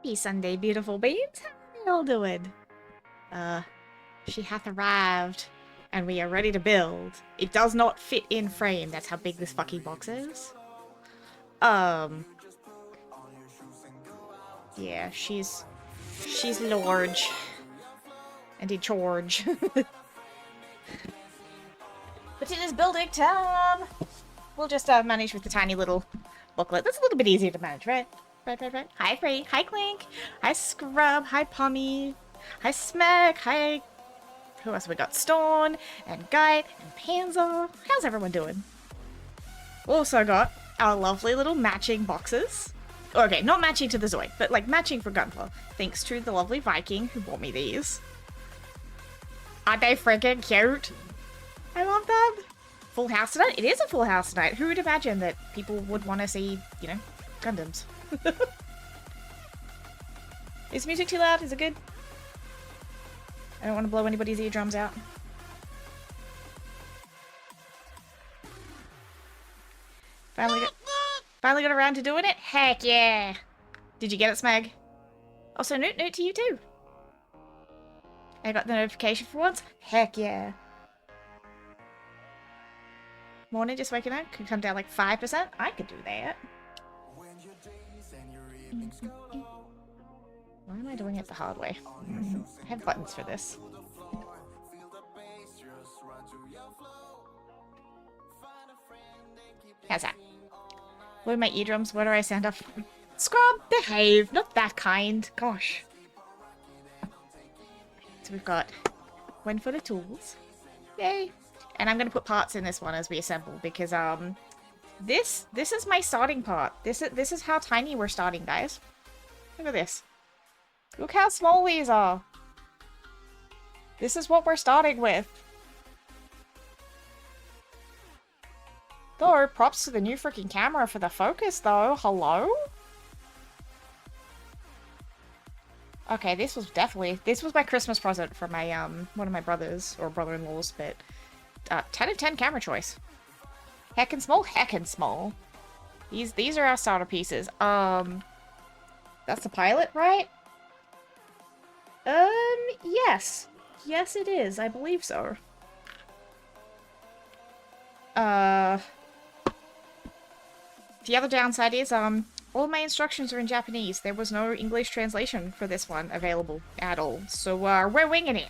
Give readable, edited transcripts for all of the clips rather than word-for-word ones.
Happy Sunday, beautiful beings. How are you all doing? She hath arrived, and we are ready to build. It does not fit in frame. That's how big this fucking box is. Yeah, she's large and in charge. But it is building time. We'll just manage with the tiny little booklet. That's a little bit easier to manage, right? Right. Hi, Free. Hi, Clink. Hi, Scrub. Hi, Pommy. Hi, Smack. Hi. Who else we got? Stone and Guide and Panzer. How's everyone doing? Also got our lovely little matching boxes. Okay, not matching to the Zoid, but like matching for Gunpla. Thanks to the lovely Viking who bought me these. Aren't they freaking cute? I love them. Full house tonight? It is a full house tonight. Who would imagine that people would want to see, you know, Gundams? Is music too loud? Is it good? I don't want to blow anybody's eardrums out. Finally got around to doing it? Heck yeah! Did you get it, Smeg? Also, note to you too. I got the notification for once? Heck yeah. Morning, just waking up. Could come down like 5%. I could do that. Why am I doing it the hard way? I have buttons for this. How's that? Blow my eardrums. Where do I stand up? Scrub, behave. Not that kind. Gosh. So we've got one for the tools. Yay. And I'm going to put parts in this one as we assemble because this is my starting part. This is how tiny we're starting, guys. Look at this. Look how small these are. This is what we're starting with. Though, props to the new freaking camera for the focus, though. Hello? Okay, this was my Christmas present for my, one of my brothers, or brother-in-laws, but 10 of 10 camera choice. Heckin' small. These are our starter pieces. That's the pilot, right? Yes. Yes, it is. I believe so. The other downside is, all my instructions are in Japanese. There was no English translation for this one available at all. So, we're winging it.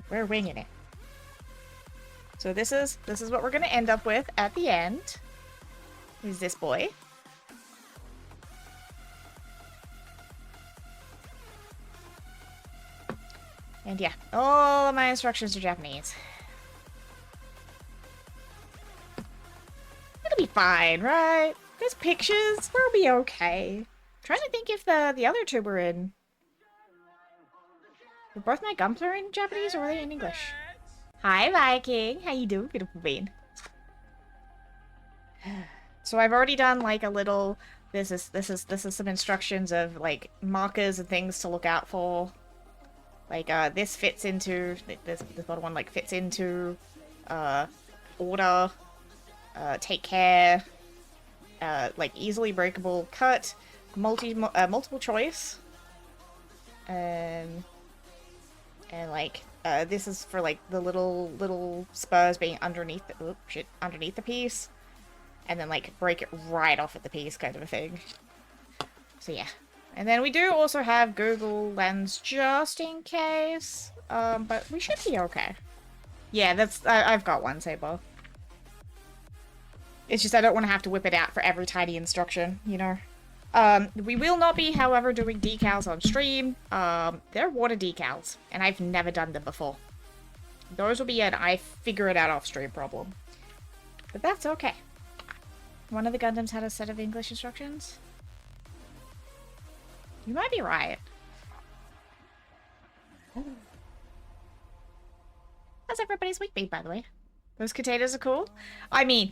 We're winging it. So this is what we're gonna end up with at the end. Is this boy. And yeah, all of my instructions are Japanese. It'll be fine, right? There's pictures. We'll be okay. Trying to think if the other two were in. Were both my Gunpla in Japanese or were they in English? Hi, Viking. How you doing, beautiful bean? So I've already done like a little. This is some instructions of like markers and things to look out for. Like this fits into this bottom one like fits into order. Take care. Like easily breakable cut, multiple choice. And like this is for like the little spurs being underneath the piece, and then like break it right off at the piece kind of a thing. So yeah, and then we do also have Google Lens just in case, but we should be okay. Yeah, that's I've got one, Saber. It's just I don't want to have to whip it out for every tiny instruction, you know. We will not be, however, doing decals on stream. They're water decals, and I've never done them before. Those will be an I figure it out off stream problem. But that's okay. One of the Gundams had a set of English instructions. You might be right. How's everybody's week been, by the way? Those containers are cool. I mean,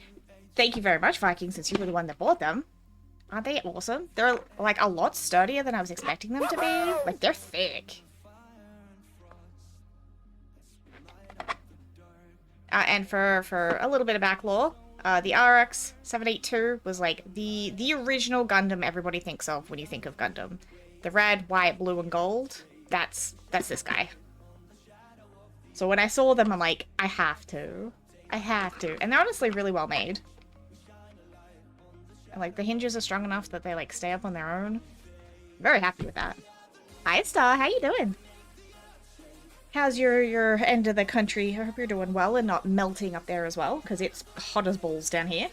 thank you very much, Viking, since you were the one that bought them. Aren't they awesome? They're, like, a lot sturdier than I was expecting them to be. Like, they're thick. And for a little bit of backlore, the RX-782 was, like, the original Gundam everybody thinks of when you think of Gundam. the red, white, blue, and gold, that's this guy. So when I saw them, I'm like, I have to. I have to. And they're honestly really well made. And, like, the hinges are strong enough that they, like, stay up on their own. Very happy with that. Hi, Star. How you doing? How's your end of the country? I hope you're doing well and not melting up there as well, because it's hot as balls down here.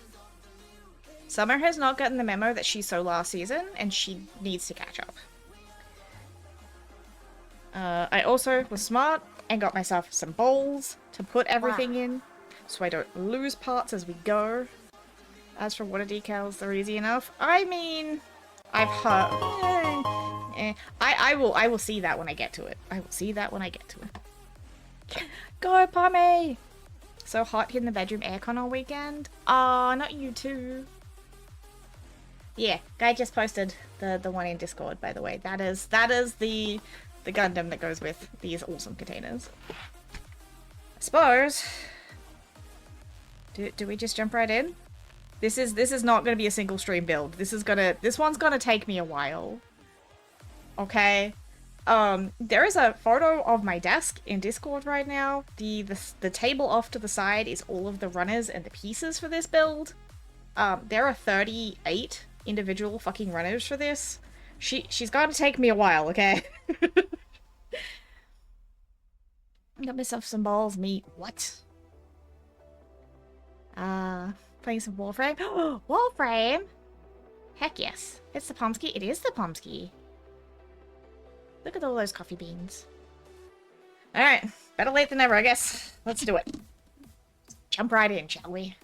Summer has not gotten the memo that she saw last season, and she needs to catch up. I also was smart and got myself some bowls to put everything in, so I don't lose parts as we go. As for water decals, they're easy enough. I mean, I've heard... I will see that when I get to it. I will see that when I get to it. Go, Pommy! So hot in the bedroom aircon all weekend. Aw, not you too. Yeah, guy just posted the one in Discord, by the way. That is the Gundam that goes with these awesome containers. I suppose. Do we just jump right in? This is not gonna be a single stream build. This one's gonna take me a while. Okay. There is a photo of my desk in Discord right now. The table off to the side is all of the runners and the pieces for this build. There are 38 individual fucking runners for this. She's gotta take me a while, okay? Got myself some balls meat. What? Playing some Warframe. Warframe? Heck yes. It's the Pomsky. It is the Pomsky. Look at all those coffee beans. Alright. Better late than never, I guess. Let's do it. Jump right in, shall we?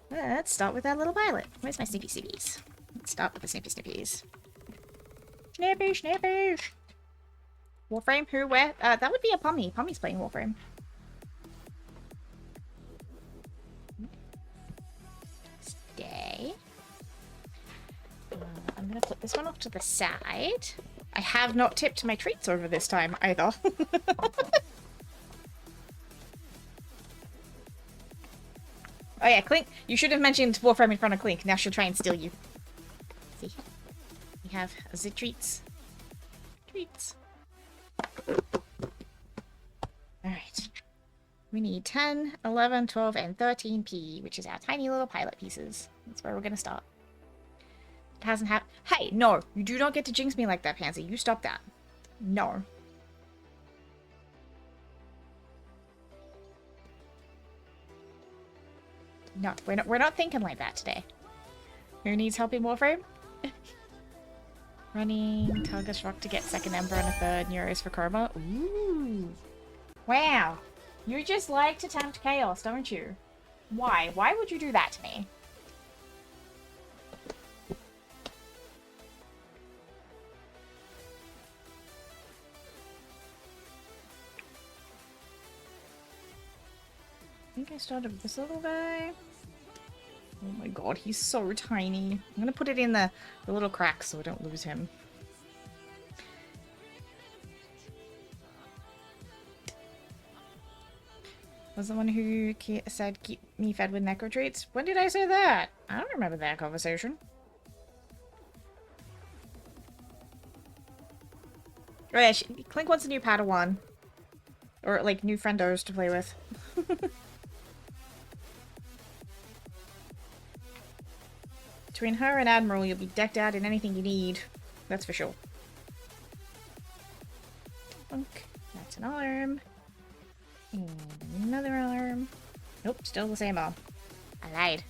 Let's start with that little pilot. Where's my snippy snippies? Let's start with the snippy snippies. Snippy snippies! Warframe? Who? Where? That would be a Pommy. Pommy's playing Warframe. Stay. I'm gonna put this one off to the side. I have not tipped my treats over this time either. Oh yeah, Clink. You should have mentioned Warframe in front of Clink. Now she'll try and steal you. See? We have the treats. Treats. Alright. We need 10, 11, 12, and 13p, which is our tiny little pilot pieces. That's where we're gonna start. It hasn't happened. Hey, no! You do not get to jinx me like that, Pansy. You stop that. No. No, we're not thinking like that today. Who needs help in Warframe? Running Targus Rock to get second Ember and a third Euros for Chroma. Ooh. Wow. You just like to tempt chaos, don't you? Why? Why would you do that to me? I think I started with this little guy. Oh my god, he's so tiny. I'm gonna put it in the little cracks so I don't lose him. Was the one who said keep me fed with necro treats? When did I say that? I don't remember that conversation. Oh yeah, Clink wants a new Padawan. Or like new friendos to play with. Between her and Admiral, you'll be decked out in anything you need. That's for sure. Okay, that's an arm. And another arm. Nope, still the same arm. I lied.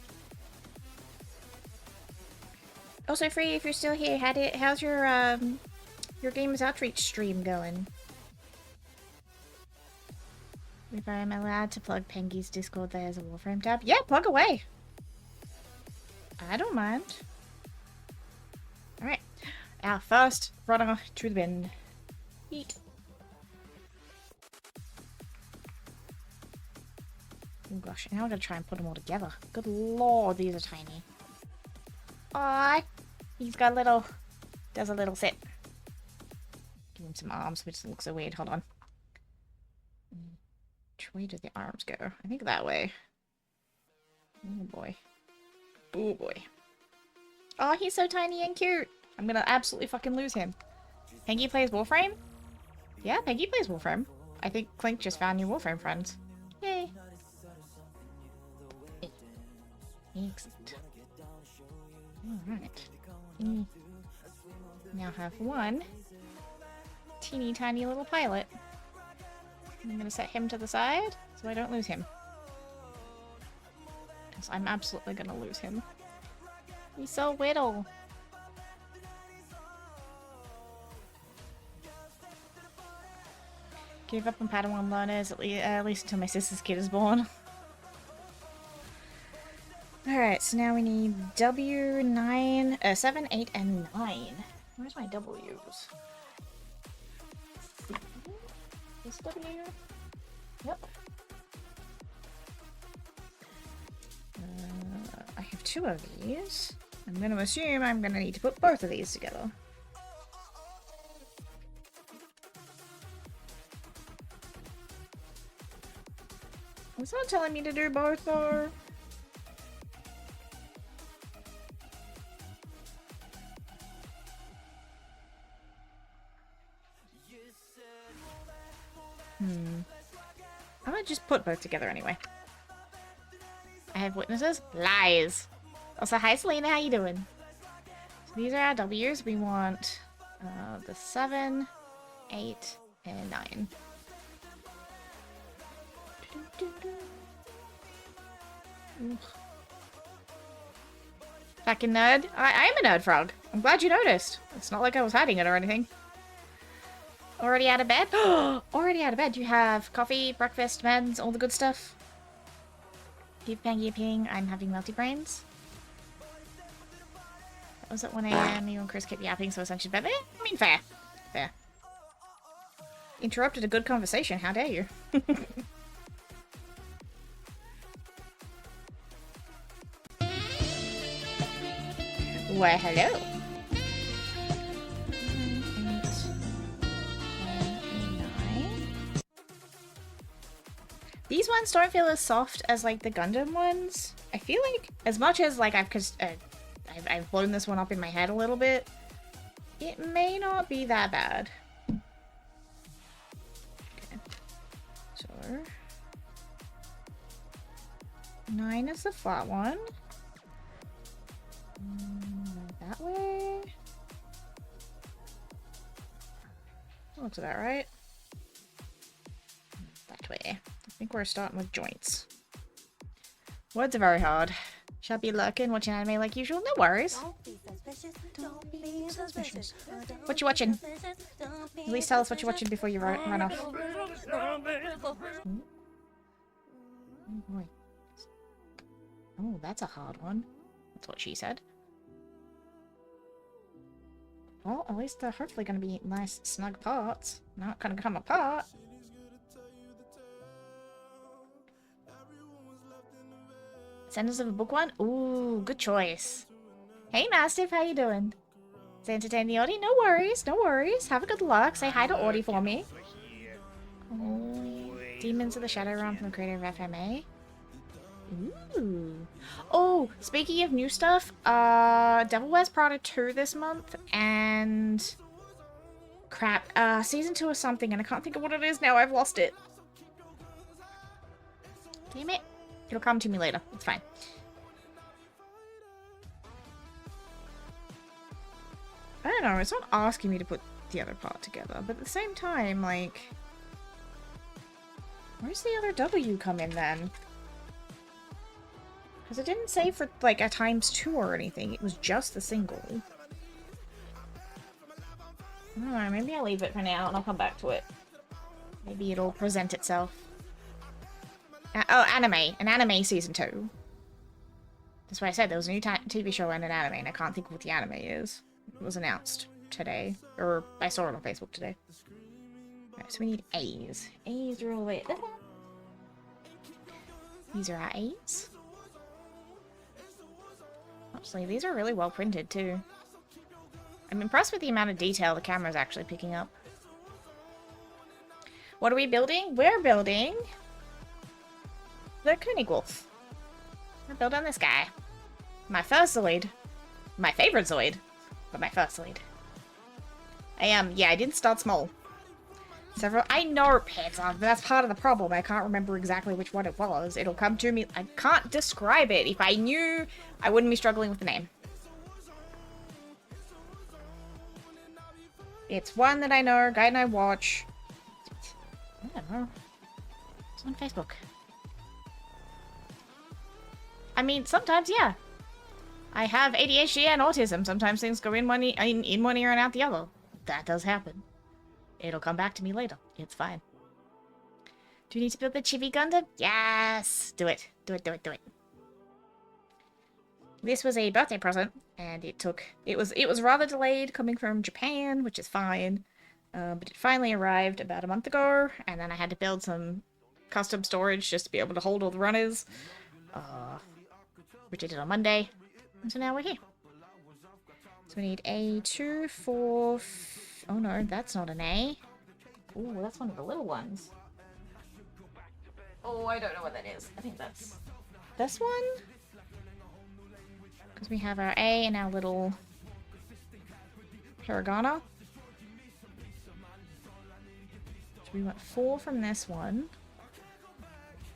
Also, Free, if you're still here, how's your Games Outreach stream going? If I'm allowed to plug Pengy's Discord, there's a Warframe tab. Yeah, plug away. I don't mind. Alright. Our first runner to the bin. Eat. Oh gosh, now I'm gonna try and put them all together. Good lord, these are tiny. Aw, he's got a little... does a little sit. Give him some arms, which looks so weird. Hold on. Which way do the arms go? I think that way. Oh boy. Oh boy. Oh, he's so tiny and cute. I'm gonna absolutely fucking lose him. Peggy plays Warframe? Yeah, Peggy plays Warframe. I think Clink just found new Warframe friends. Yay. Excellent. Alright. Now have one teeny tiny little pilot. I'm gonna set him to the side so I don't lose him. Because I'm absolutely gonna lose him. He's so little. Give up on Padawan learners at least until my sister's kid is born. Alright, so now we need W9, 7, 8, and 9. Where's my W's? This W? Yep. I have 2 of these. I'm going to assume I'm going to need to put both of these together. It's not telling me to do both, though. I might just put both together anyway. I have witnesses? Lies. Also, hi Selena, how you doing? So these are our W's. We want the 7, 8, and 9. Fucking nerd. I am a nerd frog. I'm glad you noticed. It's not like I was hiding it or anything. Already out of bed? Already out of bed. You have coffee, breakfast, meds, all the good stuff. Give Pangy a ping. I'm having melty brains. That was at 1 AM. You and Chris kept yapping, so essentially bed. I mean, fair. Fair. Interrupted a good conversation. How dare you? Why, hello. These ones don't feel as soft as like the Gundam ones. I feel like as much as like I've blown this one up in my head a little bit, it may not be that bad. Okay. So 9 is the flat one. That way. Looks about right. That way. I think we're starting with joints. Words are very hard. Shall be lurking, watching anime like usual. No worries. Don't be suspicious. What you watching? At least tell us what you're watching before you run off. Oh boy. Oh, that's a hard one. That's what she said. Well, at least they're hopefully going to be nice, snug parts. Not going to come apart. Send us a book one? Ooh, good choice. Hey, Mastiff, how you doing? To entertain the Audie? No worries, no worries. Have a good luck. Say hi to Audie for me. Oh, Demons of the Shadow Realm from the creator of FMA. Ooh. Oh, speaking of new stuff, Devil Wears Prada 2 this month, and crap, season 2 of something, and I can't think of what it is now. I've lost it. Damn it. It'll come to me later. It's fine. I don't know. It's not asking me to put the other part together, but at the same time, like, where's the other W come in then? Because it didn't say for, like, a ×2 or anything. It was just the single. I don't know. Maybe I'll leave it for now and I'll come back to it. Maybe it'll present itself. Oh, anime. An anime season 2. That's why I said there was a new TV show and an anime, and I can't think of what the anime is. It was announced today. Or I saw it on Facebook today. Alright, so we need A's. A's are all the way at this one. These are our A's. Actually, these are really well printed too. I'm impressed with the amount of detail the camera's actually picking up. What are we building? We're building the König wolf. We're building this guy. My first Zoid. My favorite Zoid. But my first lead. Yeah, I didn't start small. I know, Pizza, that's part of the problem. I can't remember exactly which one it was. It'll come to me. I can't describe it. If I knew, I wouldn't be struggling with the name. It's one that I know, guy and I watch. I don't know. It's on Facebook. I mean, sometimes, yeah. I have ADHD and autism. Sometimes things go in one ear and out the other. That does happen. It'll come back to me later. It's fine. Do you need to build the Chibi Gundam? Yes! Do it. Do it, do it, do it. This was a birthday present, and it was rather delayed coming from Japan, which is fine. But it finally arrived about a month ago, and then I had to build some custom storage just to be able to hold all the runners. Which I did on Monday. And so now we're here. So we need A2, 4... Oh no, that's not an A. Ooh, that's one of the little ones. Oh, I don't know what that is. I think that's this one? Because we have our A and our little hiragana. So we want 4 from this one.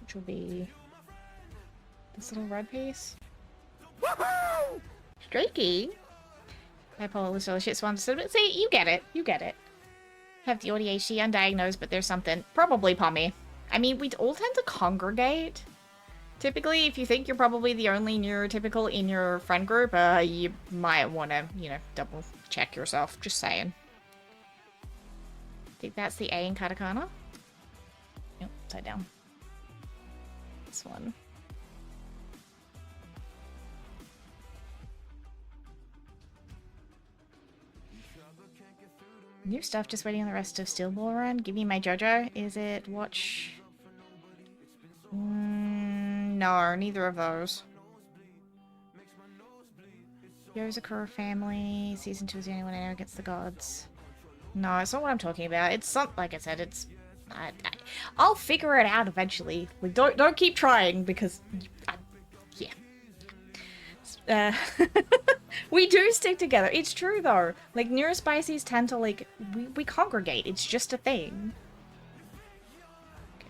Which will be this little red piece. Woohoo! Streaky! Bipolar shit swan. See, you get it. You get it. Have the ADHD undiagnosed, but there's something. Probably Pommy. I mean, we all tend to congregate. Typically, if you think you're probably the only neurotypical in your friend group, you might want to, you know, double check yourself. Just saying. Think that's the A in katakana? Yep, upside down. This one. New stuff, just waiting on the rest of Steel Ball Run. Give me my JoJo. Is it watch? No, neither of those. Yozakura Family. Season 2 is the only one I know against the gods. No, it's not what I'm talking about. It's something, like I said, it's... I'll figure it out eventually. Like, don't keep trying, because... yeah. We do stick together. It's true, though. Like, neurospices tend to, like... We congregate. It's just a thing. Okay.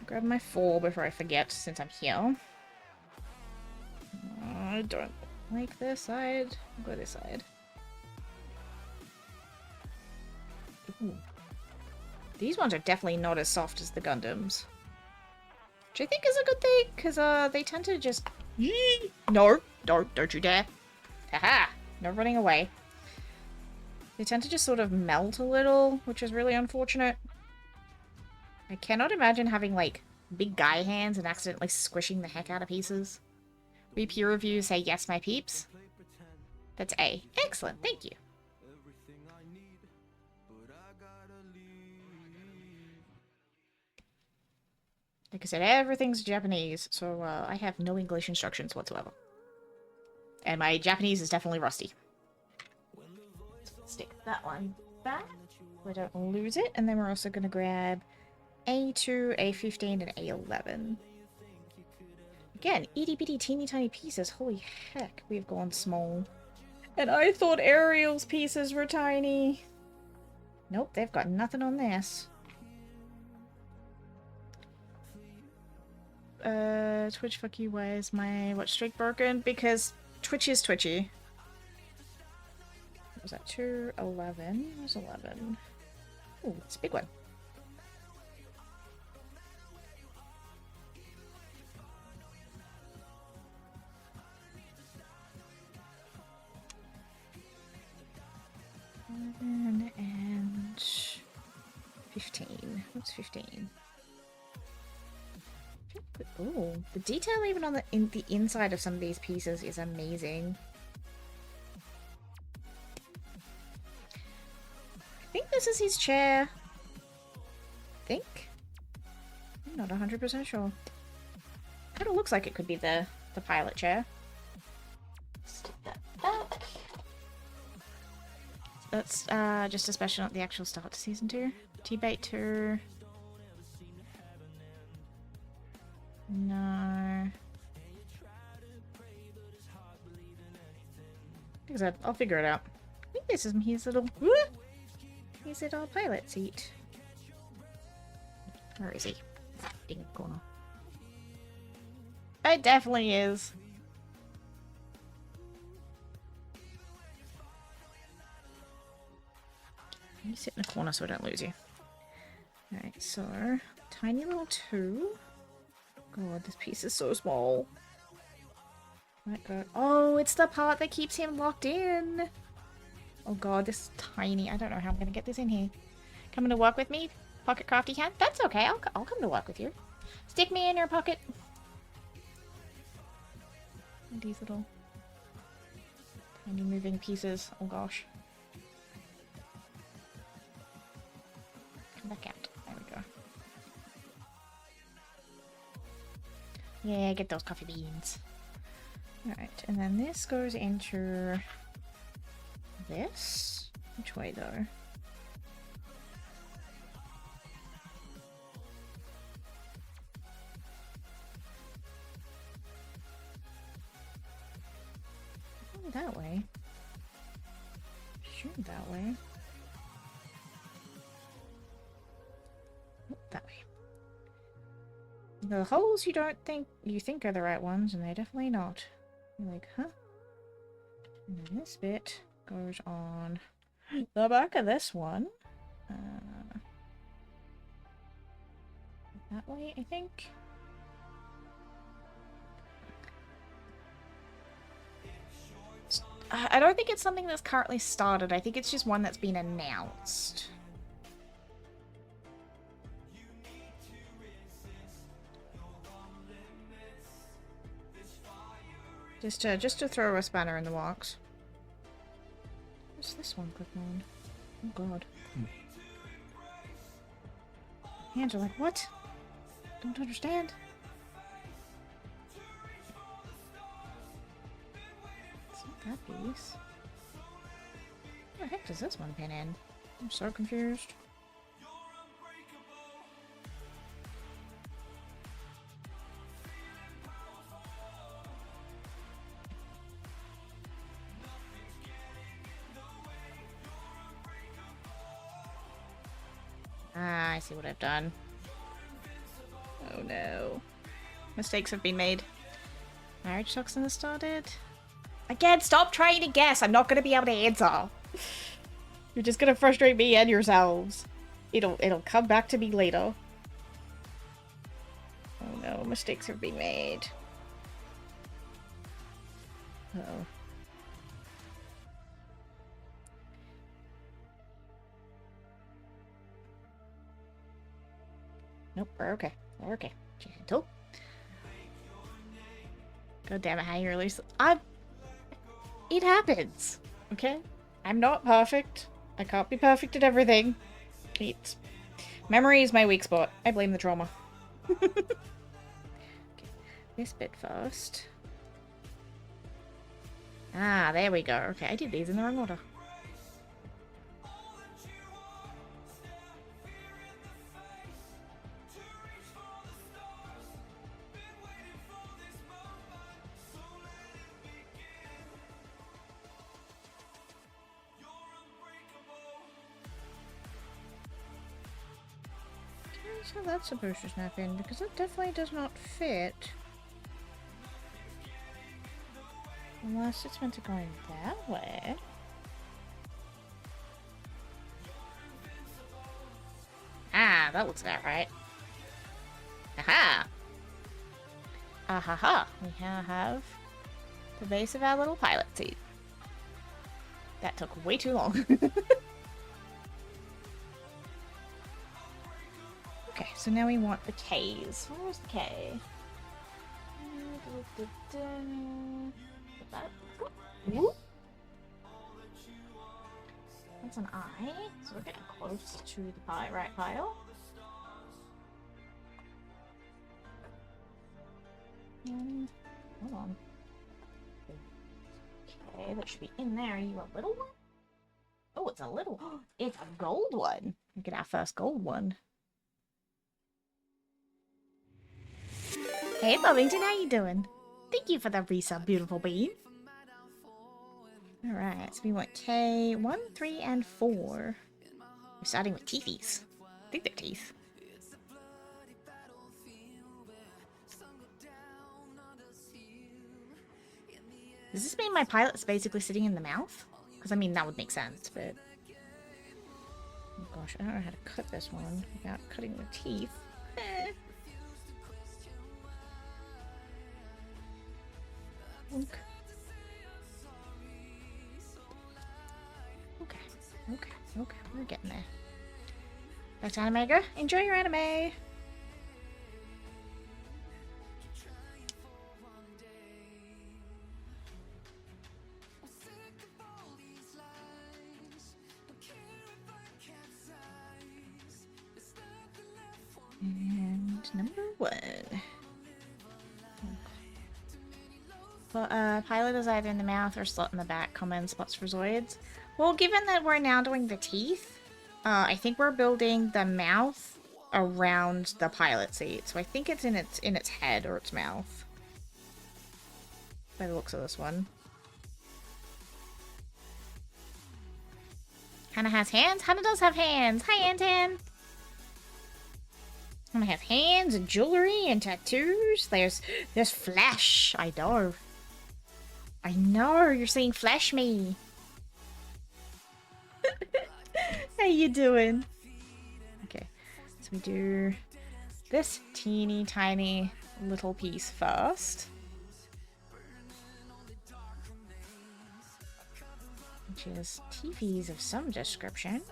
Grab my 4 before I forget, since I'm here. I don't like this side. I'll go this side. Ooh. These ones are definitely not as soft as the Gundams. Which I think is a good thing, because they tend to just... No, don't you dare. Haha, no running away. They tend to just sort of melt a little, which is really unfortunate. I cannot imagine having, like, big guy hands and accidentally squishing the heck out of pieces. We peer review say yes, my peeps. That's A. Excellent, thank you. Like I said, everything's Japanese, so I have no English instructions whatsoever. And my Japanese is definitely rusty. Stick that one back so I don't lose it. And then we're also going to grab A2, A15, and A11. Again, itty bitty teeny tiny pieces. Holy heck, we've gone small. And I thought Ariel's pieces were tiny. Nope, they've got nothing on this. Twitch, fuck you, why is my watch streak broken? Because Twitch is twitchy. What was that? 2, 11? Where's 11? Ooh, it's a big one. And 15. What's 15? Ooh, the detail even on the inside of some of these pieces is amazing. I think this is his chair. I think. I'm not 100% sure. Kind of looks like it could be the pilot chair. Stick that back. That's just a special at the actual start to season 2. T-bait 2. No. I said, I'll figure it out. I think this is his little pilot seat. Where is he? In the corner. It definitely is. You sit in the corner so I don't lose you. Alright, so tiny little 2. God, this piece is so small. Right, go. Oh, it's the part that keeps him locked in. Oh god, this is tiny. I don't know how I'm gonna get this in here. Coming to work with me, pocket crafty hand? That's okay. I'll come to work with you. Stick me in your pocket. These little tiny moving pieces. Oh gosh. Come back out. There we go. Yeah, get those coffee beans. Alright, and then this goes into this. Which way though? Oh, that way. Sure, that way. Oh, that way. The holes you think are the right ones, and they're definitely not. You're like, huh? And then this bit goes on the back of this one. That way, I think. I don't think it's something that's currently started. I think it's just one that's been announced. Just to throw a spanner in the works. What's this one click on? Oh god. Hands are like, what? Don't understand. It's not that piece. Where the heck does this one pin in? I'm so confused. Ah, I see what I've done. Oh no. Mistakes have been made. Marriage toxin has started. Again, stop trying to guess. I'm not going to be able to answer. You're just going to frustrate me and yourselves. It'll come back to me later. Oh no, mistakes have been made. Uh-oh. Nope, we're okay. We're okay. Gentle. God damn it, how you release it happens. Okay? I'm not perfect. I can't be perfect at everything. Memory is my weak spot. I blame the trauma. Okay. This bit first. Ah, there we go. Okay, I did these in the wrong order. How that's supposed to snap in, because that definitely does not fit. Unless it's meant to go in that way. Ah, that looks about right. Aha! Ahaha! We now have the base of our little pilot seat. That took way too long. Okay, so now we want the K's. Where's the K? That's an I, so we're getting close to the right pile. And, hold on. Okay, that should be in there. Are you a little one? Oh, it's a little. It's a gold one. We get our first gold one. Hey, Bovington, how you doing? Thank you for the resub, beautiful bean. Alright, so we want K, 1, 3, and 4. We're starting with teethies. I think they're teeth. Does this mean my pilot's basically sitting in the mouth? Because, I mean, that would make sense, but... Oh gosh, I don't know how to cut this one without cutting the teeth. Okay. Okay, we're getting there. Back to anime, go. Enjoy your anime! And number 1. Well, pilot is either in the mouth or slot in the back. Common spots for Zoids. Well, given that we're now doing the teeth, I think we're building the mouth around the pilot seat. So I think it's in its head or its mouth. By the looks of this one. Hannah has hands? Hannah does have hands! Hi, Anton! Hannah has hands and jewelry and tattoos. There's flesh. I know. I know, you're saying flesh me. How you doing? Okay, so we do this teeny tiny little piece first. Which is TVs of some description.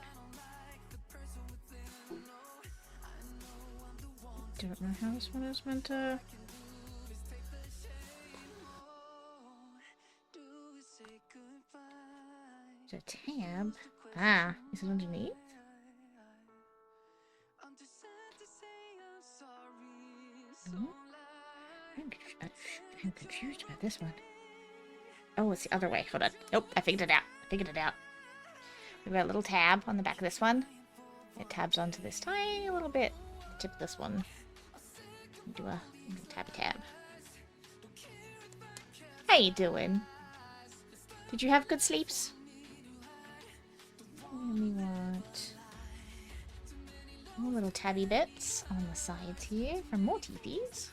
Don't know how this one is meant to... It's a tab. Ah, is it underneath? Hmm? I'm confused about this one. Oh, it's the other way. Hold on. Nope, I figured it out. We've got a little tab on the back of this one. It tabs onto this tiny little bit. Tip this one. Do a tabby tab. How you doing? Did you have good sleeps? And we want more little tabby bits on the sides here for more teethies.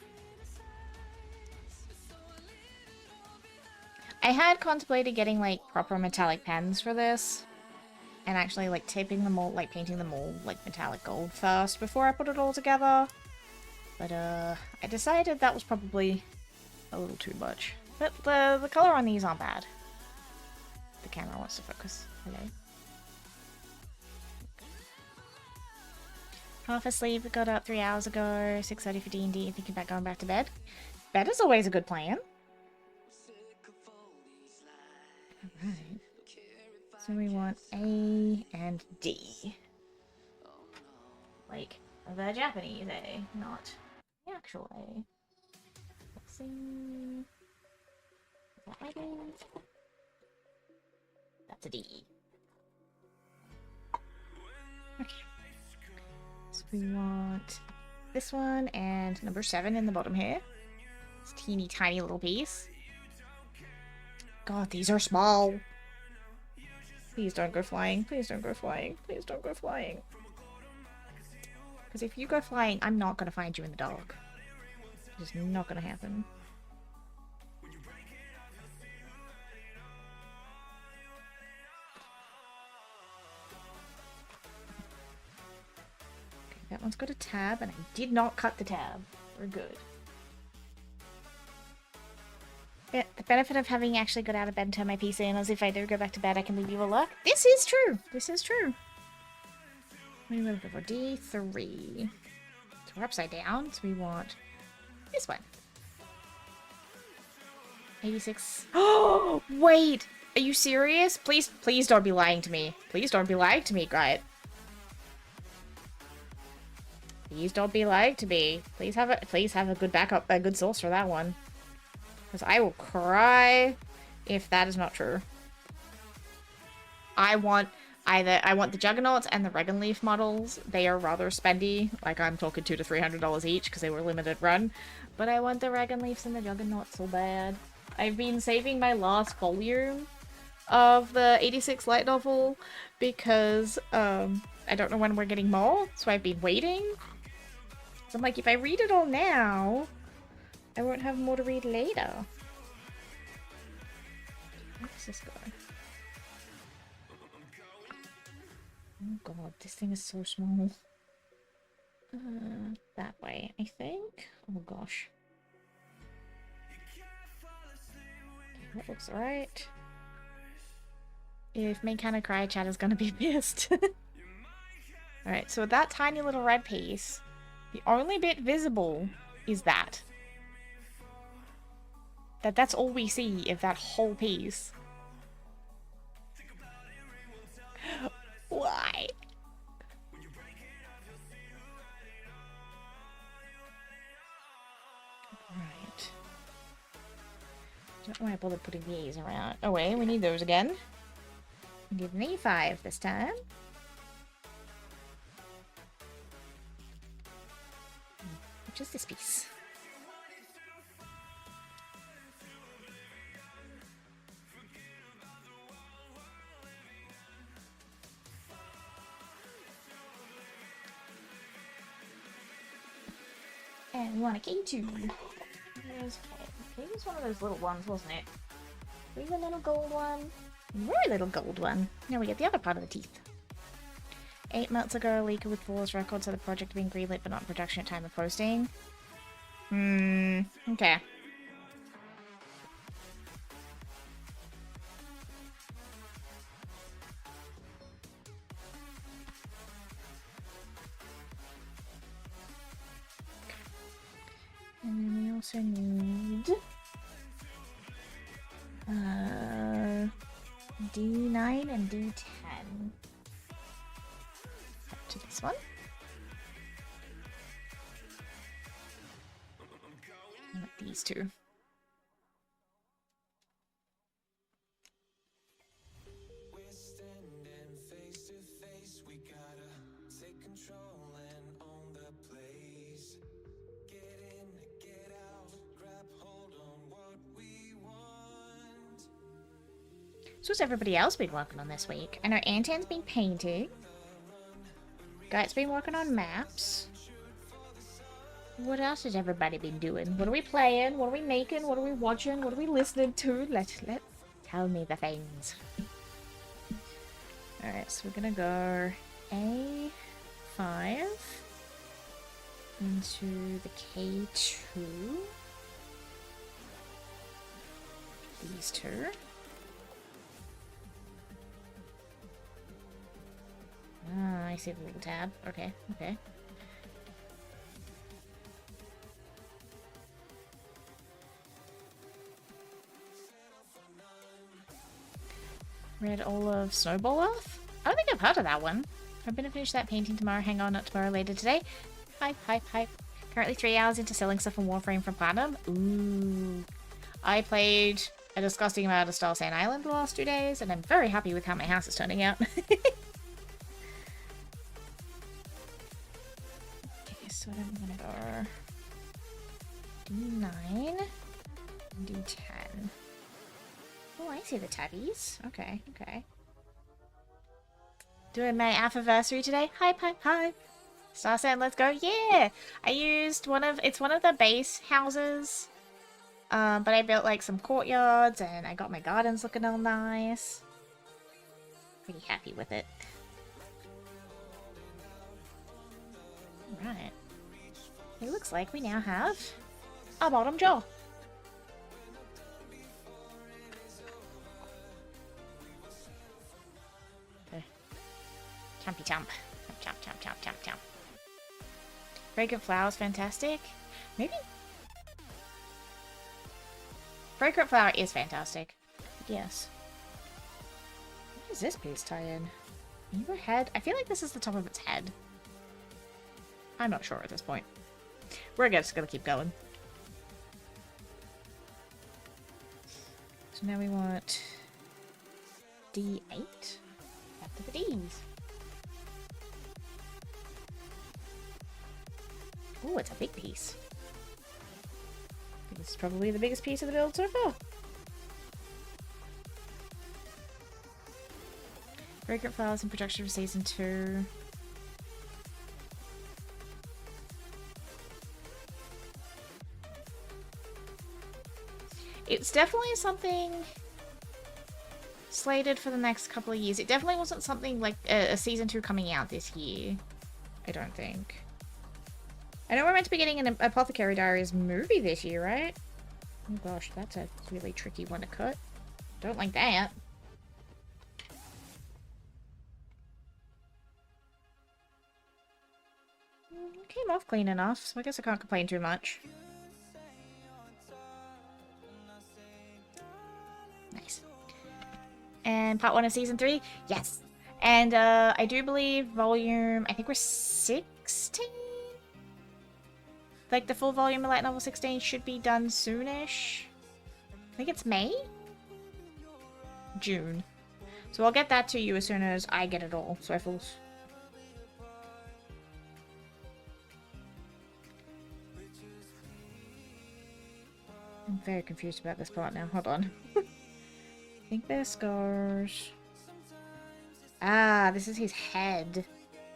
I had contemplated getting like proper metallic pens for this and actually like taping them all, like painting them all like metallic gold first before I put it all together. But I decided that was probably a little too much. But the color on these aren't bad. The camera wants to focus. Hello. Half asleep, got up 3 hours ago, 6:30 for D&D, thinking about going back to bed. Bed is always a good plan. Alright. So we want A and D. Like the Japanese A, not the actual A. Let's see. Is that my A? That's a D. Okay. So we want this one and number 7 in the bottom here. This teeny tiny little piece. God, these are small. Please don't go flying. Please don't go flying. Please don't go flying. Because if you go flying, I'm not going to find you in the dark. It's just not going to happen. Okay, that one's got a tab, and I did not cut the tab. We're good. Yeah, the benefit of having actually got out of bed and turned my PC in is if I do go back to bed, I can leave you a look. This is true! This is true. What are we looking for? D3. So we're upside down, so we want this one. 86. Oh, wait! Are you serious? Please don't be lying to me. Please don't be lying to me, guys. Please don't be lying to me. Please have a good backup, a good source for that one. Because I will cry if that is not true. I want the Juggernauts and the Regan Leaf models. They are rather spendy. Like, I'm talking $200 to $300 each because they were limited run. But I want the Regan Leafs and the Juggernauts so bad. I've been saving my last volume of the 86 light novel because I don't know when we're getting more, so I've been waiting. So I'm like, if I read it all now, I won't have more to read later. Where does this go? Oh god, this thing is so small. That way, I think. Oh gosh. That looks right. If me kinda cry, chat is gonna be pissed. Alright, so with that tiny little red piece, the only bit visible is that. That's all we see of that whole piece. Why? Right. Don't know why I bothered putting these around. Oh wait, we need those again. Give me 5 this time. Which is this piece? And we want a K2. Where's K? K was one of those little ones, wasn't it? We the little gold one. Very little gold one. Now we get the other part of the teeth. 8 months ago, a leaker with flawless records of the project being greenlit but not in production at time of posting. Okay. And then we also need D9 and D10. Up to this one. And these two. So what's everybody else been working on this week? I know Anton's been painting. Guy's been working on maps. What else has everybody been doing? What are we playing? What are we making? What are we watching? What are we listening to? Let tell me the things. Alright, so we're gonna go A5 into the K2. These two. Ah, I see the little tab. Okay, okay. Read all of Snowball Earth? I don't think I've heard of that one. I'm gonna finish that painting tomorrow. Hang on, not tomorrow, later today. Hype, hype, hype. Currently 3 hours into selling stuff from Warframe from Platinum. Ooh. I played a disgusting amount of Star Sand Island the last 2 days, and I'm very happy with how my house is turning out. So then I'm gonna go D9, D10. Oh, I see the tabbies. Okay, okay. Doing my anniversary today. Hype, hype, hype. Star Sand, let's go. Yeah! I used it's one of the base houses. But I built like some courtyards and I got my gardens looking all nice. Pretty happy with it. Alright. It looks like we now have a bottom jaw. Okay. Chompy chomp. Chomp, chomp, chomp, chomp, chomp. Fragrant flowers, fantastic. Maybe? Fragrant flower is fantastic. Yes. What does this piece tie in? Either head? I feel like this is the top of its head. I'm not sure at this point. We're just gonna keep going. So now we want D8. Back to the Ds. Oh, it's a big piece. This is probably the biggest piece of the build so far. Vagrant Files in production for season 2. It's definitely something slated for the next couple of years. It definitely wasn't something like a season 2 coming out this year. I don't think. I know we're meant to be getting an Apothecary Diaries movie this year, right? Oh gosh, that's a really tricky one to cut. Don't like that. Came off clean enough, so I guess I can't complain too much. Nice. And part 1 of season 3? Yes. And I do believe volume, I think we're 16? Like the full volume of light novel 16 should be done soonish. I think it's May? June. So I'll get that to you as soon as I get it all, Swiffles. I'm very confused about this part now. Hold on. I think they're scars. Ah, this is his head.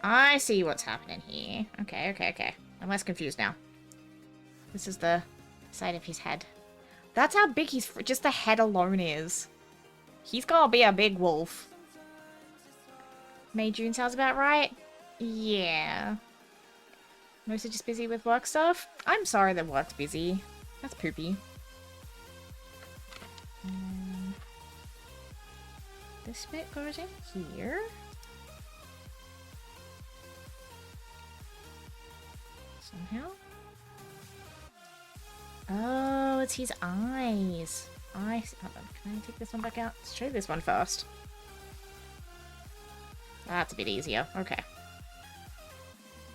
I see what's happening here. Okay, okay, okay. I'm less confused now. This is the side of his head. That's how big he's... just the head alone is. He's gonna be a big wolf. May, June sounds about right? Yeah. Mostly just busy with work stuff? I'm sorry that work's busy. That's poopy. This bit goes in here. Somehow. Oh, it's his eyes. Hold on. Can I take this one back out? Let's show this one first. That's a bit easier. Okay.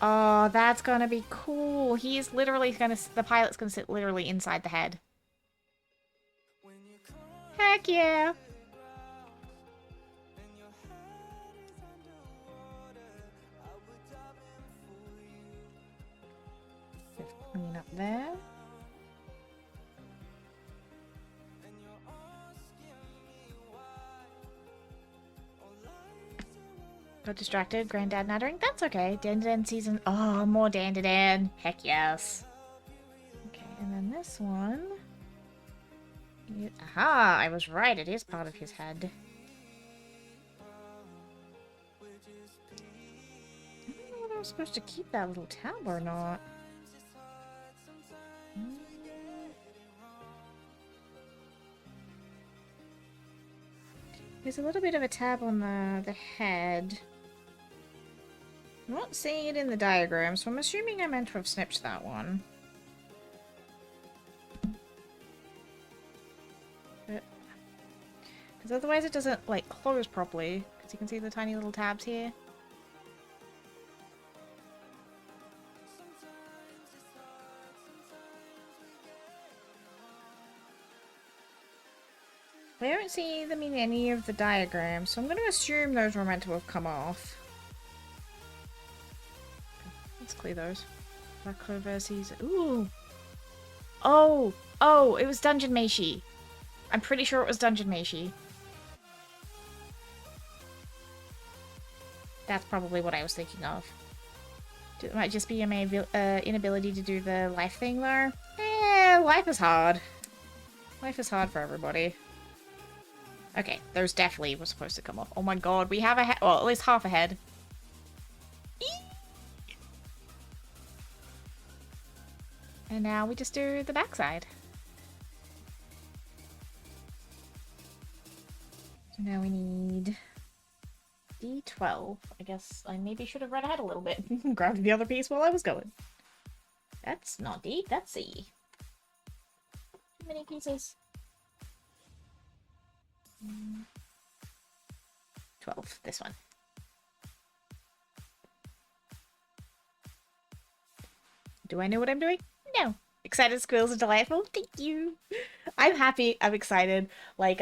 Oh, that's gonna be cool. He's literally gonna... the pilot's gonna sit literally inside the head. Heck yeah! Clean up there. Got distracted. Granddad nattering. That's okay. Dandadan season. Oh, more Dandadan. Heck yes. Okay, and then this one. Aha! I was right. It is part of his head. I don't know whether I was supposed to keep that little tab or not. There's a little bit of a tab on the head. I'm not seeing it in the diagram, so I'm assuming I meant to have snipped that one. Because otherwise it doesn't, like, close properly. Because you can see the tiny little tabs here. I don't see them in any of the diagrams, so I'm going to assume those were meant to have come off. Let's clear those. Black Clover sees... Ooh! Oh! Oh! It was Dungeon Meishi. I'm pretty sure it was Dungeon Meishi. That's probably what I was thinking of. It might just be my inability to do the life thing, though. Eh, life is hard. Life is hard for everybody. Okay, those definitely were supposed to come off. Oh my god, we have a head. Well, at least half a head. And now we just do the backside. So now we need D12. I guess I maybe should have read ahead a little bit. Grabbed the other piece while I was going. That's not D, that's C. Too many pieces. 12, this one. Do I know what I'm doing? No. Excited squirrels are delightful. Thank you. I'm happy. I'm excited. Like,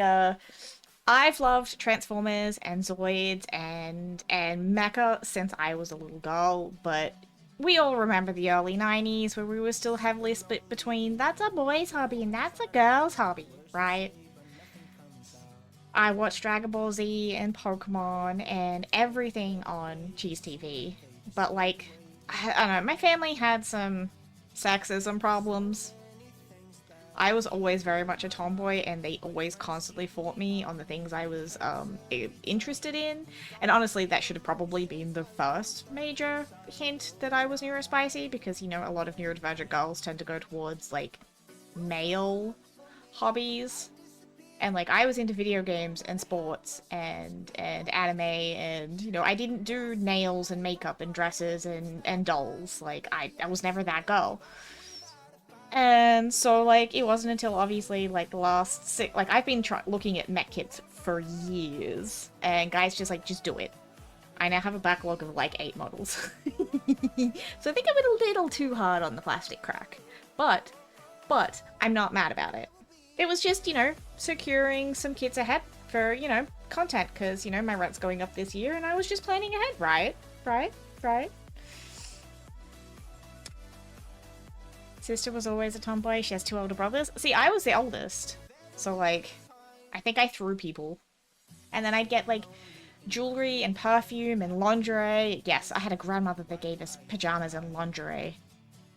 I've loved Transformers and Zoids and Mecha since I was a little girl, but we all remember the early 90s where we were still heavily split between that's a boy's hobby and that's a girl's hobby, right? I watched Dragon Ball Z and Pokemon and everything on Cheese TV. But like, I don't know, my family had some sexism problems. I was always very much a tomboy, and they always constantly fought me on the things I was interested in. And honestly, that should have probably been the first major hint that I was neurospicy, because, you know, a lot of neurodivergent girls tend to go towards, like, male hobbies. And, like, I was into video games and sports and anime, and, you know, I didn't do nails and makeup and dresses and dolls. Like, I was never that girl. And so, like, it wasn't until obviously, like, the last like, I've been looking at mech kits for years, and guys just, like, just do it. I now have a backlog of, like, 8 models. So I think I went a little too hard on the plastic crack. But, I'm not mad about it. It was just, you know, securing some kits ahead for, you know, content, because, you know, my rent's going up this year, and I was just planning ahead, right? Right? Sister was always a tomboy. She has 2 older brothers. See, I was the oldest. So, like, I think I threw people. And then I'd get, like, jewelry and perfume and lingerie. Yes, I had a grandmother that gave us pajamas and lingerie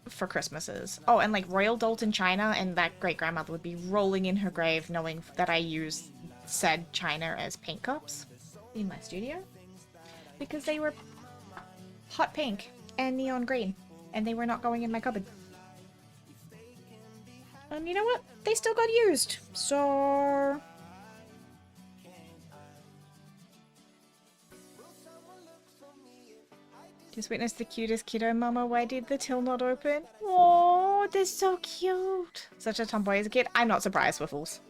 for Christmases. Oh, and, like, Royal Dalton china, and that great-grandmother would be rolling in her grave knowing that I used said china as paint cups in my studio. Because they were hot pink and neon green. And they were not going in my cupboard. And you know what? They still got used. So... just witnessed the cutest kiddo, Mama. Why did the till not open? Oh, they're so cute. Such a tomboy as a kid. I'm not surprised, Wiffles.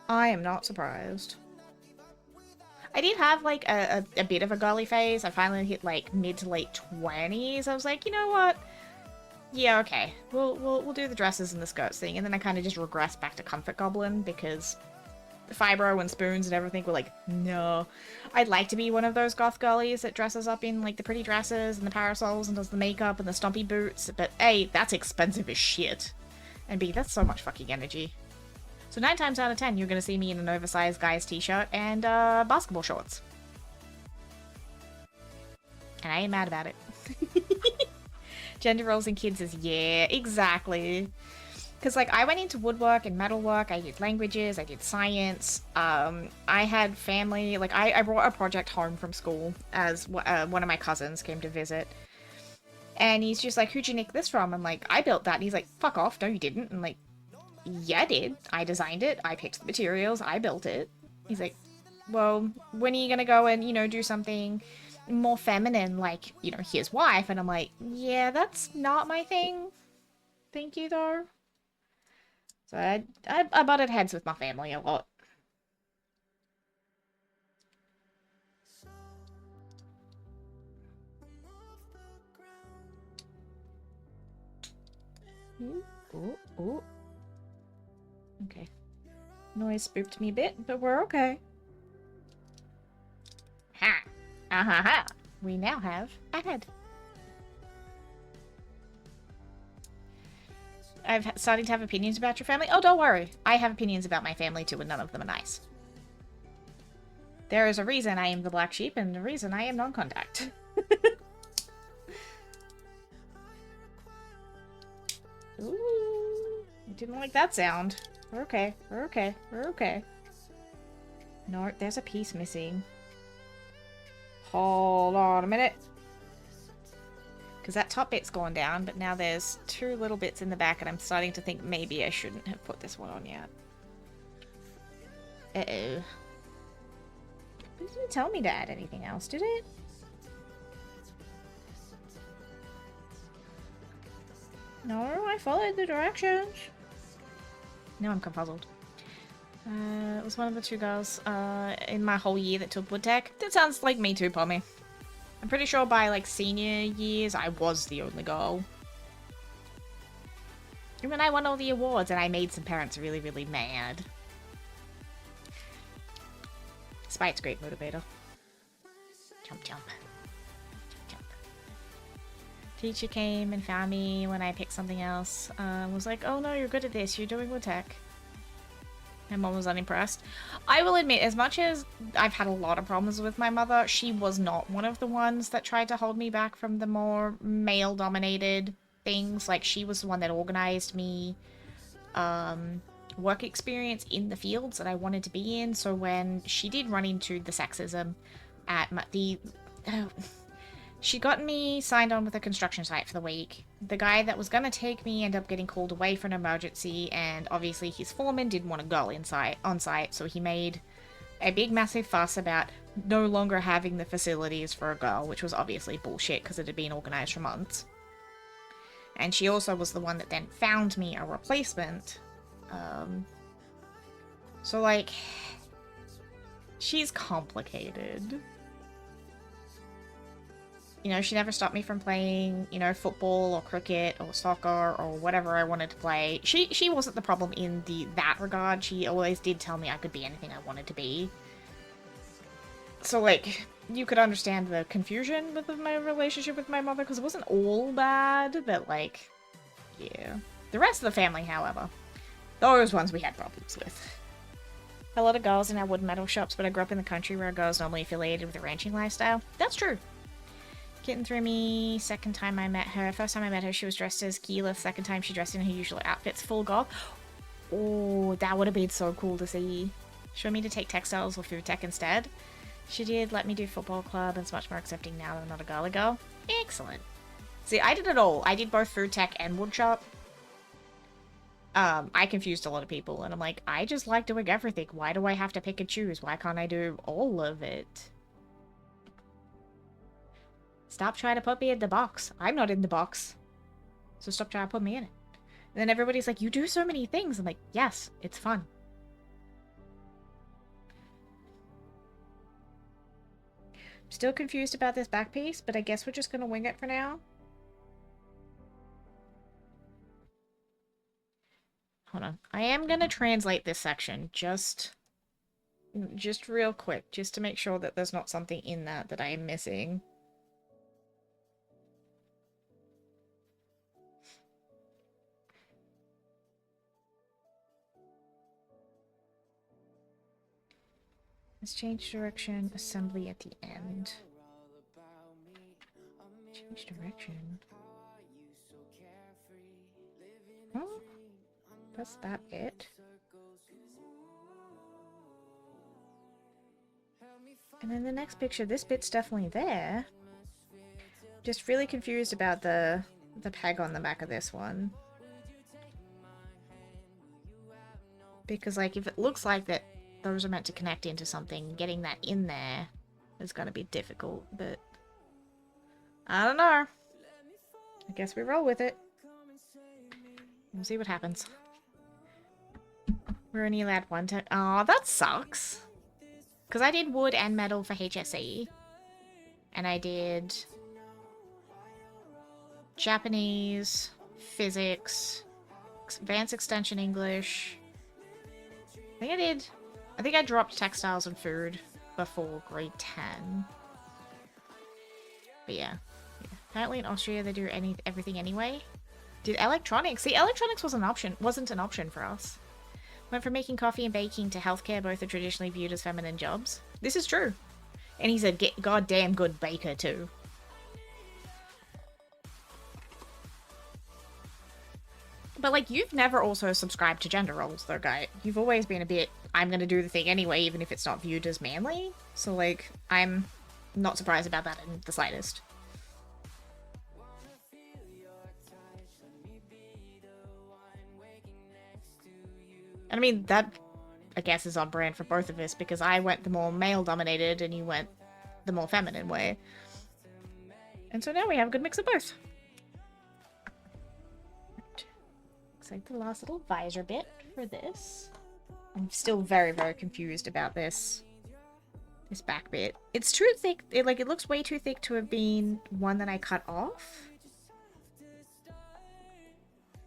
I am not surprised. I did have, like, a bit of a girly phase. I finally hit, like, mid to late 20s. I was like, you know what? Yeah, okay. We'll do the dresses and the skirts thing, and then I kind of just regressed back to Comfort Goblin, because the Fibro and Spoons and everything were like, no. I'd like to be one of those goth girlies that dresses up in, like, the pretty dresses and the parasols and does the makeup and the stompy boots, but A, that's expensive as shit. And B, that's so much fucking energy. So 9 times out of 10, you're gonna see me in an oversized guy's t-shirt and, basketball shorts. And I ain't mad about it. Gender roles in kids is, yeah, exactly. Because, like, I went into woodwork and metalwork, I did languages, I did science, I had family, like, I brought a project home from school as one of my cousins came to visit. And he's just like, who'd you nick this from? I'm like, I built that. And he's like, fuck off, no you didn't. And like, yeah I did. I designed it, I picked the materials, I built it. He's like, well, when are you gonna go and, you know, do something more feminine, like, you know, his wife? And I'm like, yeah, that's not my thing. Thank you, though. So I butted heads with my family a lot. Ooh. Okay. Noise spooked me a bit, but we're okay. Ha! Ha! We now have a head. I'm starting to have opinions about your family. Oh, don't worry. I have opinions about my family too, and none of them are nice. There is a reason I am the black sheep, and the reason I am non-contact. Ooh, I didn't like that sound. We're okay. We're okay. We're okay. No, there's a piece missing. Hold on a minute. Because that top bit's gone down, but now there's 2 little bits in the back, and I'm starting to think maybe I shouldn't have put this one on yet. Uh-oh. It didn't tell me to add anything else, did it? No, I followed the directions. Now I'm confuzzled. It was one of the 2 girls in my whole year that took wood tech. That sounds like me too, Pommy. I'm pretty sure by, like, senior years, I was the only girl. And when I won all the awards, and I made some parents really, really mad. Spite's a great motivator. Jump, jump. Jump, jump. Teacher came and found me when I picked something else. Was like, oh no, you're good at this. You're doing wood tech. My mom was unimpressed. I will admit, as much as I've had a lot of problems with my mother, she was not one of the ones that tried to hold me back from the more male-dominated things. Like, she was the one that organized me work experience in the fields that I wanted to be in. So when she did run into the sexism at she got me signed on with a construction site for the week. The guy that was going to take me ended up getting called away for an emergency, and obviously his foreman didn't want a girl on site, so he made a big massive fuss about no longer having the facilities for a girl, which was obviously bullshit because it had been organized for months. And she also was the one that then found me a replacement. So, like, she's complicated. You know, she never stopped me from playing, you know, football or cricket or soccer or whatever I wanted to play. She wasn't the problem in that regard. She always did tell me I could be anything I wanted to be. So, like, you could understand the confusion with my relationship with my mother, because it wasn't all bad, but, like, yeah. The rest of the family, however, those ones we had problems with. A lot of girls in our wood and metal shops, but I grew up in the country where a girl's normally affiliated with a ranching lifestyle. That's true. Kitten threw me second time I met her. First time I met her, she was dressed as Keela. Second time, she dressed in her usual outfits, full goth. Oh, that would have been so cool to see. She wanted me to take textiles or food tech instead. She did let me do football club and is much more accepting now that I'm not a girly girl. Excellent. See, I did it all. I did both food tech and woodshop. I confused a lot of people, and I'm like, I just like doing everything. Why do I have to pick and choose? Why can't I do all of it? Stop trying to put me in the box. I'm not in the box. So stop trying to put me in it. And then everybody's like, you do so many things. I'm like, yes, it's fun. I'm still confused about this back piece, but I guess we're just going to wing it for now. Hold on. I am going to translate this section just real quick, just to make sure that there's not something in that I am missing. Let's change direction, assembly at the end. Change direction. Oh, that's that it. And then the next picture, this bit's definitely there. Just really confused about the peg on the back of this one. Because, like, if it looks like that those are meant to connect into something, getting that in there is going to be difficult, but I don't know. I guess we roll with it. We'll see what happens. We're only allowed one to... Oh, that sucks. Because I did wood and metal for HSE. And I did Japanese, physics, advanced extension English. I think I dropped textiles and food before grade 10. But yeah. Apparently in Austria they do everything anyway. Did electronics? See, electronics wasn't an option for us. Went from making coffee and baking to healthcare, both are traditionally viewed as feminine jobs. This is true. And he's a goddamn good baker too. But, like, you've never also subscribed to gender roles, though, guy. You've always been a bit, I'm gonna do the thing anyway, even if it's not viewed as manly. So, like, I'm not surprised about that in the slightest. And I mean, that, I guess, is on brand for both of us, because I went the more male-dominated and you went the more feminine way. And so now we have a good mix of both. Looks like the last little visor bit for this. I'm still very, very confused about this back bit. It's too thick. It looks way too thick to have been one that I cut off.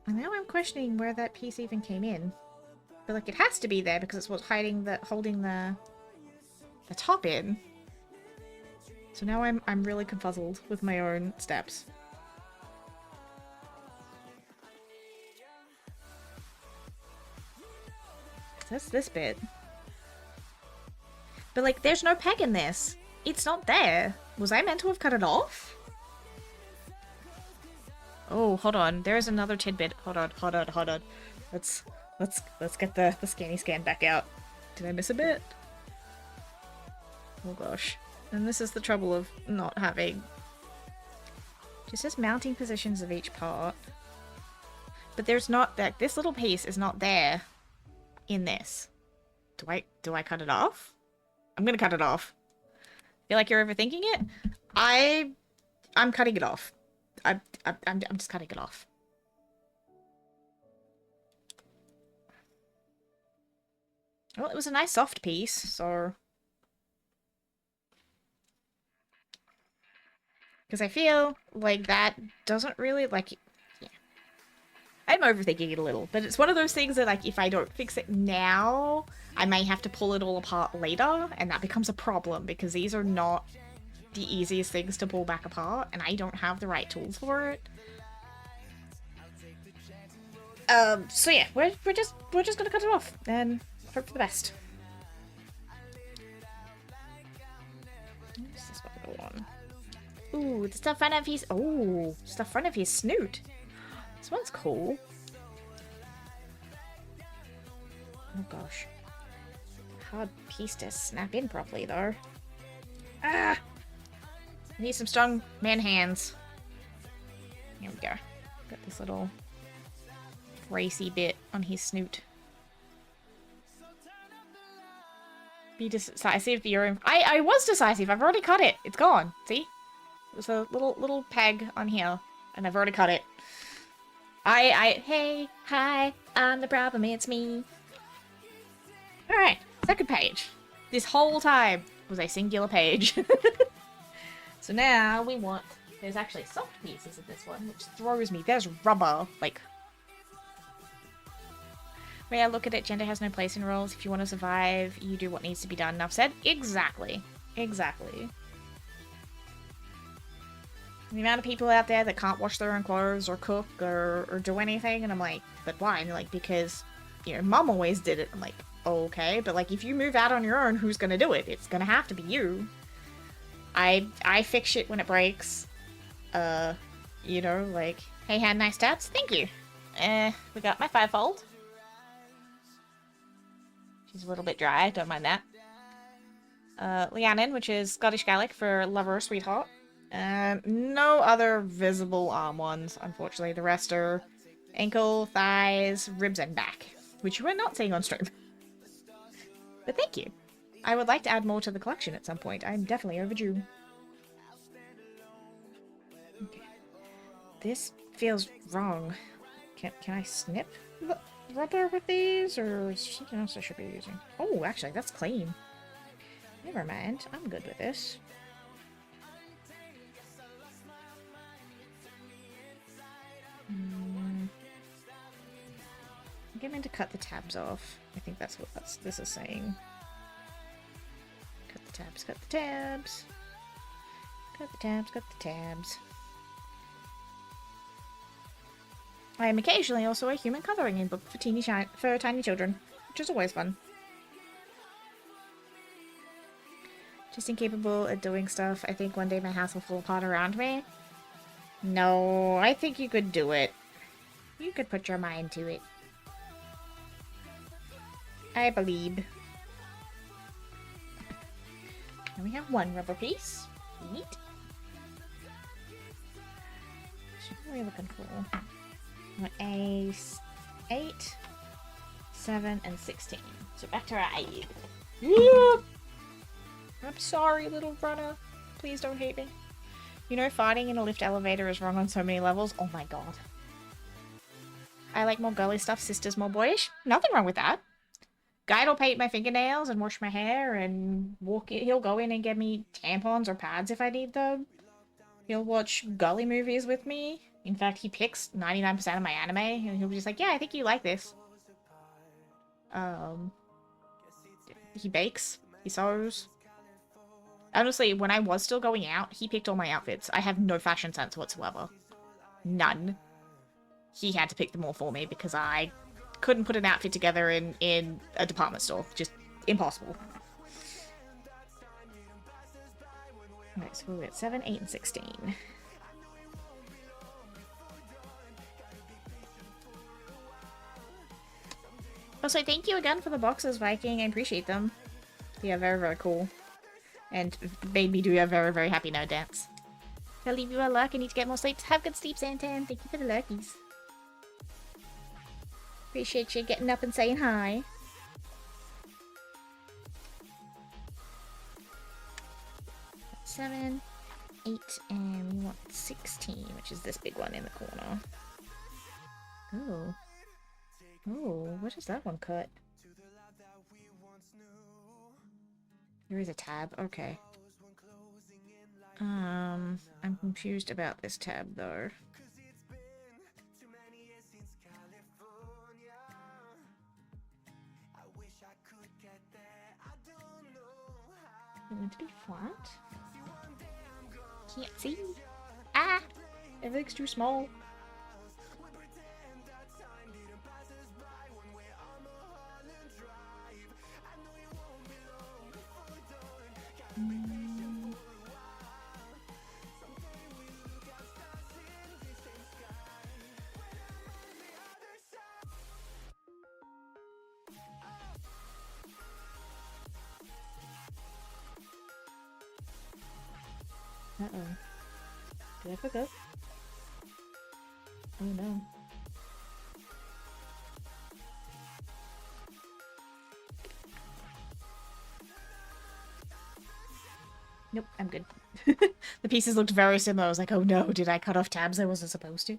And now I'm questioning where that piece even came in. But, like, it has to be there because it's what's holding the top in. So now I'm really confuzzled with my own steps. That's this bit. But, like, there's no peg in this. It's not there. Was I meant to have cut it off? Oh, hold on. There's another tidbit. Hold on. Let's get the scanny scan back out. Did I miss a bit? Oh gosh. And this is the trouble of not having... Just says mounting positions of each part. But there's not... Like, this little piece is not there in this. Do I cut it off? I'm gonna cut it off. Feel like you're overthinking it? I'm cutting it off. I'm just cutting it off. Well, it was a nice soft piece, so... Because I feel like that doesn't really, like... Yeah. I'm overthinking it a little, but it's one of those things that, like, if I don't fix it now, I may have to pull it all apart later, and that becomes a problem, because these are not the easiest things to pull back apart, and I don't have the right tools for it. So yeah, we're just gonna cut it off, and hope for the best. What's this one go on? Ooh, the stuff front of his... Oh, stuff front of his snoot. This one's cool. Oh gosh. Hard piece to snap in properly, though. Ah! I need some strong man hands. Here we go. Got this little racy bit on his snoot. Be decisive. I was decisive. I've already cut it. It's gone. See? There's a little peg on here, and I've already cut it. Hey, hi, I'm the problem. It's me. All right, second page. This whole time was a singular page. So now we want. There's actually soft pieces of this one, which throws me. There's rubber, like. Way I look at it, gender has no place in roles. If you want to survive, you do what needs to be done. Enough said. Exactly. Exactly. The amount of people out there that can't wash their own clothes or cook or do anything, and I'm like, but why? And they're like, because, you know, mom always did it. I'm like, okay, but like, if you move out on your own, who's gonna do it? It's gonna have to be you. I fix shit when it breaks. You know, like, hey, hand nice tats? Thank you. We got my fivefold. She's a little bit dry, don't mind that. Rhiannon, which is Scottish Gaelic for lover or sweetheart. No other visible arm ones, unfortunately. The rest are ankle, thighs, ribs, and back, which you are not seeing on stream. But thank you. I would like to add more to the collection at some point. I'm definitely overdue. Okay. This feels wrong. Can I snip the rubber with these, or is there something else I should be using? Oh, actually, that's clean. Never mind. I'm good with this. I'm going to cut the tabs off. I think that's what this is saying. Cut the tabs, cut the tabs. Cut the tabs, cut the tabs. I am occasionally also a human coloring in book for tiny children, which is always fun. Just incapable at doing stuff. I think one day my house will fall apart around me. No, I think you could do it. You could put your mind to it. I believe. And we have one rubber piece. Neat. What are we looking for? A 8, 7, and 16. So back to our 8. Yeah. I'm sorry, little runner. Please don't hate me. You know, farting in a lift elevator is wrong on so many levels. Oh my god. I like more girly stuff. Sister's more boyish. Nothing wrong with that. Guy'll paint my fingernails and wash my hair and he'll go in and get me tampons or pads if I need them. He'll watch girly movies with me. In fact, he picks 99% of my anime and he'll be just like, yeah, I think you like this. He bakes. He sews. Honestly, when I was still going out, he picked all my outfits. I have no fashion sense whatsoever. None. He had to pick them all for me because I couldn't put an outfit together in a department store. Just impossible. Okay, so we're at 7, 8, and 16. Also, thank you again for the boxes, Viking. I appreciate them. They are very, very cool. And made me do a very, very happy no dance. I'll leave you a luck. I need to get more sleep. Have good sleep, Santan. Thank you for the luckies. Appreciate you getting up and saying hi. That's 7, 8, and we want 16, which is this big one in the corner. Oh. Oh, what does that one cut? There is a tab. Okay. I'm confused about this tab though. Is it meant to be flat? Can't see. Ah! Everything's too small. Uh-oh. Did I forget? Oh no. Nope, I'm good. The pieces looked very similar. I was like, oh no, did I cut off tabs I wasn't supposed to?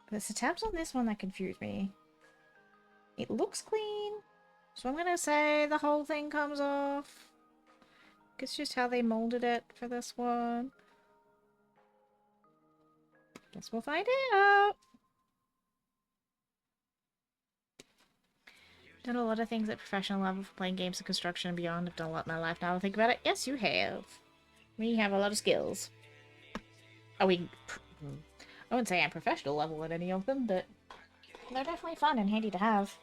But it's the tabs on this one that confused me. It looks clean, so I'm gonna say the whole thing comes off. It's just how they molded it for this one. Guess we'll find out. Done a lot of things at professional level for playing games of construction and beyond. I've done a lot in my life now to think about it. Yes, you have. We have a lot of skills. I wouldn't say I'm professional level at any of them, but they're definitely fun and handy to have.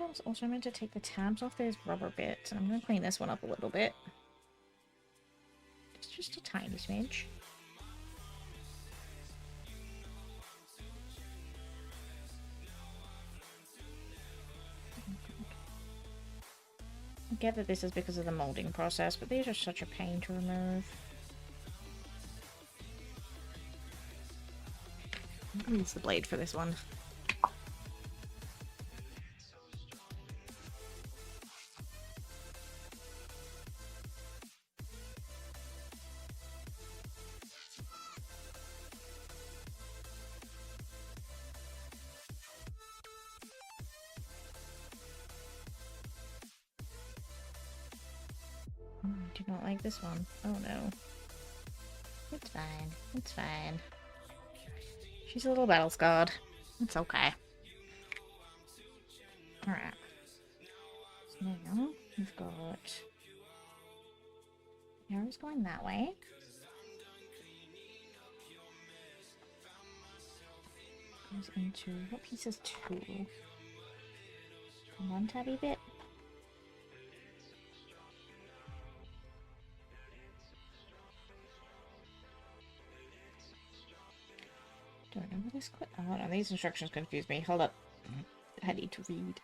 I was also meant to take the tabs off those rubber bits, and I'm going to clean this one up a little bit. Just a tiny smidge. I get that this is because of the molding process, but these are such a pain to remove. I'm going to use the blade for this one. I do not like this one. Oh no. It's fine. It's fine. She's a little battle scarred. It's okay. Alright. So now we've got arrows going that way. Goes into what piece is 2? One tabby bit. Do I remember this quick? Oh no, these instructions confuse me. Hold up. I need to read.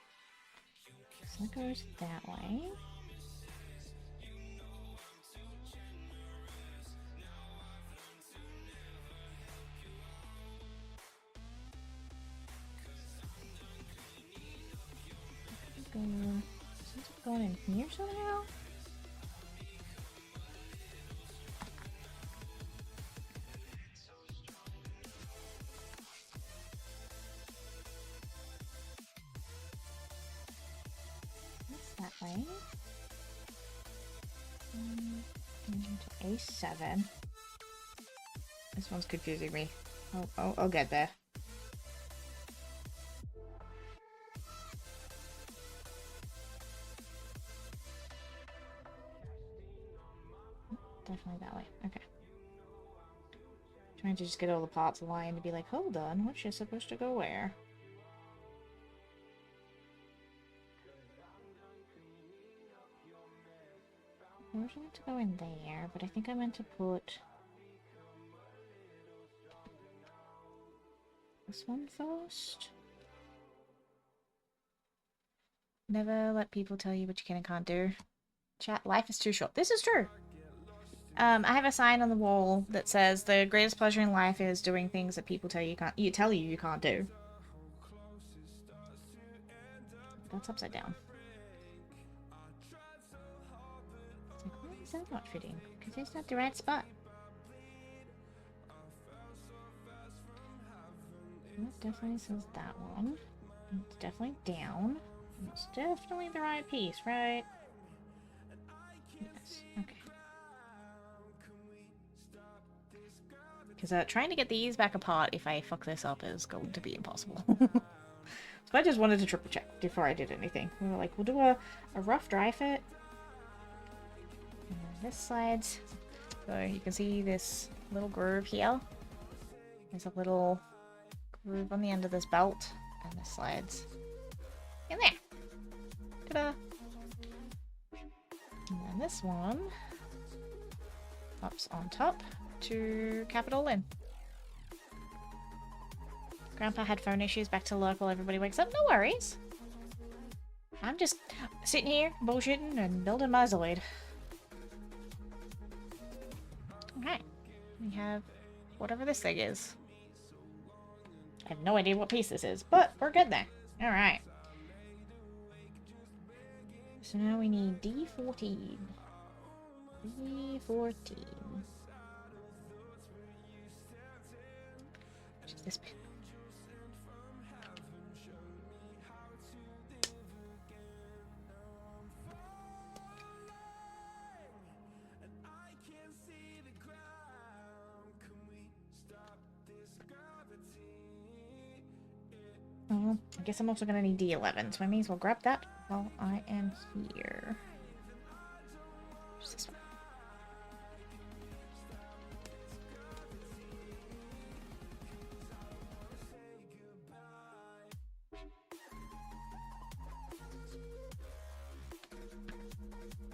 So it goes that way. Is it going in here somehow? That way. Into A7. This one's confusing me. I'll get there. Definitely that way. Okay. Trying to just get all the parts aligned to be like, hold on, what's she supposed to go where? I was meant to go in there, but I think I meant to put this one first. Never let people tell you what you can and can't do. Chat, life is too short. This is true. I have a sign on the wall that says the greatest pleasure in life is doing things that people tell you you can't do. That's upside down. It's like, why is that not fitting? Because it's not the right spot. That definitely says that one. It's definitely down. It's definitely the right piece, right? Yes. Okay. Because trying to get these back apart if I fuck this up is going to be impossible. So I just wanted to triple check before I did anything. We were like, we'll do a rough dry fit. And then this slides. So you can see this little groove here. There's a little groove on the end of this belt. And this slides in there. Ta-da! And then this one pops on top to cap it all in. Grandpa had phone issues, back to work while everybody wakes up. No worries. I'm just sitting here bullshitting and building my Zoid. Alright. We have whatever this thing is. I have no idea what piece this is, but we're good there. Alright. So now we need D14. D14. Which is this bit? Well, I guess I'm also going to need D11, so I may as well grab that while I am here. Where's this one?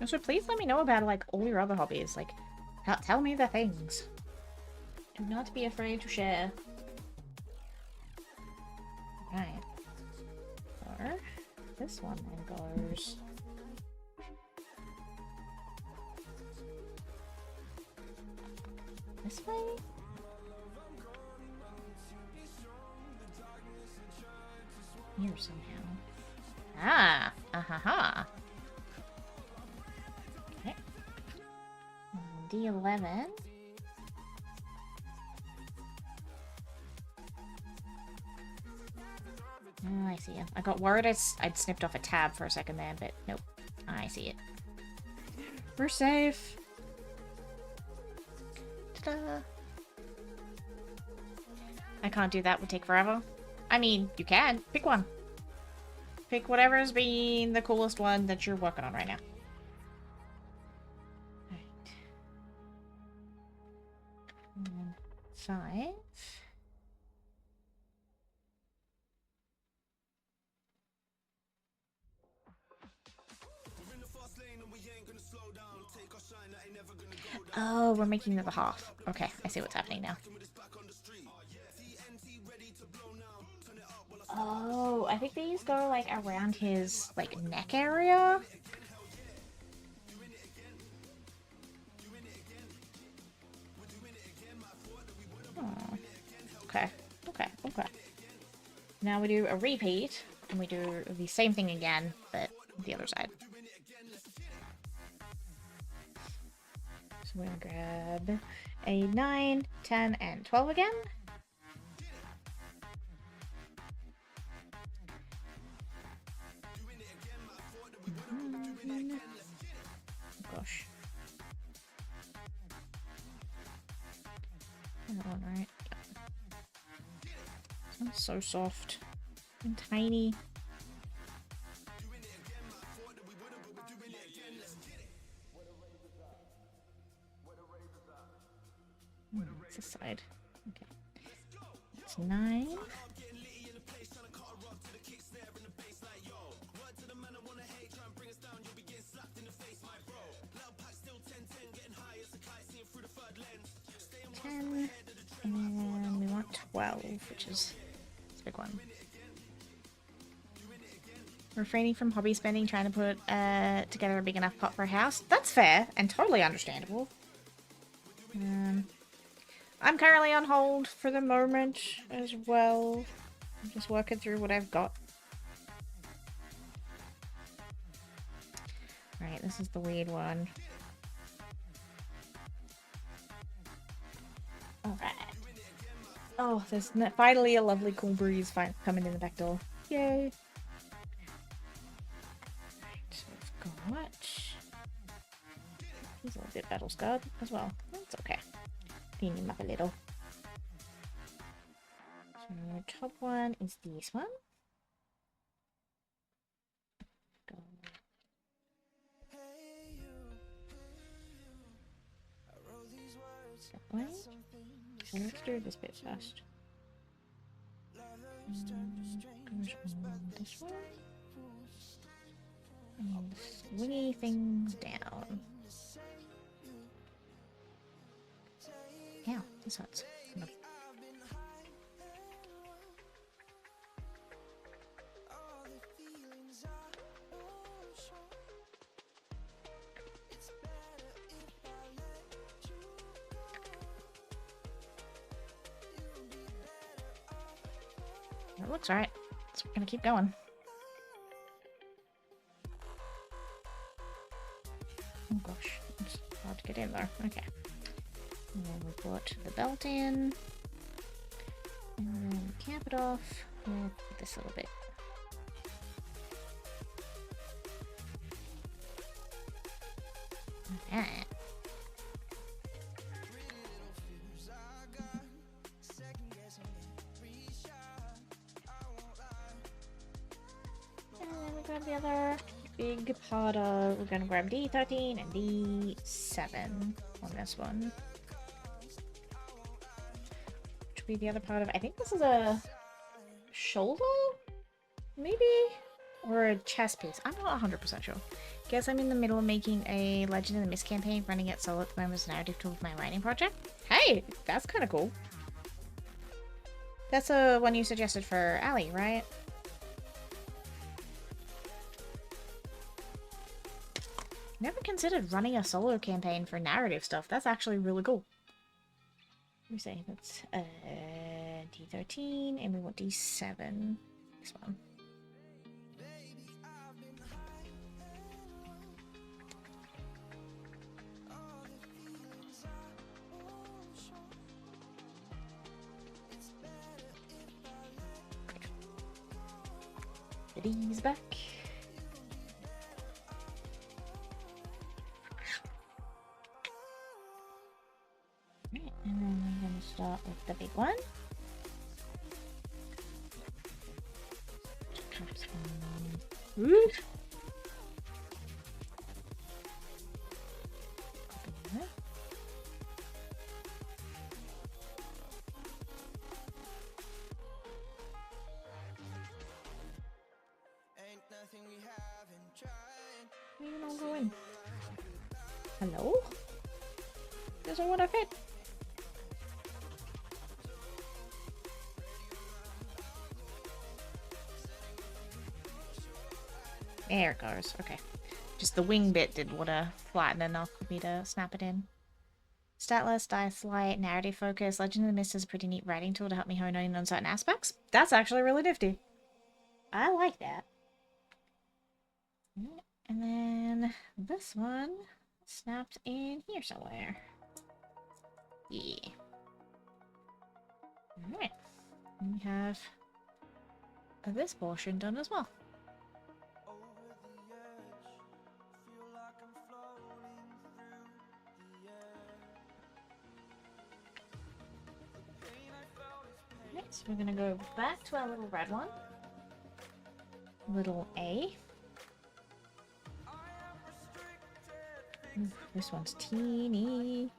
So please let me know about, like, all your other hobbies. Like, tell me the things. Do not be afraid to share. Right. Or this one then goes. This way? Here somehow. Ah! Ah-ha-ha! Okay. D11. Oh, I see it. I got worried I'd snipped off a tab for a second there, but nope. I see it. We're safe. Ta-da! I can't do that. Would take forever. I mean, you can. Pick one. Pick whatever's been the coolest one that you're working on right now. Alright. And then 5. Oh, we're making it a half. Okay, I see what's happening now. Oh, I think these go, like, around his, like, neck area. Oh. Okay, okay, okay. Now we do a repeat, and we do the same thing again, but the other side. So we're gonna grab a 9, 10, and 12 again. Oh gosh. That one, right? This one's so soft and tiny. It's this side. That's 9. And then we want 12, which is a big one. Refraining from hobby spending, trying to put together a big enough pot for a house. That's fair and totally understandable. I'm currently on hold for the moment as well. I'm just working through what I've got. Right, this is the weird one. Alright. Oh, there's finally a lovely cool breeze coming in the back door. Yay! So we've got... He's a little bit battle scarred as well. That's okay. Clean him up a little. So top one is this one. Go. That way. So let's do this bit first. Goes on this one. And swingy things down. Yeah, this hurts. No. That looks right. So we're gonna keep going. Oh gosh, it's hard to get in there. Okay. And then we put the belt in. And then cap it off with this little bit. Alright. And then we grab the other big pot of, we're gonna grab D13 and D7 on this one. Which will be the other part of, I think this is a shoulder? Maybe? Or a chest piece. I'm not 100% sure. Guess I'm in the middle of making a Legend of the Mist campaign, running it solo at the moment as a narrative tool for my writing project. Hey! That's kind of cool. That's the one you suggested for Allie, right? Never considered running a solo campaign for narrative stuff. That's actually really cool. Let me see. That's D13, and we want D7. This one. Put these back. Right, and then I'm going to start with the big one. Ooh. Where are you all going? Hello? Doesn't want to fit. There it goes. Okay. Just the wing bit didn't want to flatten enough for me to snap it in. Statless, dice light, narrative focus. Legend of the Mist is a pretty neat writing tool to help me hone in on certain aspects. That's actually really nifty. I like that. And then this one snapped in here somewhere. Yeah. Alright. We have this portion done as well. So we're gonna go back to our little red one. Little A. Ooh, this one's teeny.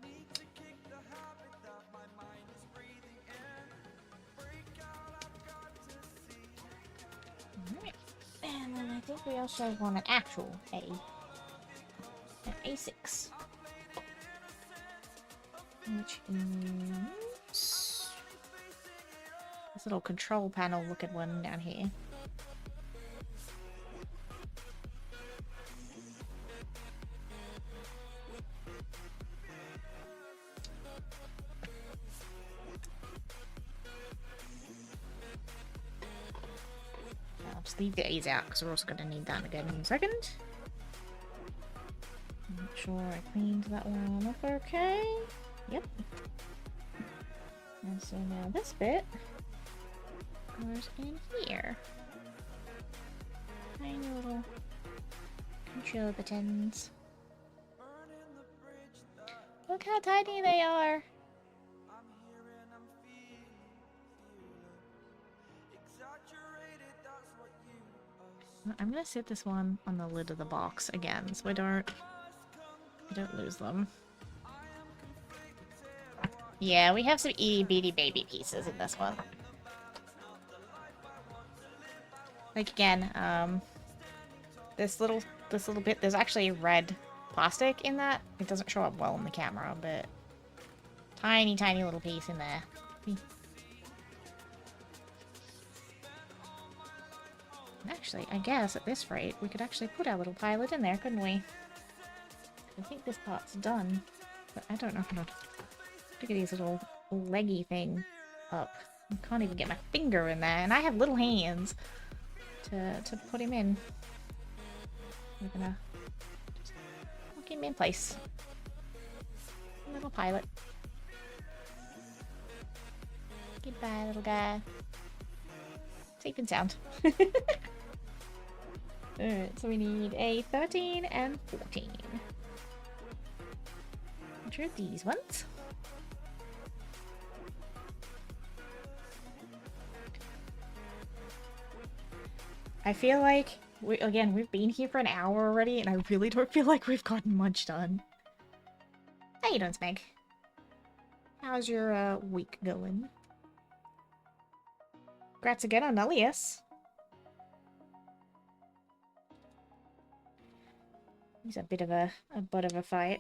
think we also want an actual A. An A6. Which is this little control panel looking one down here. I'll just leave the A's out because we're also going to need that again in a second. Make sure I cleaned that one up okay. Yep. And so now this bit goes in here. Tiny little control buttons. Look how tiny they are! I'm gonna set this one on the lid of the box again, so I don't lose them. Yeah, we have some itty bitty baby pieces in this one. Like again, this little bit, there's actually red plastic in that. It doesn't show up well on the camera, but tiny, tiny little piece in there. Actually, I guess at this rate, we could actually put our little pilot in there, couldn't we? I think this part's done, but I don't know how to look at his little leggy thing up. I can't even get my finger in there, and I have little hands to put him in. We're gonna just lock him in place. Little pilot. Goodbye, little guy. Safe and sound. Alright, so we need a 13 and 14. Which are these ones. I feel like, we've been here for an hour already, and I really don't feel like we've gotten much done. How you doing, Smeg? How's your week going? Congrats again on Elias. He's a bit of a butt of a fight.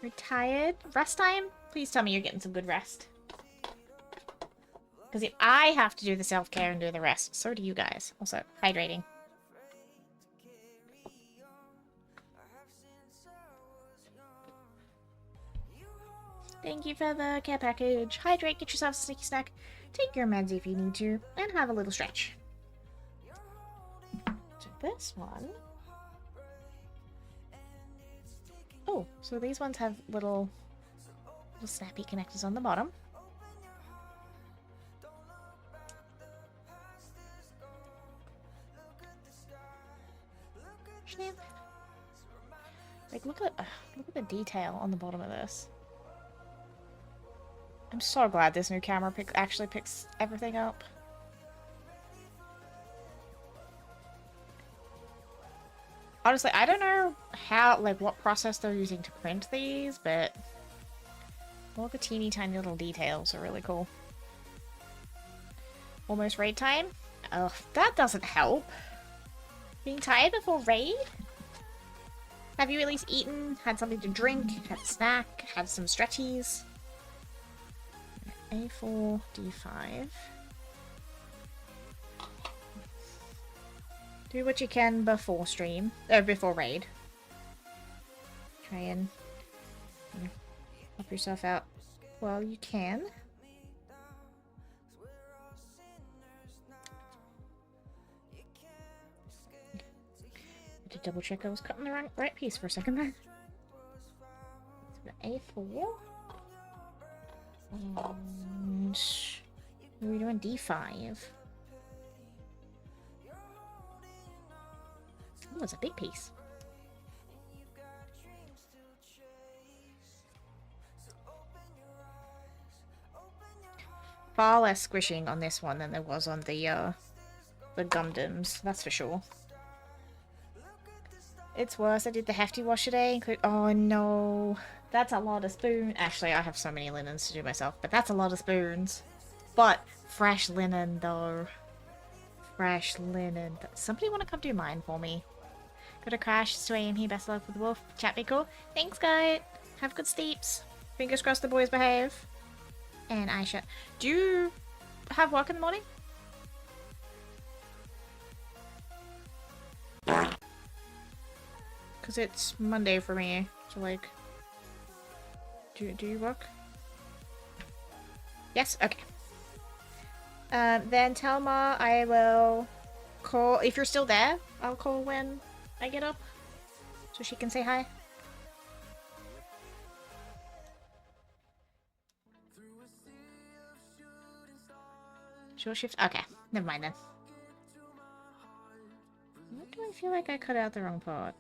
Retired? Rest time? Please tell me you're getting some good rest. Because if I have to do the self-care and do the rest, so do you guys. Also, hydrating. Thank you for the care package. Hydrate, get yourself a sneaky snack, take your meds if you need to, and have a little stretch. So this one... Oh, so these ones have little snappy connectors on the bottom. Snap. Like, look at the detail on the bottom of this. I'm so glad this new camera actually picks everything up. Honestly, I don't know what process they're using to print these, but all the teeny tiny little details are really cool. Almost raid time? Ugh, that doesn't help. Being tired before raid? Have you at least eaten, had something to drink, had a snack, had some stretchies? A4, D5. Do what you can before stream, before raid. Try and help yourself out while you can. I had to double check I was cutting the right piece for a second there. A4. And we're doing D5. Oh, it's a big piece. Far less squishing on this one than there was on the Gundams, that's for sure. It's worse. I did the hefty wash today. Oh no, that's a lot of spoons. Actually, I have so many linens to do myself, but that's a lot of spoons. But fresh linen though. Fresh linen. Somebody want to come do mine for me? Go to Crash, Sway, and he best of luck with the wolf. Chat be cool. Thanks, guys. Have good sleeps. Fingers crossed the boys behave. And Aisha. Do you have work in the morning? Because it's Monday for me. So, like... Do you work? Yes? Okay. Then tell Ma I will call... If you're still there, I'll call when I get up. So she can say hi. Short shift? Okay. Never mind then. What do I feel like I cut out the wrong part?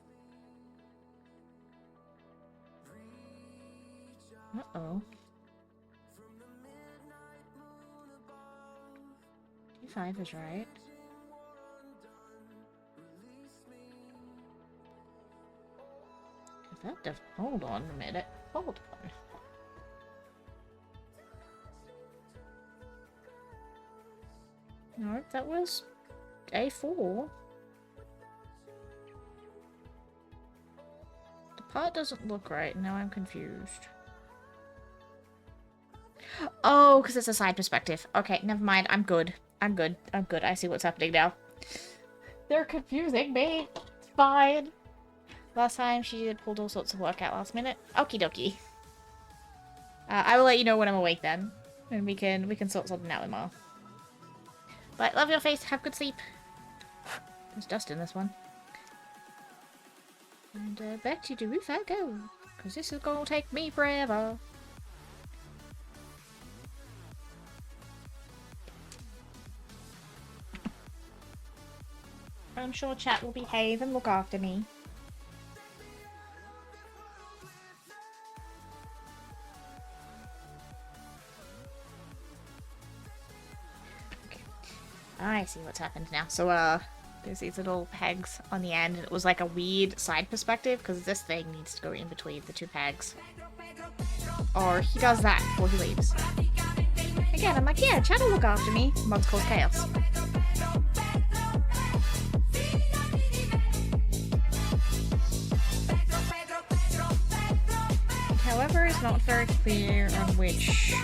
Uh-oh. D5 is right. That does. Hold on a minute. Hold on. No, that was A4. The part doesn't look right. Now I'm confused. Oh, because it's a side perspective. Okay, never mind. I'm good. I'm good. I'm good. I see what's happening now. They're confusing me. It's fine. Last time she pulled all sorts of work out last minute. Okie dokie. I will let you know when I'm awake then. And we can sort something out with Ma. But love your face. Have good sleep. There's dust in this one. And back to the roof I go. Because this is going to take me forever. I'm sure chat will behave and look after me. Okay. I see what's happened now. So, there's these little pegs on the end. It was like a weird side perspective because this thing needs to go in between the two pegs. Or he does that before he leaves. Again, I'm like, yeah, chat will look after me. Mods cause chaos. However, it's not very clear on which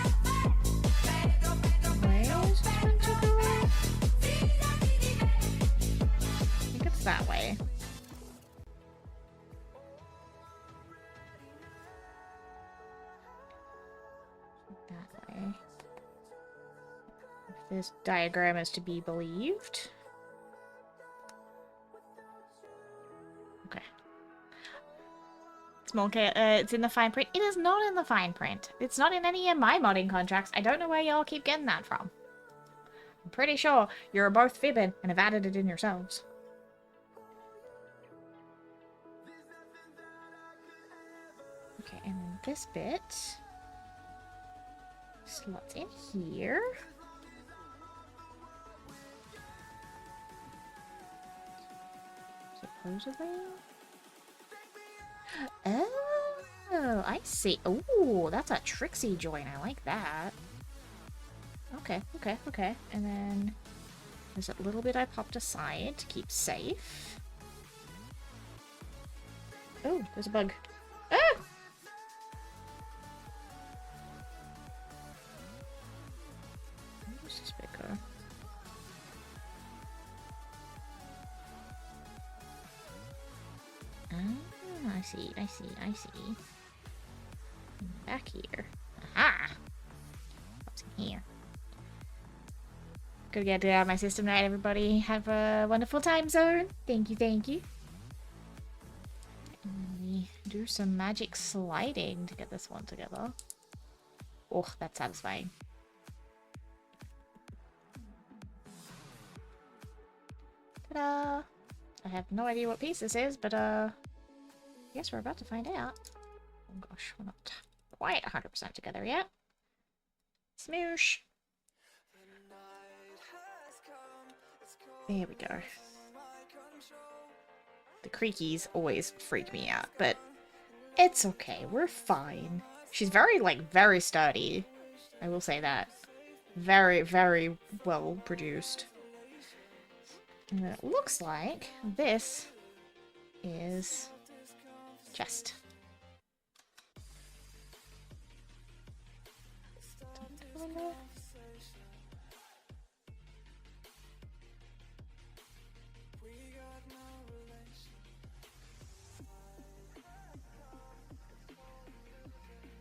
way is it meant to go. I think it's that way. That way. If this diagram is to be believed. Okay. Small it's in the fine print. It is not in the fine print. It's not in any of my modding contracts. I don't know where y'all keep getting that from. I'm pretty sure you're both fibbing and have added it in yourselves. Okay, and then this bit slots in here. Supposedly. Oh, I see. Oh, that's a tricksy joint. I like that. Okay, okay, okay. And then there's a little bit I popped aside to keep safe. Oh, there's a bug. Ah! Where's this bit go? Ah, I see, I see, I see. Back here. Aha! What's in here? Gotta get it out of my system right, everybody. Have a wonderful time zone. Thank you, thank you. And we do some magic sliding to get this one together. Oh, that's satisfying. Ta-da! I have no idea what piece this is, but I guess we're about to find out. Oh gosh, we're not quite 100% together yet. Smoosh! There we go. The creakies always freak me out, but it's okay. We're fine. She's very, very sturdy. I will say that. Very, very well produced. And it looks like this is chest.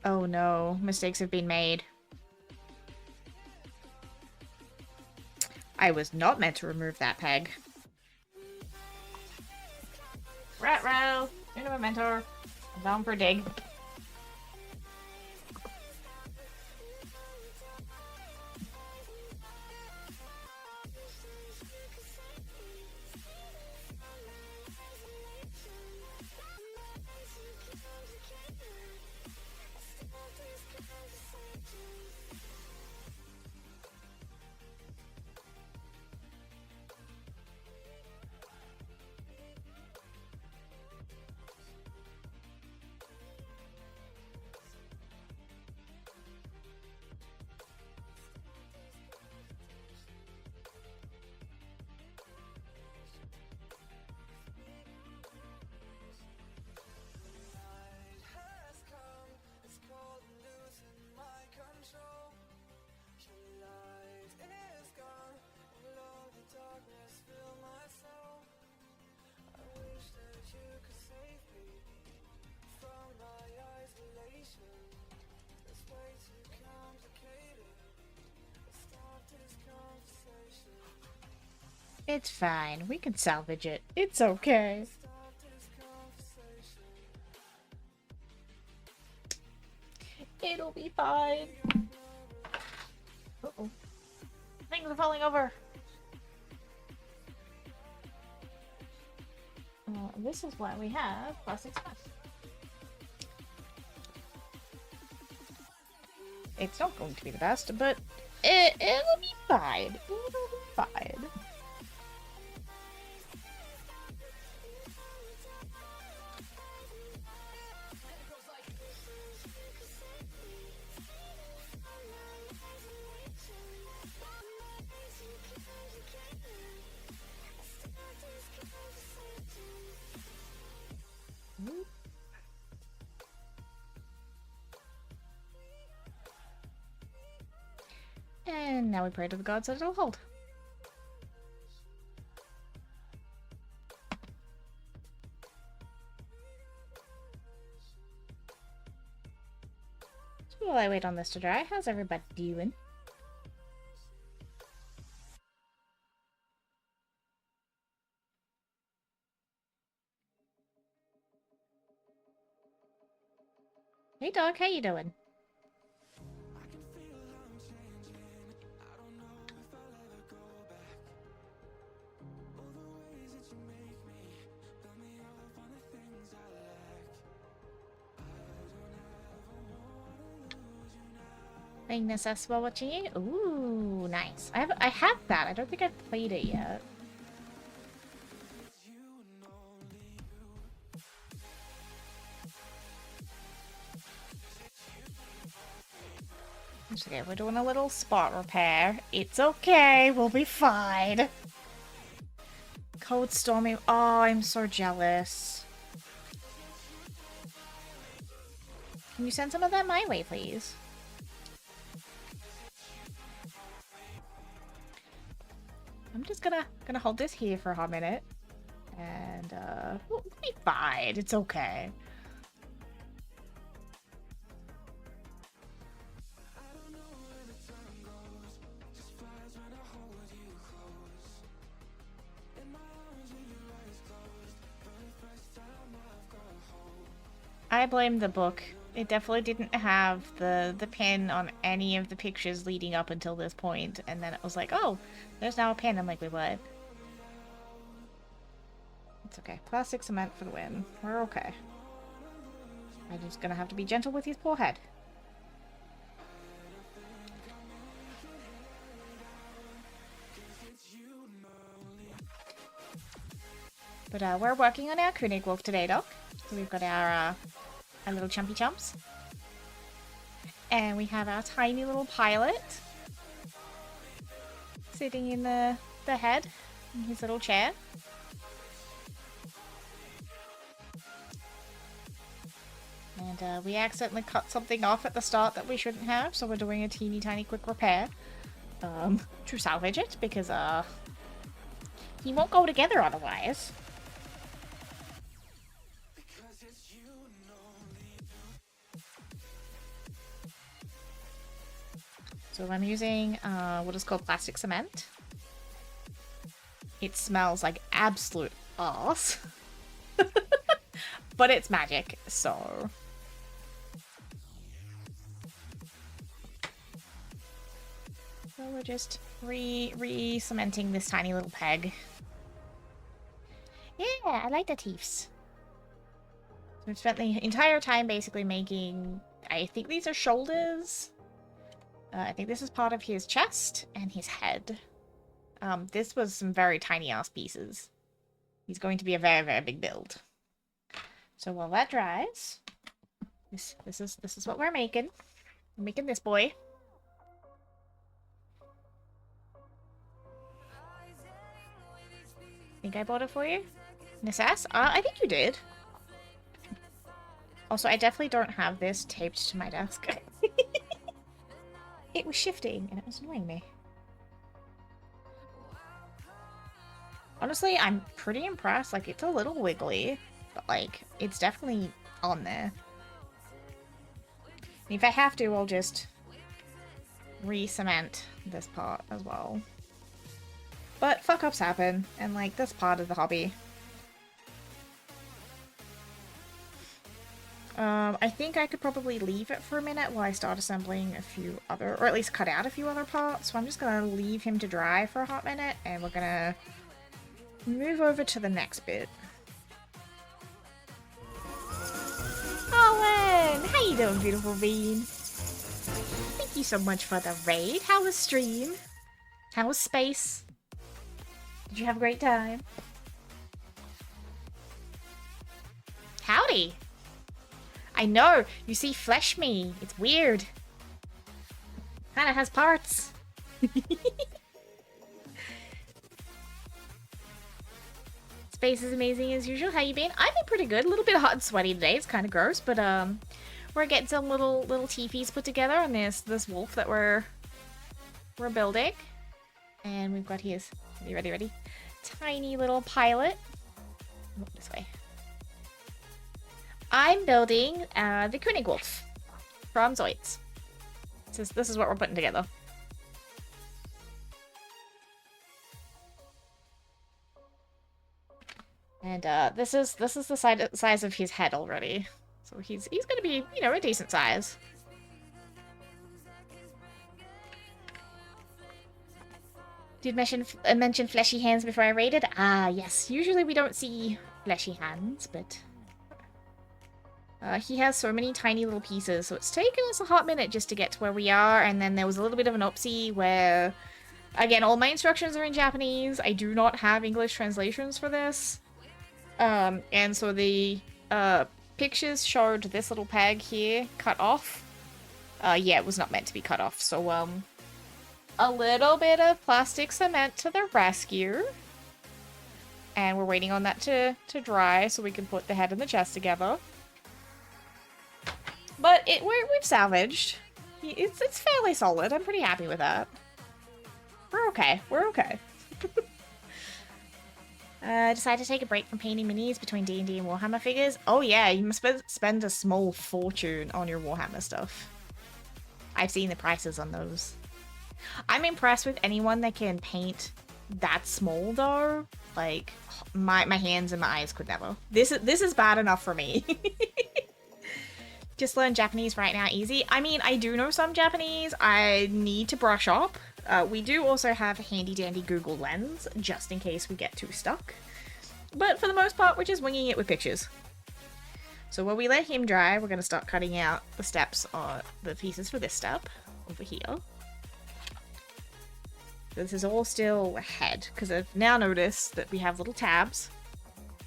Oh no, mistakes have been made. I was not meant to remove that peg. Rat row, into a mentor, I'm down for a dig. It's fine. We can salvage it. It's okay. It'll be fine. Uh-oh. Things are falling over. This is why we have plastic stuff. It's not going to be the best, but it'll be fine. It'll be fine. And now we pray to the gods that it'll hold. So while I wait on this to dry, how's everybody doing? Hey dog, how you doing? Playing this S while watching you? Ooh, nice. I have that. I don't think I've played it yet. It's okay, we're doing a little spot repair. It's okay, we'll be fine. Cold stormy. Oh, I'm so jealous. Can you send some of that my way, please? I'm just gonna hold this here for a hot minute. And, we'll be fine. It's okay. I blame the book. It definitely didn't have the pin on any of the pictures leading up until this point, and then it was like, oh, there's now a pin. I'm like, wait, what? It's okay. Plastic cement for the win. We're okay. I'm just gonna have to be gentle with his poor head. But we're working on our König wolf today, Doc. So we've got our little chumpy chumps. And we have our tiny little pilot sitting in the head. in his little chair. And we accidentally cut something off at the start that we shouldn't have, so we're doing a teeny tiny quick repair to salvage it, because he won't go together otherwise. So I'm using what is called plastic cement. It smells like absolute arse. But it's magic, so... So we're just re-cementing this tiny little peg. Yeah, I like the teeths. So we've spent the entire time basically making... I think these are shoulders. I think this is part of his chest and his head. This was some very tiny ass pieces. He's going to be a very, very big build. So while that dries, this is what we're making. We're making this boy. Think I bought it for you? Necess? I think you did. Also, I definitely don't have this taped to my desk. It was shifting and it was annoying me. Honestly, I'm pretty impressed. Like, it's a little wiggly, but like, it's definitely on there. And if I have to, I'll just re-cement this part as well. But fuck-ups happen, and like, that's part of the hobby. I think I could probably leave it for a minute while I start assembling a few other, or at least cut out a few other parts. So I'm just gonna leave him to dry for a hot minute, and we're gonna move over to the next bit. Owen! How you doing, beautiful bean? Thank you so much for the raid. How was stream? How was space? Did you have a great time? Howdy! I know! You see flesh me. It's weird. Kinda has parts. Space is amazing as usual. How you been? I've been pretty good. A little bit hot and sweaty today. It's kind of gross, but we're getting some little teepees put together on this wolf that we're building, and we've got his ready tiny little pilot. Oh, this way. I'm building the König wolf from Zoids. This is what we're putting together. And this is the size of his head already. So he's gonna be, you know, a decent size. Did mention fleshy hands before I raided? Ah, yes. Usually we don't see fleshy hands, but he has so many tiny little pieces, so it's taken us a hot minute just to get to where we are, and then there was a little bit of an oopsie where, again, all my instructions are in Japanese. I do not have English translations for this. And so the pictures showed this little peg here cut off. Yeah, it was not meant to be cut off, so a little bit of plastic cement to the rescue. And we're waiting on that to dry so we can put the head and the chest together. But we've salvaged. It's fairly solid. I'm pretty happy with that. We're okay. We're okay. Decided to take a break from painting minis between D&D and Warhammer figures. Oh yeah, you must spend a small fortune on your Warhammer stuff. I've seen the prices on those. I'm impressed with anyone that can paint that small though. Like, my hands and my eyes could never. This is bad enough for me. Just learn Japanese right now, easy. I mean, I do know some Japanese. I need to brush up. We do also have a handy-dandy Google Lens, just in case we get too stuck. But for the most part, we're just winging it with pictures. So while we let him dry, we're going to start cutting out the steps, or the pieces for this step, over here. This is all still head, because I've now noticed that we have little tabs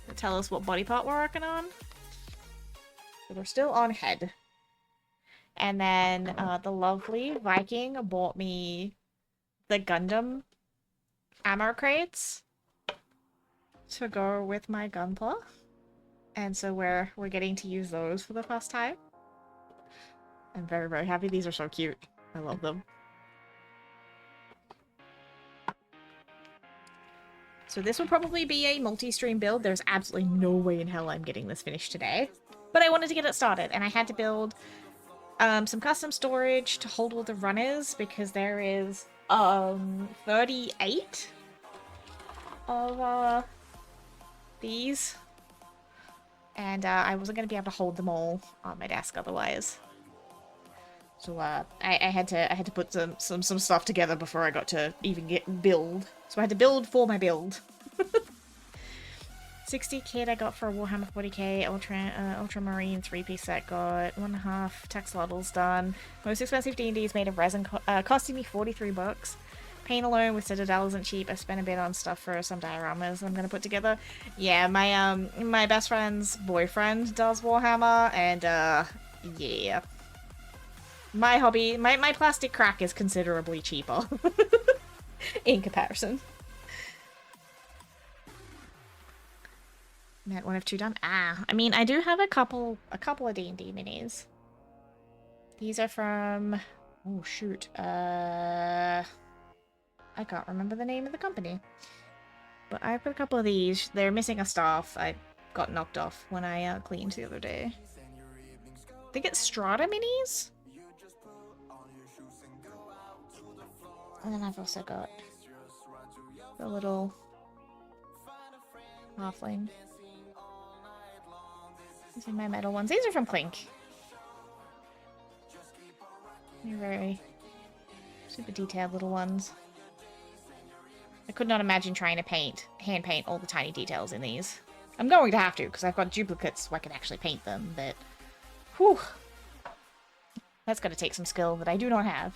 that tell us what body part we're working on. So we're still on head. And then the lovely Viking bought me the Gundam ammo crates. to go with my gunpla. And so we're getting to use those for the first time. I'm very, very happy. These are so cute. I love them. So this will probably be a multi-stream build. There's absolutely no way in hell I'm getting this finished today. But I wanted to get it started, and I had to build some custom storage to hold all the runners, because there is 38 of these. And I wasn't going to be able to hold them all on my desk otherwise. So I had to put some stuff together before I got to even get build. So I had to build for my build. 60 kit I got for a Warhammer 40k Ultramarine 3-piece set. Got 1.5 textiles done. Most expensive D&D is made of resin, costing me 43 bucks. Paint alone with Citadel isn't cheap. I spent a bit on stuff for some dioramas I'm gonna put together. Yeah, my best friend's boyfriend does Warhammer, and yeah. My hobby, my plastic crack is considerably cheaper in comparison. Met one of two done. I mean, I do have a couple of D&D minis. These are from, oh shoot, I can't remember the name of the company. But I've got a couple of these. They're missing a staff. I got knocked off when I cleaned the other day. I think it's Strata minis? And then I've also got the little halfling. These are my metal ones. These are from Clink. They're very super detailed little ones. I could not imagine trying to hand paint all the tiny details in these. I'm going to have to, because I've got duplicates so I can actually paint them, but whew. That's gonna take some skill that I do not have.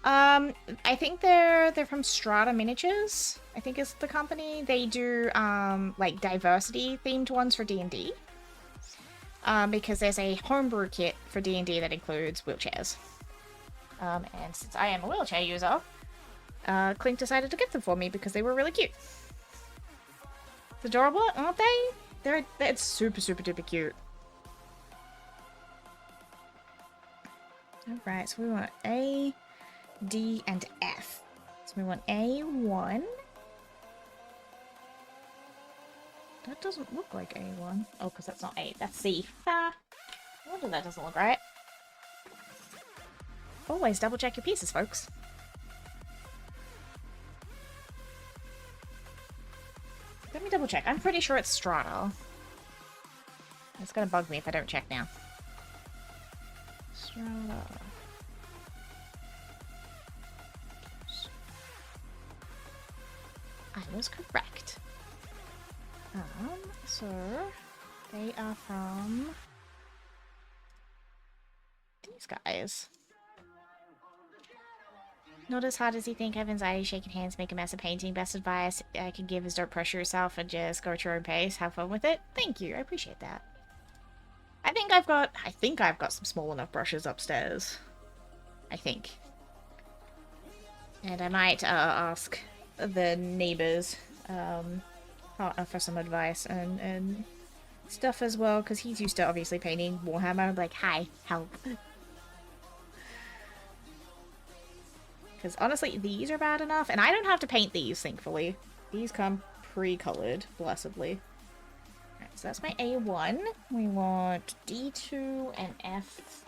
I think they're from Strata Miniatures, I think is the company. They do, like, diversity-themed ones for D&D. Because there's a homebrew kit for D&D that includes wheelchairs. And since I am a wheelchair user, Clink decided to get them for me because they were really cute. It's adorable, aren't they? It's super, super duper cute. Alright, so we want A, D, and F. So we want A1. That doesn't look like A1. Oh, because that's not A. That's C. Ah. No wonder that doesn't look right. Always double check your pieces, folks. Let me double check. I'm pretty sure it's Strata. It's gonna bug me if I don't check now. Strata. I was correct. So they are from these guys. Not as hard as you think. I have anxiety, shaking hands, make a mess of painting. Best advice I can give is don't pressure yourself and just go at your own pace. Have fun with it. Thank you. I appreciate that. I think I've got some small enough brushes upstairs. I think. And I might ask the neighbors partner for some advice and stuff as well, because he's used to obviously painting Warhammer. Like, hi, help. Because honestly, these are bad enough, and I don't have to paint these, thankfully. These come pre-colored, blessedly. Alright, so that's my A1. We want D2 and F5.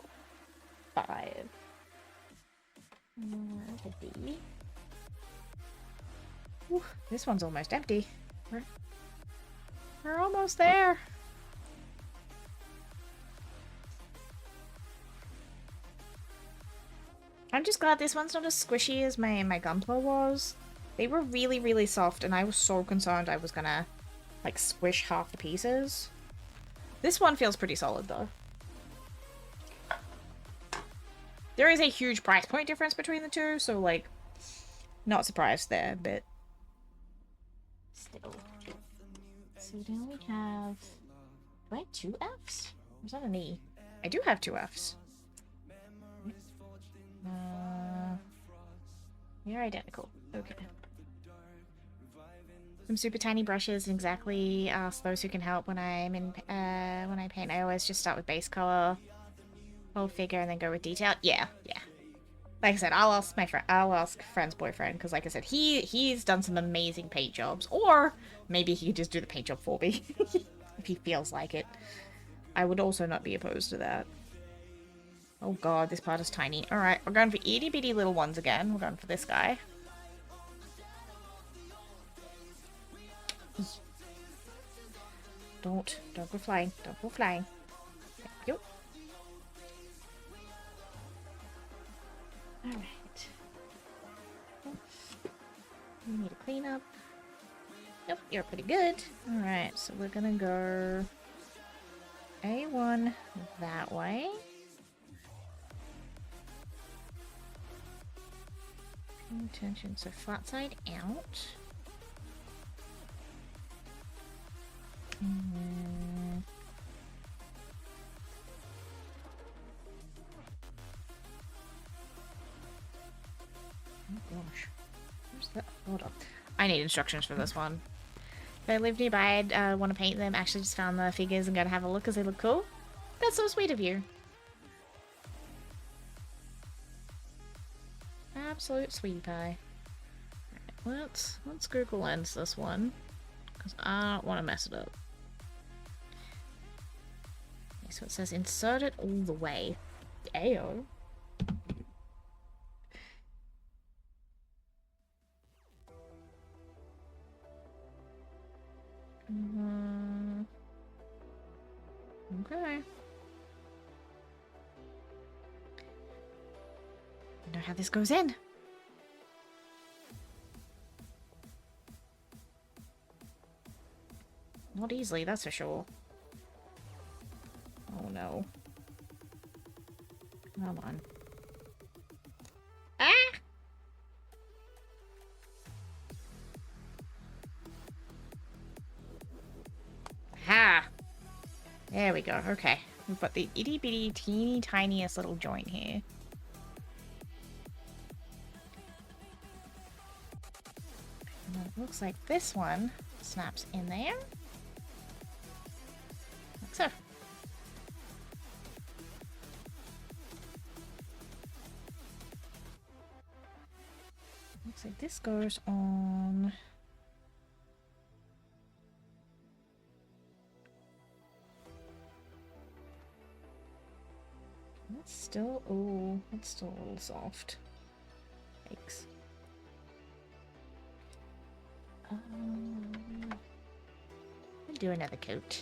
The D. Ooh, this one's almost empty. We're almost there. I'm just glad this one's not as squishy as my Gunpla was. They were really, really soft, and I was so concerned I was gonna, like, squish half the pieces. This one feels pretty solid, though. There is a huge price point difference between the two, so, like, not surprised there, but still. So now we have... Do I have 2 Fs? Or is that an E? I do have 2 Fs. You're identical. Okay. Some super tiny brushes, and exactly ask those who can help when I'm in when I paint. I always just start with base color, hold figure, and then go with detail. Yeah, yeah. Like I said, I'll ask my friend. I'll ask friend's boyfriend because, like I said, he's done some amazing paint jobs. Or maybe he could just do the paint job for me if he feels like it. I would also not be opposed to that. Oh god, this part is tiny. All right, we're going for itty bitty little ones again. We're going for this guy. Don't go flying. Don't go flying. Thank you. All right. We need a clean up. Nope, you're pretty good. Alright, so we're gonna go A1 that way. Pay attention, so flat side out. Oh gosh. Where's that? Hold up. I need instructions for this one. If I live nearby, I'd want to paint them. Actually, just found the figures and gotta have a look because they look cool. That's so sweet of you. Absolute sweetie pie. Right, let's Google Lens this one because I don't want to mess it up. Okay, so it says insert it all the way. Ayo. Okay. I know how this goes in. Not easily, that's for sure. Oh no. Come on. Ah! Ha! There we go, okay. We've got the itty bitty teeny tiniest little joint here. And then it looks like this one snaps in there. Like so. Looks like this goes on. That's still, oh, that's still a little soft. Yikes. I'll do another coat.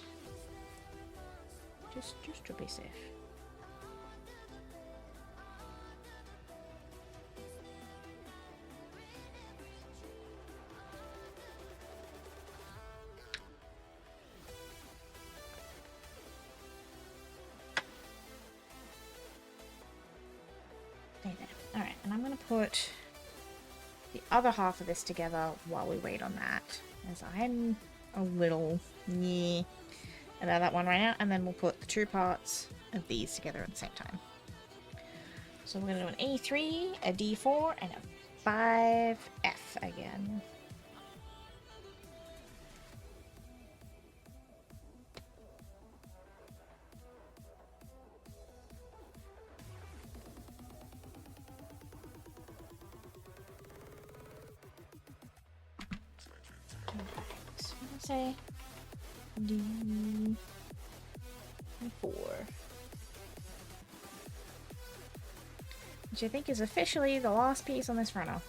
Just to be safe. There. Alright, and I'm gonna put the other half of this together while we wait on that. As I'm a little about that one right now, and then we'll put the two parts of these together at the same time. So we're gonna do an A3, a D4, and a 5F again. Say D4, which I think is officially the last piece on this runner.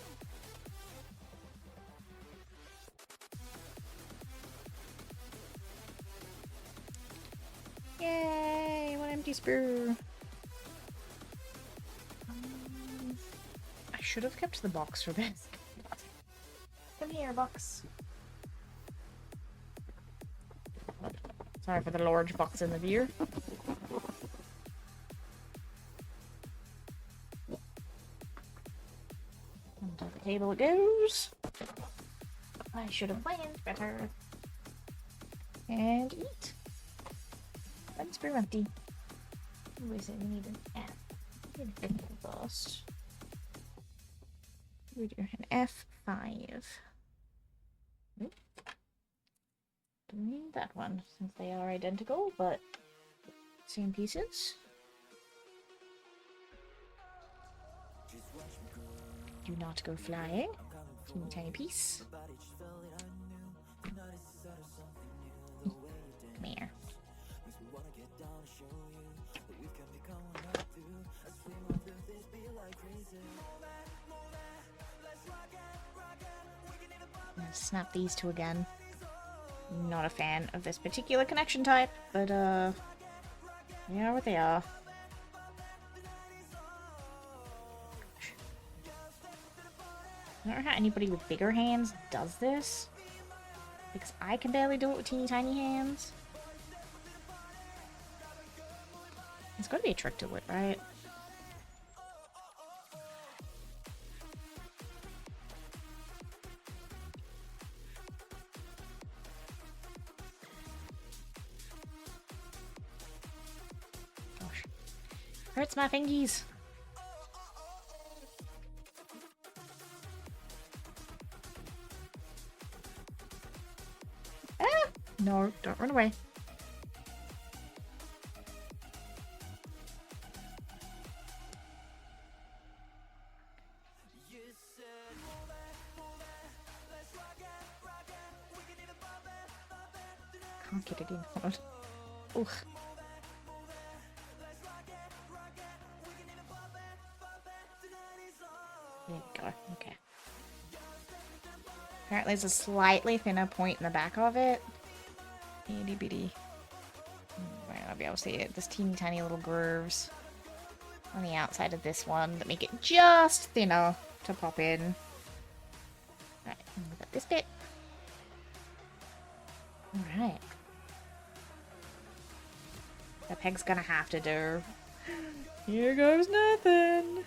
Yay! One empty sprue. I should have kept the box for this. Come here, box. Sorry for the large box in the view. Onto the table it goes. I should have planned better. And eat. Let's be empty. What is it? We need an F. We need a first. We do an F5. Don't need that one, since they are identical, but same pieces. Do not go flying. Teeny tiny piece. Come here. Snap these two again. Not a fan of this particular connection type, but they are what they are. I don't know how anybody with bigger hands does this, because I can barely do it with teeny tiny hands. There's got to be a trick to it, right? Gosh. Hurts my fingies. Ah! No, don't run away. Can't get it in. Hold on. Ugh. There we go. Okay. Apparently there's a slightly thinner point in the back of it. Itty bitty. Might not be able to see it. There's teeny tiny little grooves on the outside of this one that make it just thinner to pop in. Alright, we've got this bit. Alright. The peg's gonna have to do. Here goes nothing.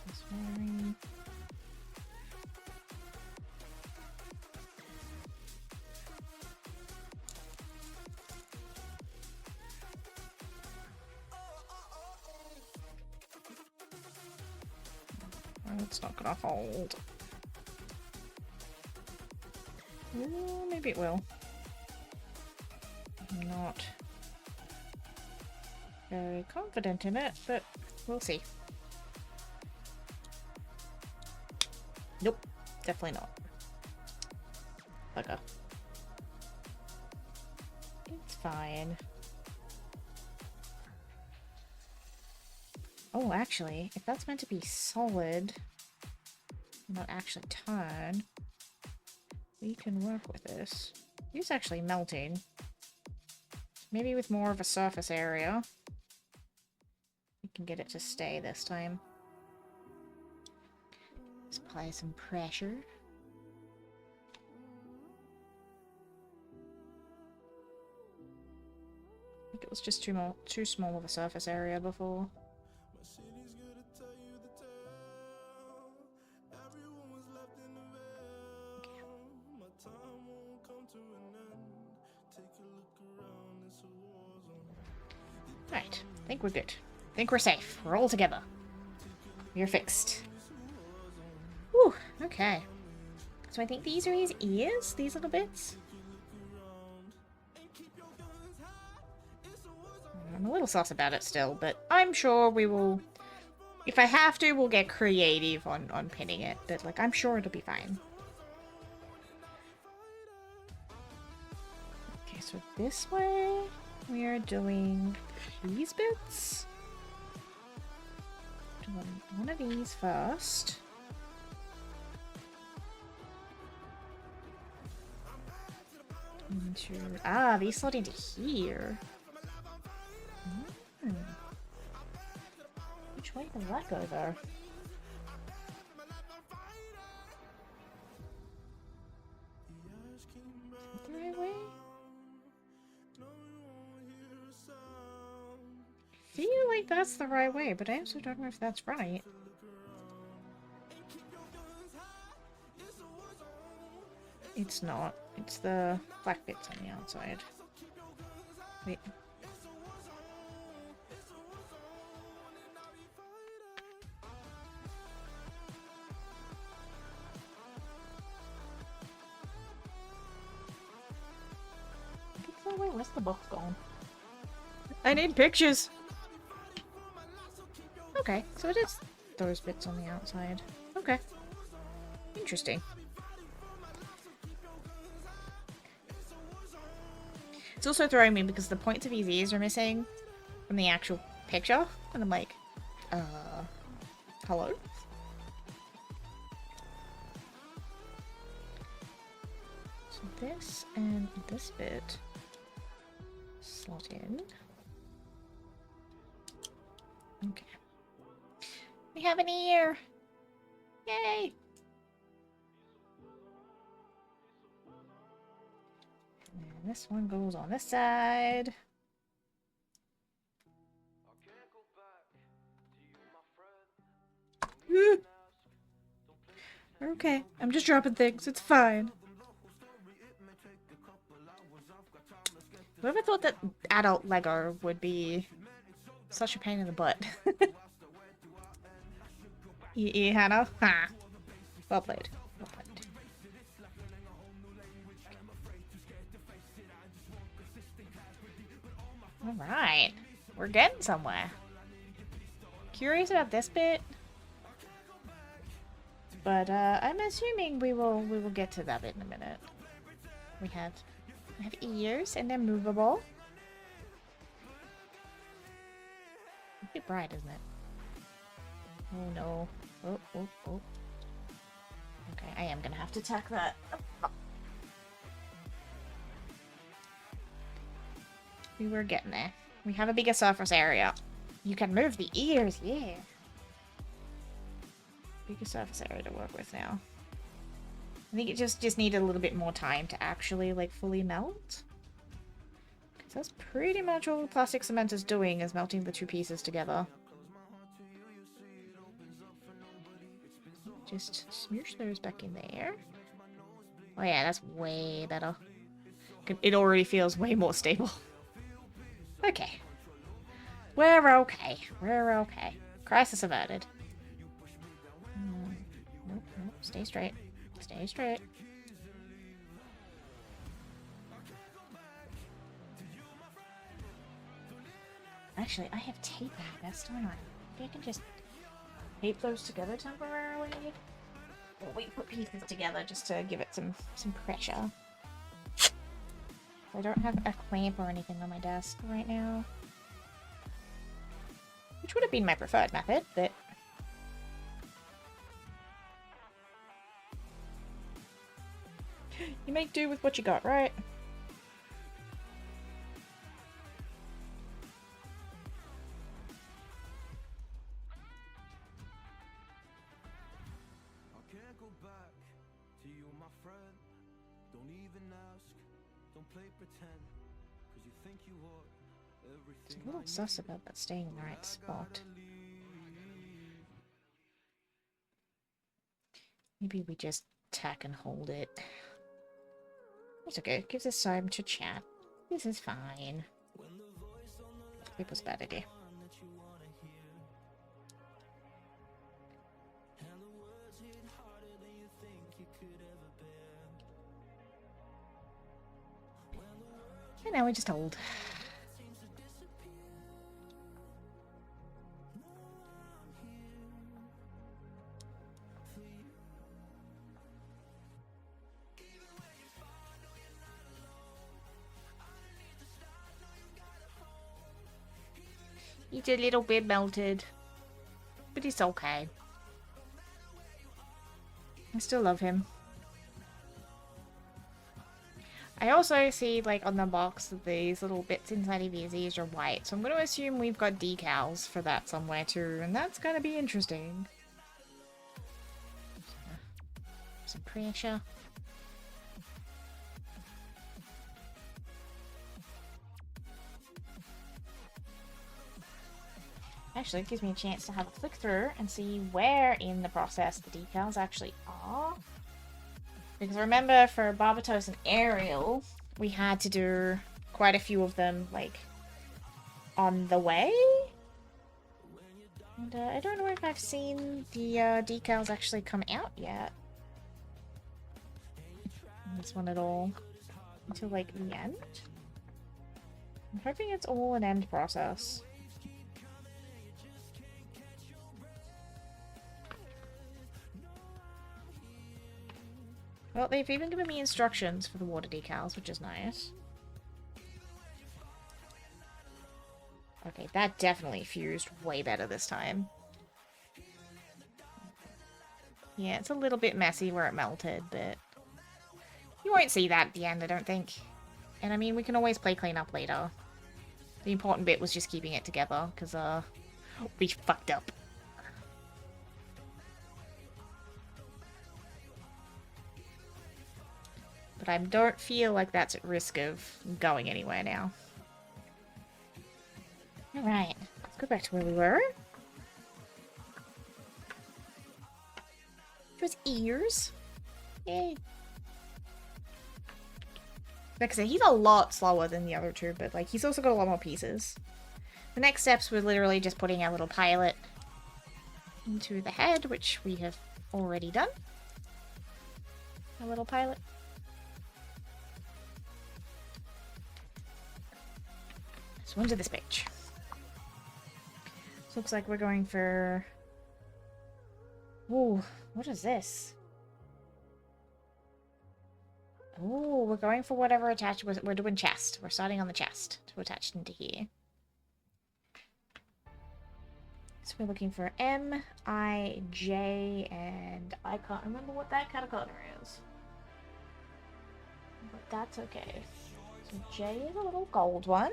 This one. Oh, it's not gonna hold. Ooh, maybe it will. I'm not very confident in it, but we'll see. Nope, definitely not. Bugger. It's fine. Oh, actually, if that's meant to be solid, not actually turn, we can work with this. It's actually melting. Maybe with more of a surface area, we can get it to stay this time. Just apply some pressure. I think it was just too small of a surface area before. Right, I think we're good. I think we're safe. We're all together. We're fixed. Whew, okay. So I think these are his ears, these little bits. I'm a little sus about it still, but I'm sure we will... If I have to, we'll get creative on pinning it, but like, I'm sure it'll be fine. Okay, so this way, we are doing these bits. Doing one of these first. These slot into here. Which way does that go, though? Is that the right way? I feel like that's the right way, but I also don't know if that's right. It's not. It's the black bits on the outside. Wait. Where's the box gone? I need pictures! Okay, so it is those bits on the outside. Okay. Interesting. It's also throwing me because the points of his ears are missing from the actual picture. And I'm like, hello? So this and this bit slot in. Okay. We have an ear! Yay! And this one goes on this side. Okay, I'm just dropping things. It's fine. Whoever thought that adult Lego would be such a pain in the butt? Hannah? Ha! Well played. Well played. Alright. We're getting somewhere. Curious about this bit. But I'm assuming we will get to that bit in a minute. We have ears and they're movable. A bit bright, isn't it? Oh no. Oh. Okay, I am gonna have to tack that. We were getting there. We have a bigger surface area. You can move the ears, yeah. Bigger surface area to work with now. I think it just needed a little bit more time to actually, like, fully melt. Because that's pretty much all the plastic cement is doing, is melting the two pieces together. Just smoosh those back in there. Oh yeah, that's way better. It already feels way more stable. Okay. We're okay. We're okay. Crisis averted. Nope. Stay straight. Stay straight. Actually, I have tape in this, don't I? Maybe I can just tape those together temporarily. Or we put pieces together just to give it some pressure. I don't have a clamp or anything on my desk right now. Which would have been my preferred method, but... you make do with what you got, right? It's a little sus about that staying in the right spot. Maybe we just tack and hold it. It's okay, it gives us time to chat. This is fine. It was a bad idea. And now we just hold. He's a little bit melted, but it's okay. I still love him. I also see, like, on the box that these little bits inside of his ears are white, so I'm going to assume we've got decals for that somewhere too, and that's going to be interesting. Some pressure. Actually, it gives me a chance to have a flick through and see where in the process the decals actually are. Because I remember for Barbatos and Ariel, we had to do quite a few of them, like, on the way. And I don't know if I've seen the decals actually come out yet. This one at all. Until, like, the end. I'm hoping it's all an end process. Well, they've even given me instructions for the water decals, which is nice. Okay, that definitely fused way better this time. Yeah, it's a little bit messy where it melted, but you won't see that at the end, I don't think. And I mean, we can always play cleanup later. The important bit was just keeping it together, because, we fucked up. But I don't feel like that's at risk of going anywhere now. Alright, let's go back to where we were. It was ears. Yay. Like I said, he's a lot slower than the other two, but like he's also got a lot more pieces. The next steps were literally just putting our little pilot into the head, which we have already done. A little pilot. So onto this page. This looks like we're going for... Ooh, what is this? Ooh, we're going for whatever attached... We're doing chest. We're starting on the chest to attach into here. So we're looking for M, I, J, and I can't remember what that katakana is. But that's okay. So J is a little gold one.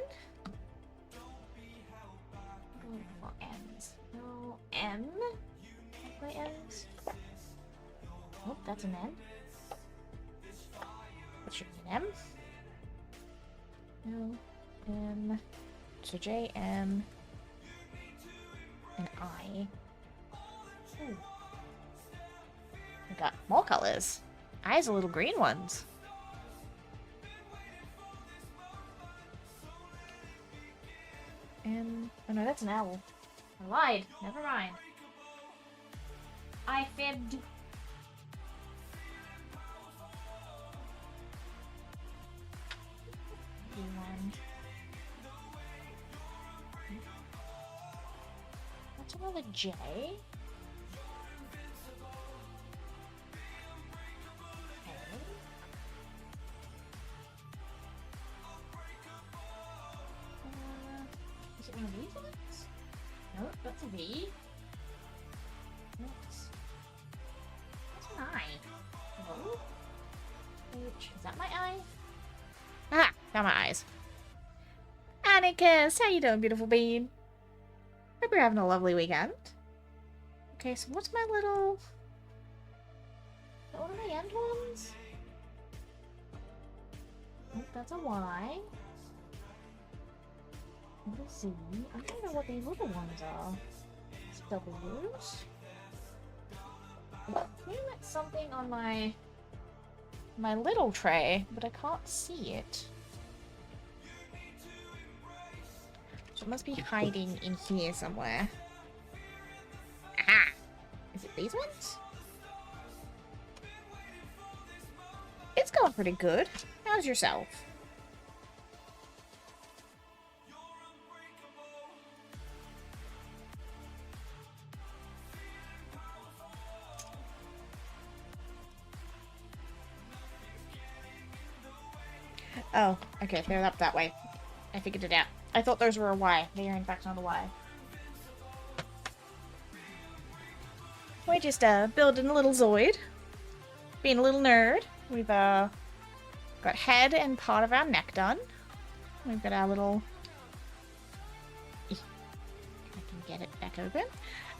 For M's. No, M. Play M's. Oh, that's an N. That should be an M. No, M. So J, M, and I. Ooh. We got more colors. Eyes are little green ones. Oh no, that's an owl. I lied. Never mind. I fibbed. What's another J? Is it one of these ones? No, that's a V. That's an I. Hello? H. Is that my eye? Ah, got my eyes. Annikus, how you doing, beautiful bean? Hope you're having a lovely weekend. Okay, so what's my little... Is that one of my end ones? Oh, that's a Y. What a Z. I don't know what these little ones are. It's W's. I think that's something on my little tray, but I can't see it. So it must be hiding in here somewhere. Aha! Is it these ones? It's going pretty good. How's yourself? Oh, okay, they're up that way. I figured it out. I thought those were a Y. They are in fact not a Y. We're just building a little Zoid. Being a little nerd. We've got head and part of our neck done. We've got our little... I can get it back open.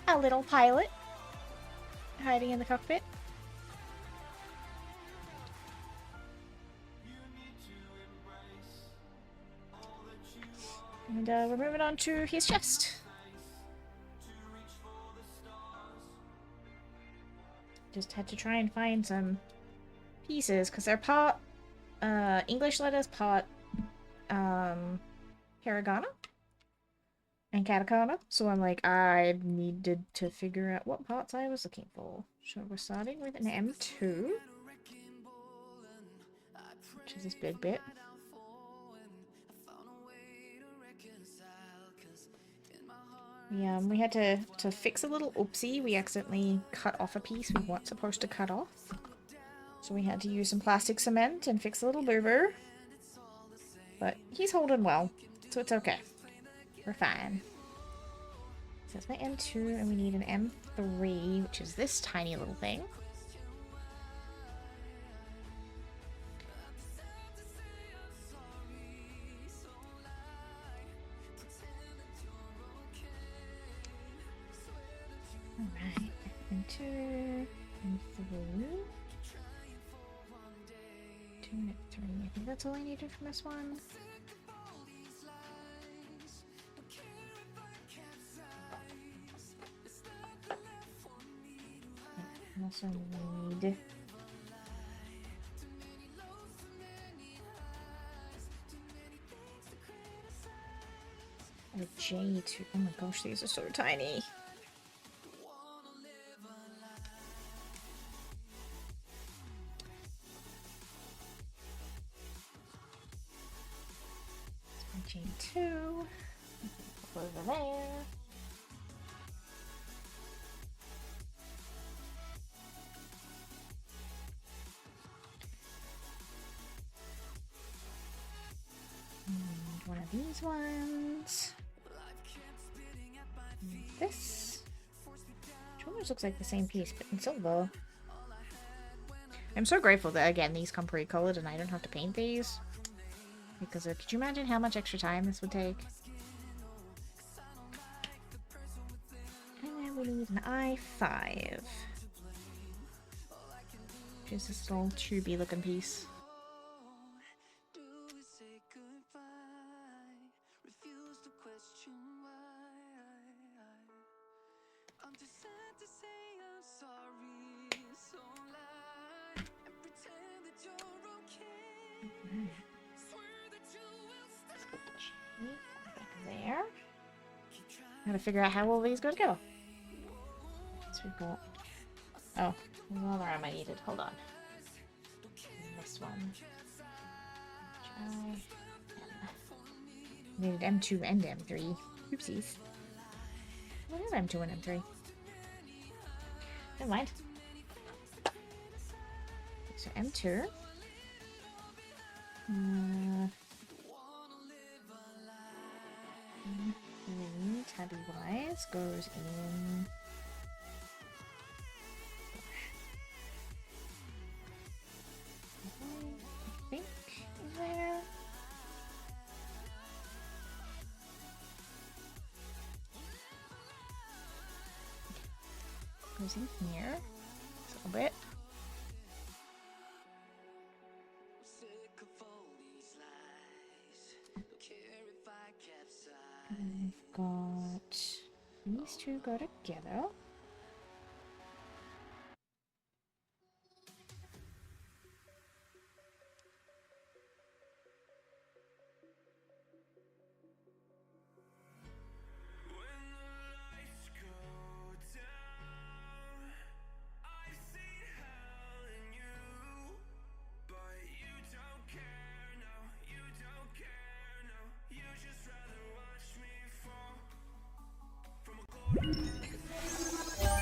Our little pilot hiding in the cockpit. And we're moving on to his chest. Just had to try and find some pieces, because they're part English letters, part hiragana and katakana. So I'm like, I needed to figure out what parts I was looking for. So we're starting with an M2, which is this big bit. We had to fix a little oopsie. We accidentally cut off a piece we weren't supposed to cut off. So we had to use some plastic cement and fix a little boober. But he's holding well, so it's okay. We're fine. So that's my M2, and we need an M3, which is this tiny little thing. Alright, M2, M3. 2 and 3. I think that's all I needed from this one. I also need a J2. Oh my gosh, these are so tiny. J2. Over there. And one of these ones. And this. Which almost looks like the same piece, but in silver. I'm so grateful that, again, these come pre-colored and I don't have to paint these. Because could you imagine how much extra time this would take? And then we need an I5. Which is this little tubey looking piece. There. Gotta figure out how all these go together. So we've got. Oh, there's another arm I needed. Hold on. And this one. Needed M2 and M3. Oopsies. What is M2 and M3? Never mind. So M2. Tabby wise goes in. I think there. Goes in here. Just a little bit. And we've got these two go together.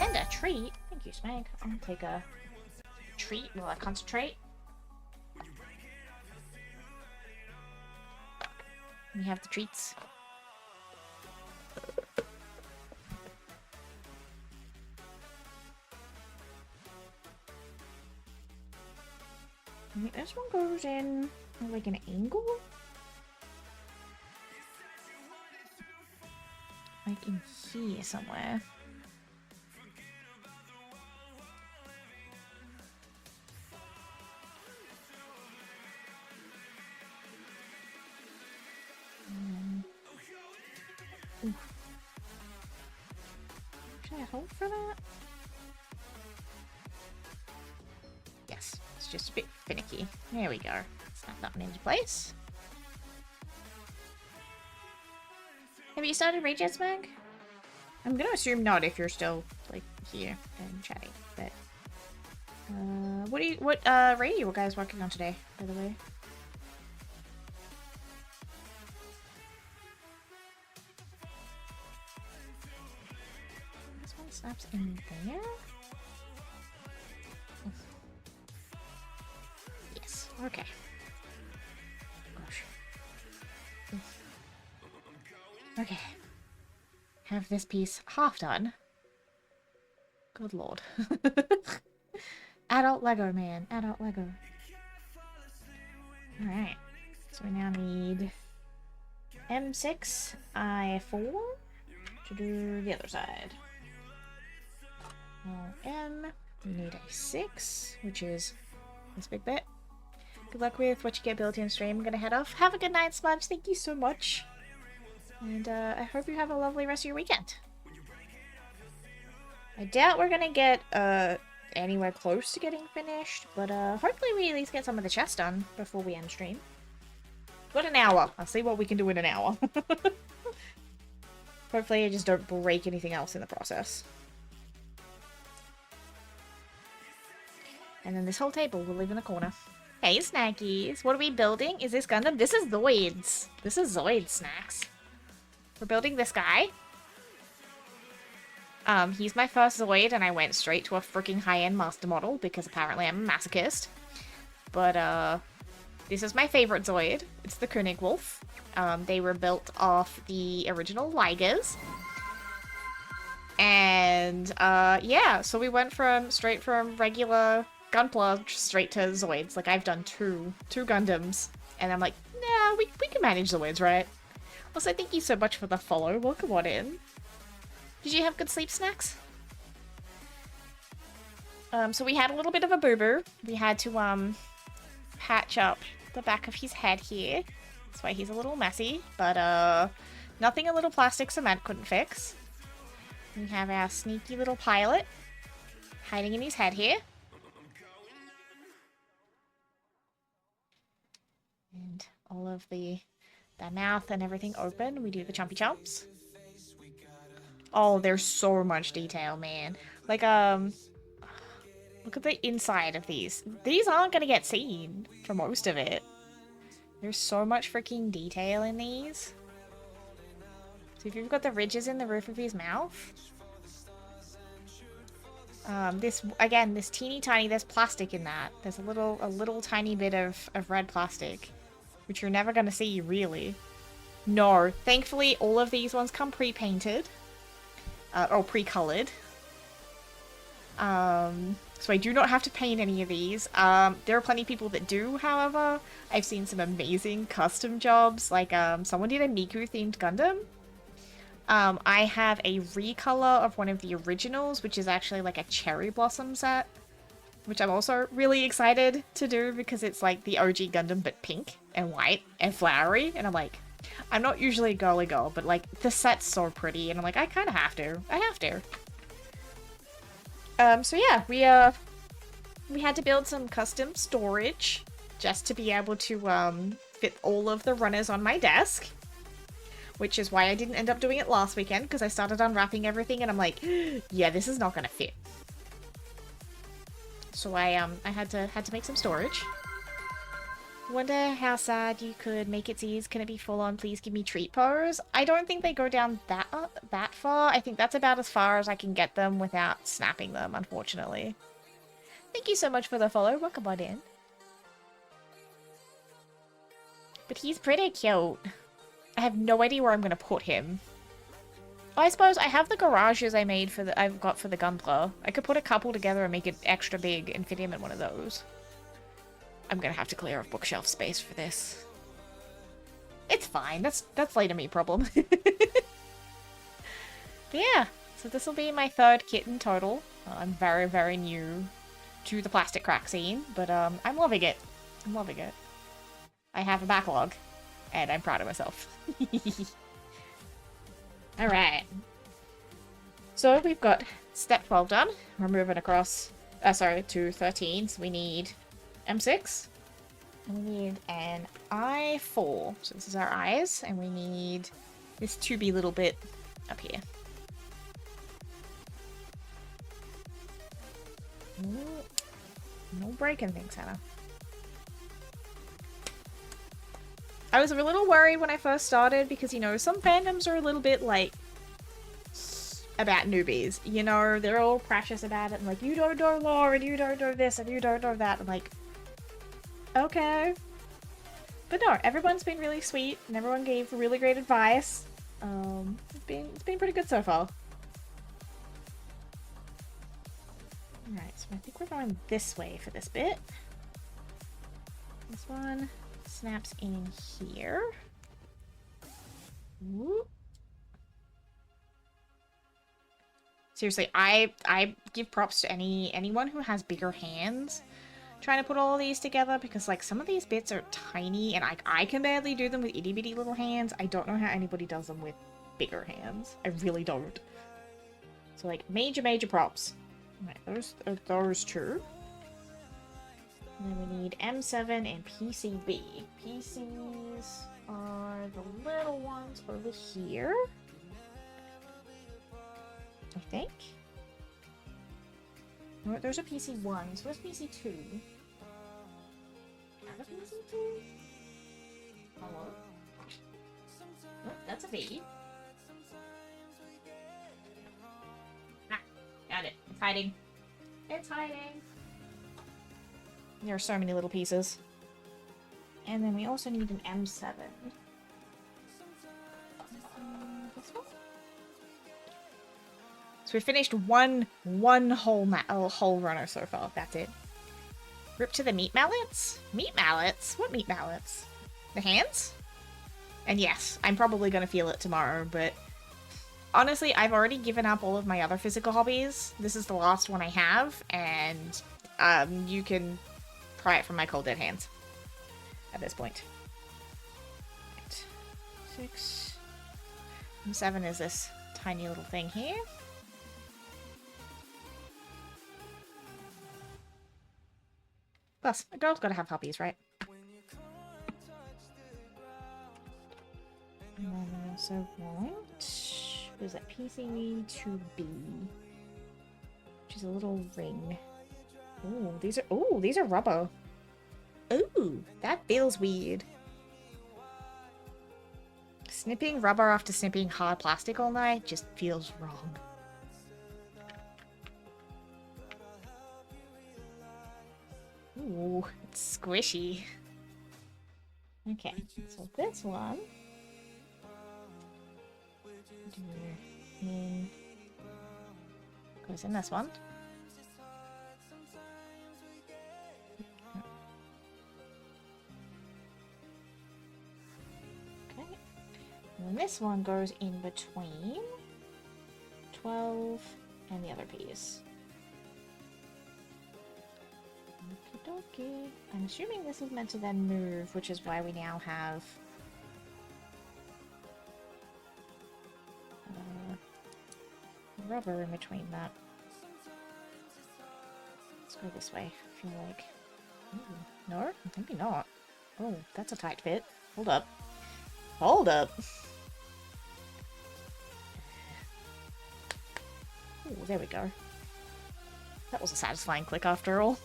And a treat. Thank you, Smeg. I'm gonna take a treat while I concentrate. We have the treats. I think this one goes in like an angle. Like in here somewhere. Should I hold for that? Yes, it's just a bit finicky. There we go. Snap that one into place. Have you started Rage yet, Smeg? I'm gonna assume not if you're still like here and chatting. But what raid are you guys working on today, by the way? Slaps in there. Yes. Okay. Gosh. Okay. Have this piece half done. Good lord. Adult Lego, man. Adult Lego. Alright. So we now need M6, I4 to do the other side. M. We need a 6, which is this big bit. Good luck with what you get built in stream. I'm gonna head off. Have a good night, Smudge. Thank you so much. And I hope you have a lovely rest of your weekend. I doubt we're gonna get anywhere close to getting finished, but hopefully we at least get some of the chests done before we end stream. Got an hour. I'll see what we can do in an hour. Hopefully I just don't break anything else in the process. And then this whole table will live in the corner. Hey, Snackies. What are we building? Is this Gundam? This is Zoids. This is Zoid Snacks. We're building this guy. He's my first Zoid, and I went straight to a freaking high-end master model, because apparently I'm a masochist. But, this is my favorite Zoid. It's the König Wolf. They were built off the original Ligers. And, yeah, so we went straight from regular Gunpla straight to Zoids. Like, I've done two Gundams. And I'm like, nah, we can manage Zoids, right? Also, thank you so much for the follow. Welcome on in. Did you have good sleep, Snacks? So we had a little bit of a boo-boo. We had to, patch up the back of his head here. That's why he's a little messy. But, nothing a little plastic cement couldn't fix. We have our sneaky little pilot hiding in his head here. And all of the mouth and everything open. We do the chumpy chumps. Oh, there's so much detail, man. Like, look at the inside of these. These aren't gonna get seen for most of it. There's so much freaking detail in these. So if you've got the ridges in the roof of his mouth. This teeny tiny, there's plastic in that. There's a little tiny bit of red plastic, which you're never gonna see, really. No, thankfully all of these ones come pre-painted. Or pre-colored. So I do not have to paint any of these. There are plenty of people that do, however. I've seen some amazing custom jobs. Like, someone did a Miku-themed Gundam. I have a recolor of one of the originals, which is actually like a cherry blossom set. Which I'm also really excited to do because it's like the OG Gundam, but pink and white and flowery. And I'm like, I'm not usually a girly girl, but like the set's so pretty, and I'm like, I kind of have to. I have to. So yeah, we had to build some custom storage just to be able to fit all of the runners on my desk, which is why I didn't end up doing it last weekend because I started unwrapping everything and I'm like, yeah, this is not gonna fit. So I had to make some storage. Wonder how sad you could make it Z's. Can it be full on? Please give me treat pose. I don't think they go down that far. I think that's about as far as I can get them without snapping them, unfortunately. Thank you so much for the follow. Welcome on in. But he's pretty cute. I have no idea where I'm gonna put him. I suppose I have the garages I've got for the Gunpla. I could put a couple together and make it extra big and fit him in one of those. I'm gonna have to clear off bookshelf space for this. It's fine. That's later me problem. But yeah, so this will be my third kit in total. I'm very, very new to the plastic crack scene, but I'm loving it. I'm loving it. I have a backlog, and I'm proud of myself. Alright. So we've got step 12 done. We're moving across, to 13, so we need M6. And we need an I4. So this is our eyes, and we need this tubey little bit up here. No breaking things, Hannah. I was a little worried when I first started because, you know, some fandoms are a little bit, like, about newbies. You know, they're all precious about it and like, you don't know law and you don't know this and you don't know that. I'm like, okay. But no, everyone's been really sweet and everyone gave really great advice. It's been pretty good so far. Alright, so I think we're going this way for this bit. This one snaps in here. Whoop. Seriously, I give props to anyone who has bigger hands trying to put all of these together, because like some of these bits are tiny and I can barely do them with itty bitty little hands. I don't know how anybody does them with bigger hands. I really don't. So like major props. Alright, those are those two. And then we need M7 and PCB. PCs are the little ones over here, I think. No, there's a PC1. So where's PC2? Have a PC2? Hello? Oh, that's a V. Ah, got it. It's hiding. It's hiding. There are so many little pieces. And then we also need an M7. This one? So we finished one whole runner so far. That's it. Rip to the meat mallets? Meat mallets? What meat mallets? The hands? And yes, I'm probably going to feel it tomorrow, but honestly, I've already given up all of my other physical hobbies. This is the last one I have, and you can pry it from my cold dead hands at this point. Right. 6. And 7 is this tiny little thing here. Plus, a girl's gotta have hobbies, right? And then I also want... What is that? PCB2B. Which is a little ring. Ooh, these are rubber. Ooh, that feels weird. Snipping rubber after snipping hard plastic all night just feels wrong. Ooh, it's squishy. Okay, so this one goes in this one. Okay, and this one goes in between 12 and the other piece. Okay. I'm assuming this is meant to then move, which is why we now have rubber in between that. Let's go this way, I feel like. Ooh, no? Maybe not. Oh, that's a tight fit. Hold up. Hold up! Ooh, there we go. That was a satisfying click after all.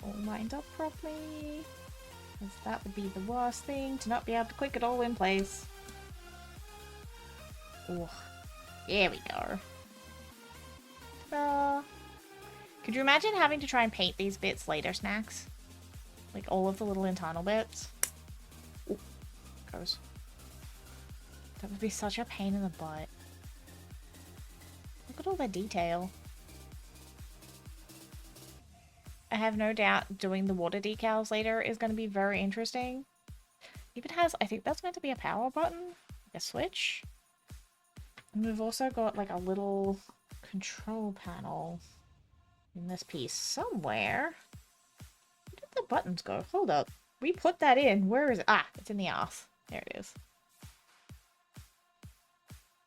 All lined up properly, because that would be the worst thing, to not be able to click it all in place. Oh, there we go. Ta-da! Could you imagine having to try and paint these bits later, Snacks? Like all of the little internal bits? Ooh, goes. That would be such a pain in the butt. Look at all that detail. I have no doubt doing the water decals later is going to be very interesting. Even has, I think that's meant to be a power button, like a switch. And we've also got like a little control panel in this piece somewhere. Where did the buttons go? Hold up. We put that in. Where is it? Ah, it's in the ass. There it is.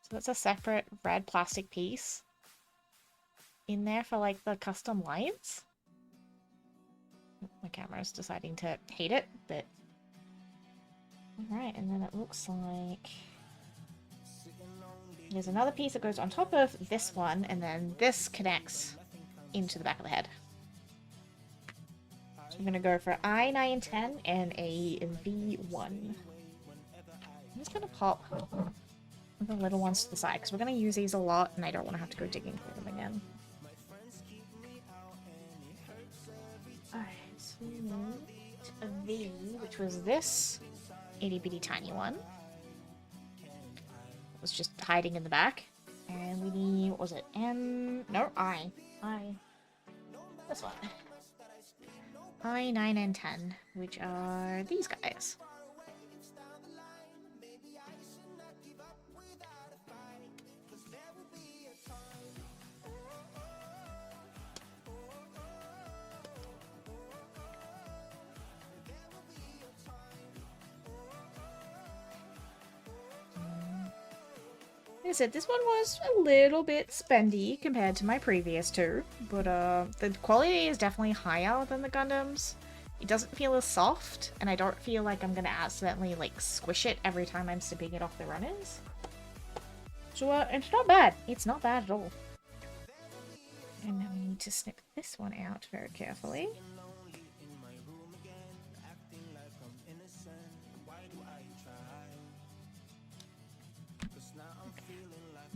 So that's a separate red plastic piece in there for like the custom lights. My camera's deciding to hate it, but... Alright, and then it looks like... There's another piece that goes on top of this one, and then this connects into the back of the head. I'm gonna go for I, 9, and 10 and a V1. I'm just gonna pop the little ones to the side because we're gonna use these a lot and I don't want to have to go digging for them again. Alright, so we need a V, which was this itty bitty tiny one. It was just hiding in the back. And we need, what was it? No, I. This one. I, 9, and 10, which are these guys. Like I said, this one was a little bit spendy compared to my previous two, but the quality is definitely higher than the Gundams. It doesn't feel as soft, and I don't feel like I'm gonna accidentally like squish it every time I'm snipping it off the runners. So it's not bad. It's not bad at all. And now we need to snip this one out very carefully.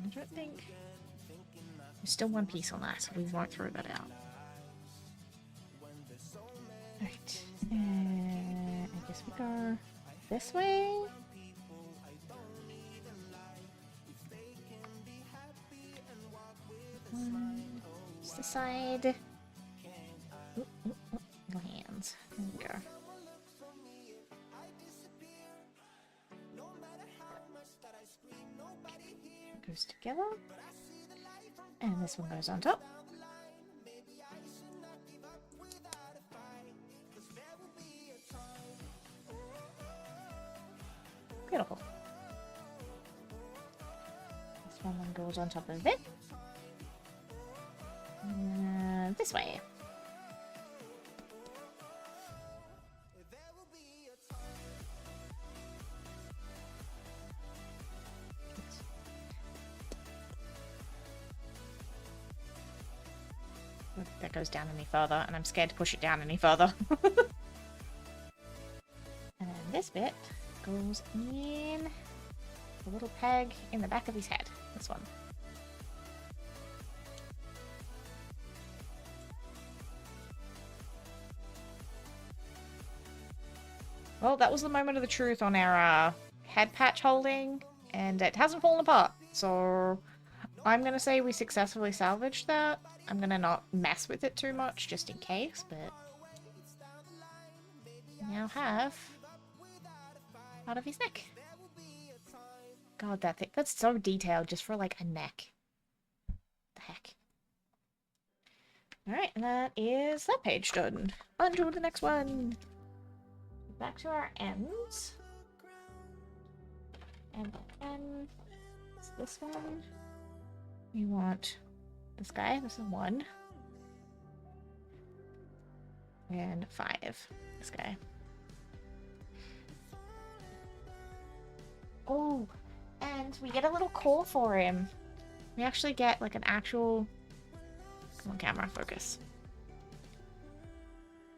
I don't think there's still one piece on that, so we won't throw that out. Right, and I guess we go this way. Just the side. Ooh, no hands. There we go. Goes together, and this one goes on top. Beautiful. This one then goes on top of it. This way. That goes down any further, and I'm scared to push it down any further. And then this bit goes in the little peg in the back of his head. This one. Well, that was the moment of the truth on our head patch holding, and it hasn't fallen apart, so I'm gonna say we successfully salvaged that. I'm gonna not mess with it too much, just in case, but we now have part of his neck. God, that thing, that's so detailed just for, like, a neck. The heck. Alright, and that is that page done. On to the next one. Back to our ends. And then it's this one. We want this guy. This is 1. And 5. This guy. Oh, and we get a little core for him. We actually get like an actual... Come on, camera, focus.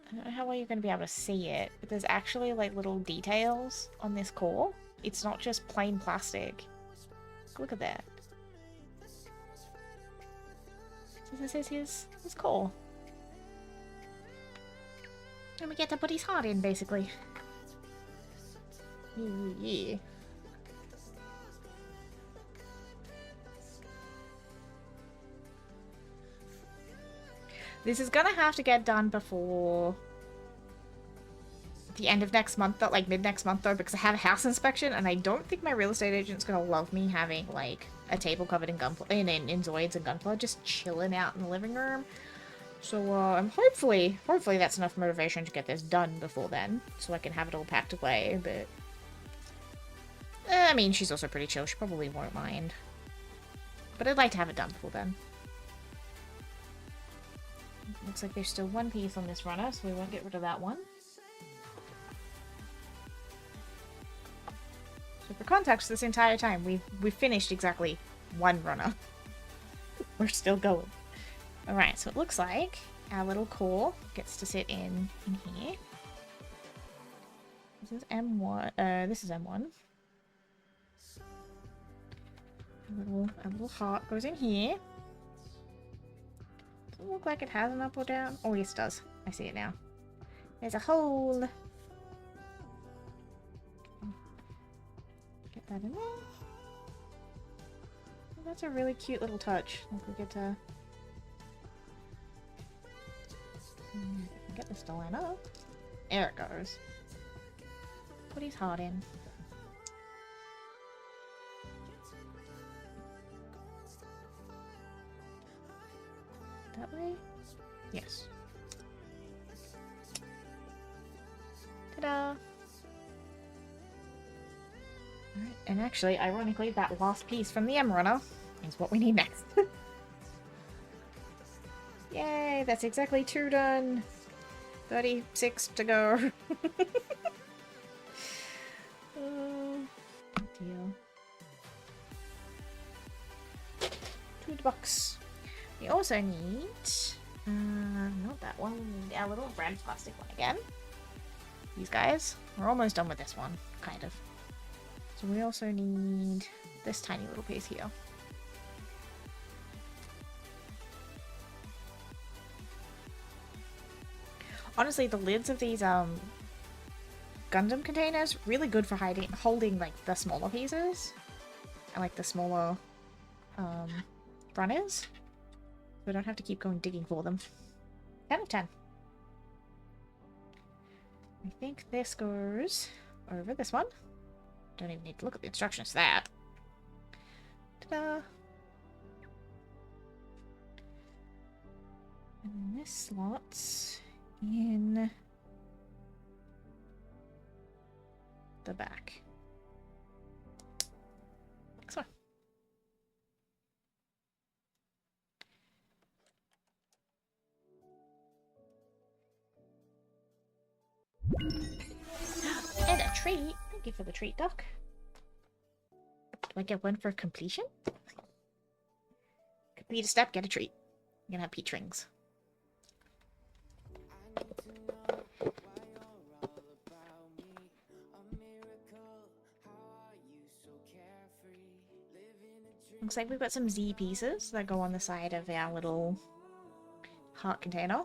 I don't know how well you're going to be able to see it, but there's actually like little details on this core. It's not just plain plastic. Look at that. So this is his core. And we get to put his heart in, basically. Yeah. This is gonna have to get done before the end of next month, though, like mid-next month, though, because I have a house inspection, and I don't think my real estate agent's gonna love me having, like, a table covered in in Zoids and Gunpla just chilling out in the living room. So, hopefully that's enough motivation to get this done before then, so I can have it all packed away, but... I mean, she's also pretty chill, she probably won't mind. But I'd like to have it done before then. Looks like there's still one piece on this runner, so we won't get rid of that one. So for context, this entire time, we've finished exactly one runner. We're still going. Alright, so it looks like our little core gets to sit in here. This is M1. This is M1. A little heart goes in here. Doesn't look like it has an up or down. Oh, yes, it does. I see it now. There's a hole. Get that in there. Oh, that's a really cute little touch. Like we get to get this to line up. There it goes. Put his heart in. That way? Yes. Ta-da! Alright, and actually, ironically, that last piece from the M-Runner is what we need next. Yay, that's exactly 2 done. 36 to go. Oh, deal. To the box. We also need, not that one, we need our little red plastic one again. These guys. We're almost done with this one, kind of. So we also need this tiny little piece here. Honestly, the lids of these, Gundam containers, really good for holding, like, the smaller pieces. And, like, the smaller, runners. We don't have to keep going digging for them. 10 of 10. I think this goes over this one. Don't even need to look at the instructions for that. Ta-da! And then this slots in the back. So. And a treat. Thank you for the treat, Doc. Do I get one for completion? Complete a step, get a treat. I'm gonna have peach rings. Looks like we've got some Z pieces that go on the side of our little heart container.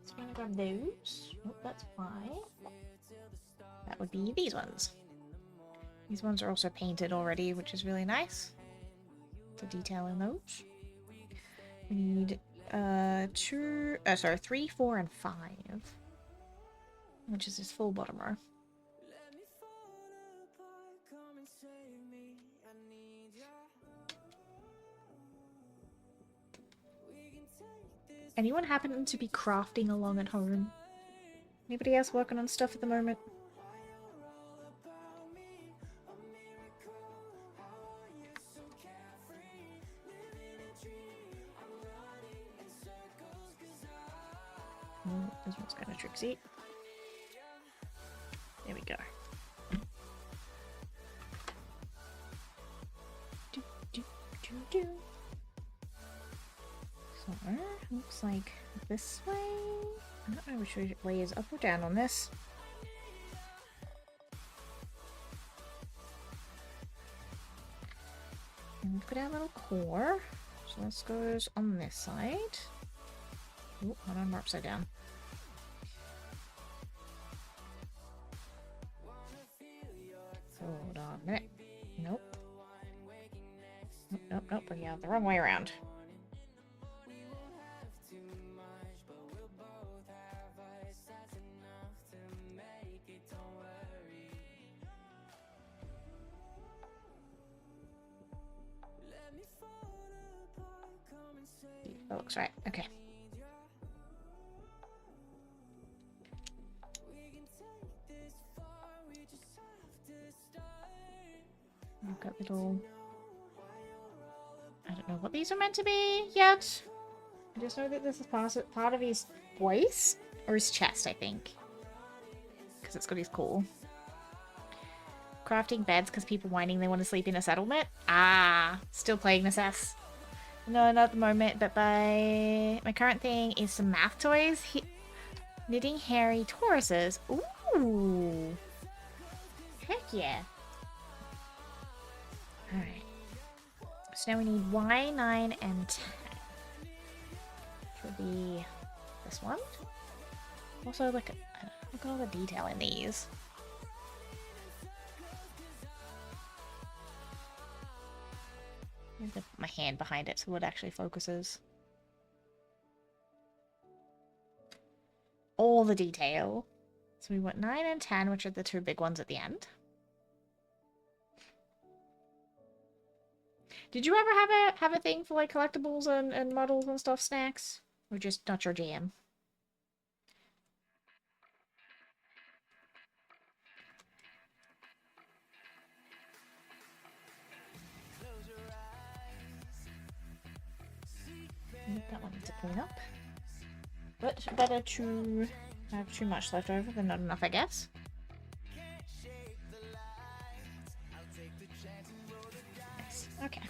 So I'm gonna grab those. Oh, that's fine. That would be these ones. These ones are also painted already, which is really nice. The detail in those. We need 3, 4, and 5. Which is this full bottom row. Anyone happen to be crafting along at home? Anybody else working on stuff at the moment? Oh, this one's kind of tricksy. There we go. Do, do, do, do. So, looks like this way. I don't know which way is up or down on this. And we've got our little core. So this goes on this side. Oh, hold on, we're upside down. Hold on a minute. Nope. Nope, nope, nope. We're the wrong way around. That looks right. Okay. I've got little... I don't know what these are meant to be yet. I just know that this is part of his voice. Or his chest, I think. Because it's got his core. Crafting beds because people whining they want to sleep in a settlement. Ah, still playing this S. No, not at the moment, but my current thing is some math toys. Knitting hairy Tauruses. Ooh. Heck yeah. Alright. So now we need Y, 9, and 10. Which would be this one. Also, look at all the detail in these. I have to put my hand behind it so it actually focuses. All the detail. So we want 9 and 10, which are the two big ones at the end. Did you ever have a thing for like collectibles and models and stuff, snacks? Or just not your jam? That one needs to clean up. But better to have too much left over than not enough, I guess. Nice. Okay.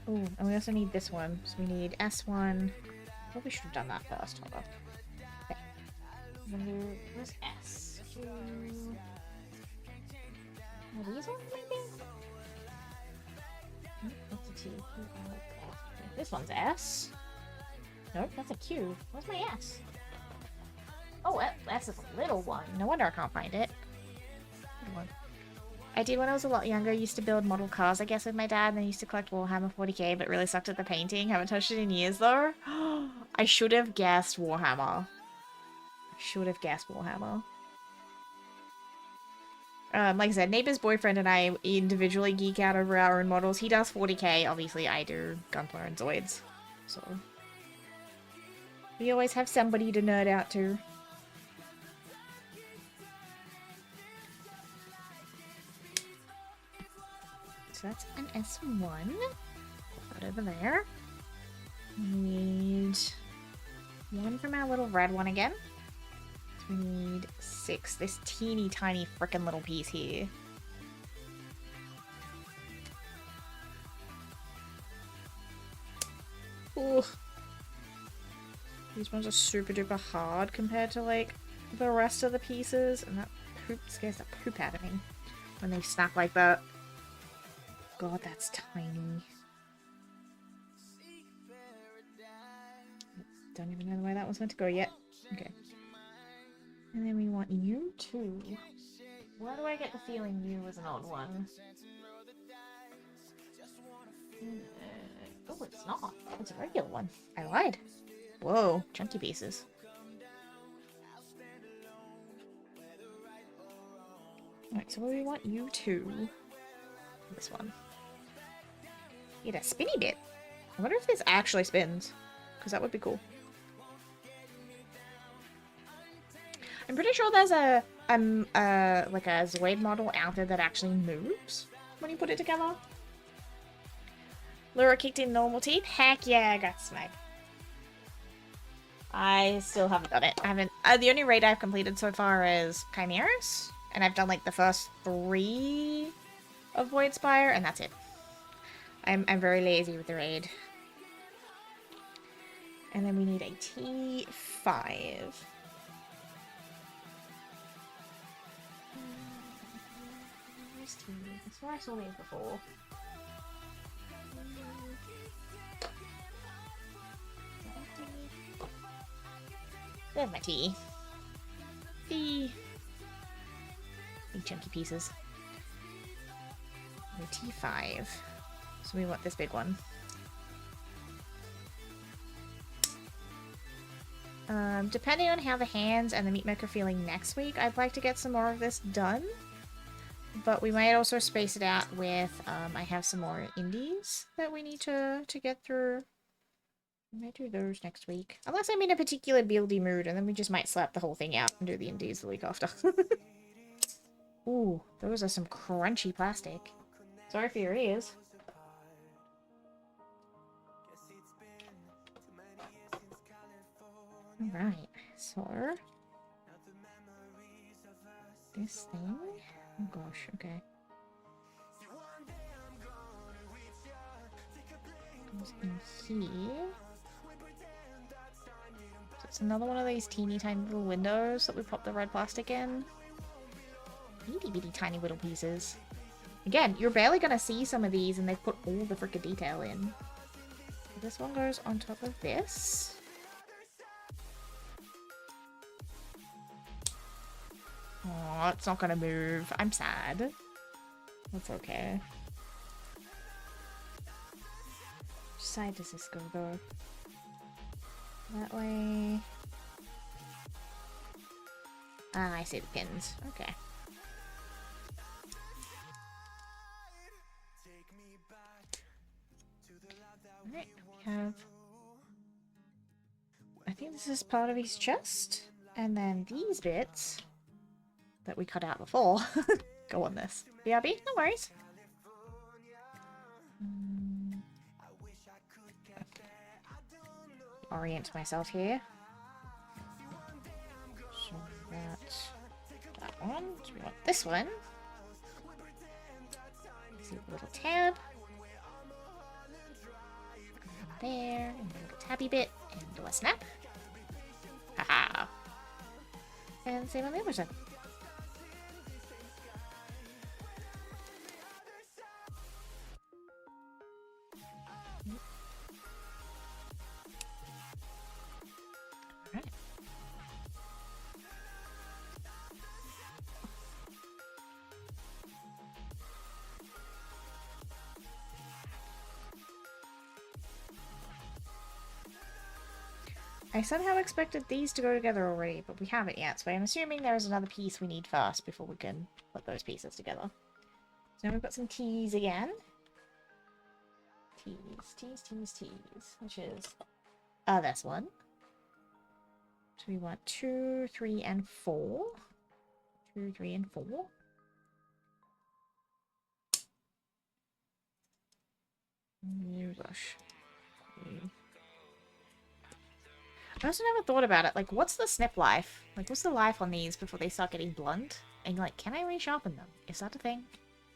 Ooh, and we also need this one. So we need S1. Probably should have done that first. Hold on. Okay. Where's S? Are these ones, maybe? That's a T. This one's S. Nope, that's a Q. Where's my S? Oh, S is a little one. No wonder I can't find it. Little one. I did when I was a lot younger. I used to build model cars, I guess, with my dad, and I used to collect Warhammer 40k, but really sucked at the painting. Haven't touched it in years, though. I should have guessed Warhammer. Like I said, neighbor's boyfriend and I individually geek out over our own models. He does 40k, obviously I do Gunpla and Zoids. So we always have somebody to nerd out to. So that's an S1. Put that over there. We need one from our little red one again. We need 6. This teeny tiny frickin' little piece here. Ooh. These ones are super duper hard compared to like the rest of the pieces, and that poop scares the poop out of me when they snap like that. God, that's tiny. Don't even know the way that one's meant to go yet. Okay. And then we want you too. Why do I get the feeling you was an odd one? Oh, it's not. It's a regular one. I lied. Whoa, chunky pieces. Alright, so we want you to. This one. Get a spinny bit. I wonder if this actually spins, because that would be cool. I'm pretty sure there's a like a Zoid model out there that actually moves when you put it together. Laura kicked in normal teeth. Heck yeah, I got smacked. I still haven't done it. I haven't. The only raid I've completed so far is Chimeras, and I've done like the first 3 of Voidspire, and that's it. I'm very lazy with the raid. And then we need a T5. That's where I saw these before. There's my tea. The big chunky pieces. The T5. So we want this big one. Depending on how the hands and the meat maker are feeling next week, I'd like to get some more of this done. But we might also space it out with, I have some more indies that we need to get through. We might do those next week. Unless I'm in a particular buildy mood, and then we just might slap the whole thing out and do the indies the week after. Ooh, those are some crunchy plastic. Sorry for your ears. Alright, so this thing. Oh gosh, okay. Goes in here. So it's another one of these teeny tiny little windows that we pop the red plastic in. Itty bitty tiny little pieces. Again, you're barely gonna see some of these and they've put all the frickin' detail in. So this one goes on top of this. Oh, it's not gonna move. I'm sad. That's okay. Which side does this go though? That way. Ah, I see the pins. Okay. Alright, we have... I think this is part of his chest. And then these bits that we cut out before go on this. BRB, no worries. Orient myself here. So that's that one. So we want this one. See the little tab. There, and a little tabby bit, and do a snap. Haha. And same on the other side. Alright. I somehow expected these to go together already, but we haven't yet, so I'm assuming there is another piece we need first before we can put those pieces together. So now we've got some T's again. T's, which is this one. So we want 2, 3, and 4. 2, 3, and 4. Oh gosh. I also never thought about it. Like, what's the snip life? Like, what's the life on these before they start getting blunt? And like, can I resharpen them? Is that a thing?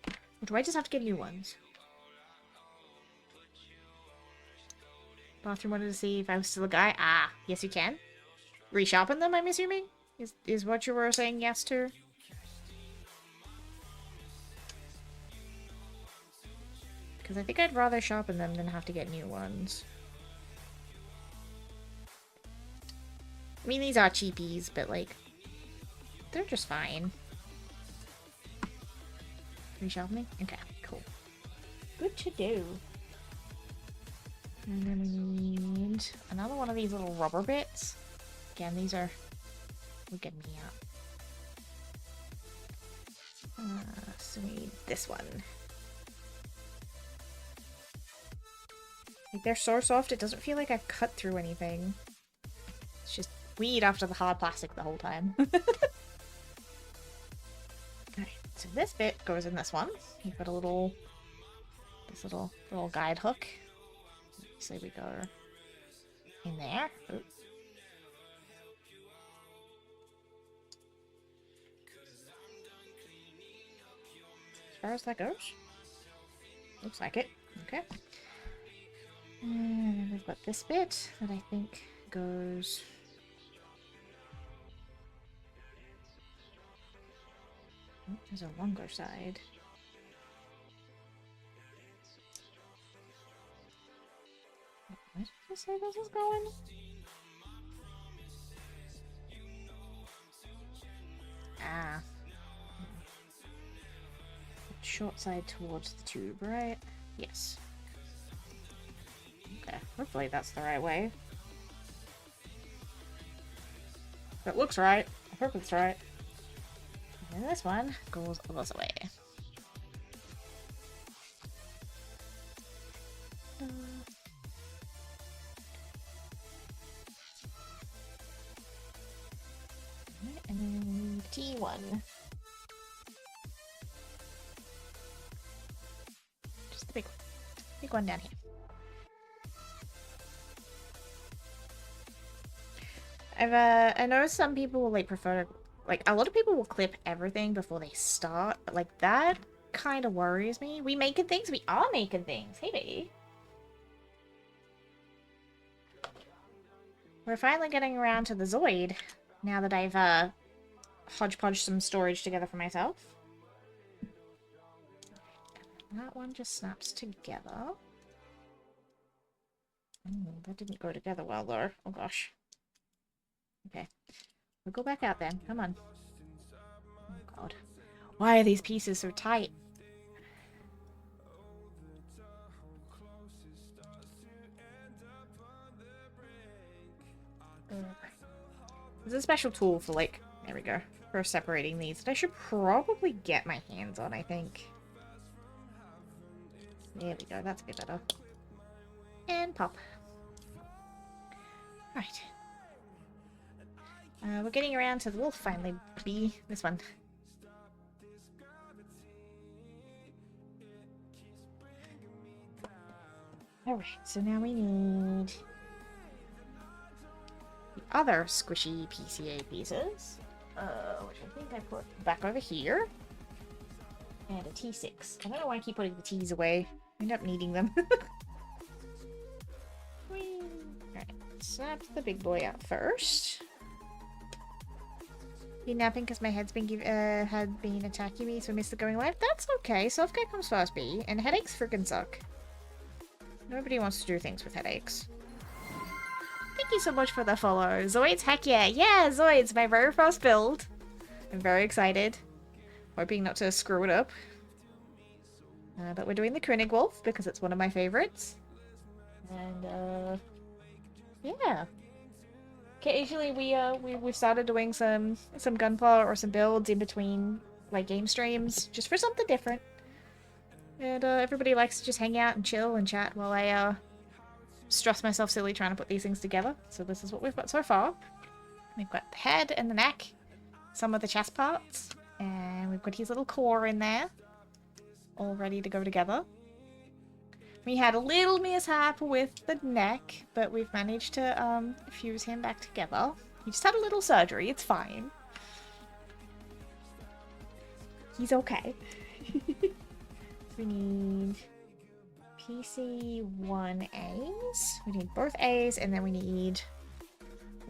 Or do I just have to get new ones? Bathroom wanted to see if I was still a guy. Ah, yes you can. Resharpen them, I'm assuming? Is what you were saying yes to? Because I think I'd rather sharpen them than have to get new ones. I mean, these are cheapies, but like, they're just fine. Resharpening? Okay, cool. Good to do. And then we need another one of these little rubber bits. Again, these are... will get me out. So we need this one. Like, they're so soft, it doesn't feel like I've cut through anything. It's just weed after the hard plastic the whole time. Alright, so this bit goes in this one. You've got a little... this little guide hook. So we go in there. Oops. As far as that goes. Looks like it. Okay. And then we've got this bit that I think goes... oh, there's a longer side. Where did you say this is going? Ah. Short side towards the tube, right? Yes. Okay, hopefully that's the right way. It looks right. I hope it's right. And then this one goes this way. And then T1. Just the big one down here. I know some people will like prefer, like a lot of people will clip everything before they start, but like that kind of worries me. We making things? We are making things. Hey, baby. We're finally getting around to the Zoid, now that I've, hodgepodged some storage together for myself. That one just snaps together. That didn't go together well, though. Oh, gosh. Okay. We'll go back out then. Come on. Oh, God. Why are these pieces so tight? There's a special tool for, like... There we go. For separating these that I should probably get my hands on, I think. There we go. That's a bit better. And pop. Right. We're getting around to the wolf finally be this one. Alright, so now we need the other squishy PCA pieces. Which I think I put back over here. And a T6. I don't know why I keep putting the T's away. I end up needing them. Alright, snap the big boy out first. Been napping because my head's been had been attacking me, so I missed the going live. That's okay. Self-care comes first, B. And headaches freaking suck. Nobody wants to do things with headaches. Thank you so much for the follow. Zoids, heck yeah. Yeah, Zoids, my very first build. I'm very excited. Hoping not to screw it up. But we're doing the König wolf because it's one of my favorites. And, yeah. Occasionally we've started doing some gunpla or some builds in between, like, game streams. Just for something different. And, everybody likes to just hang out and chill and chat while I, stress myself silly trying to put these things together. So this is what we've got so far. We've got the head and the neck. Some of the chest parts. And we've got his little core in there. All ready to go together. We had a little mishap with the neck, but we've managed to fuse him back together. He just had a little surgery, it's fine. He's okay. We need PC1As. We need both A's, and then we need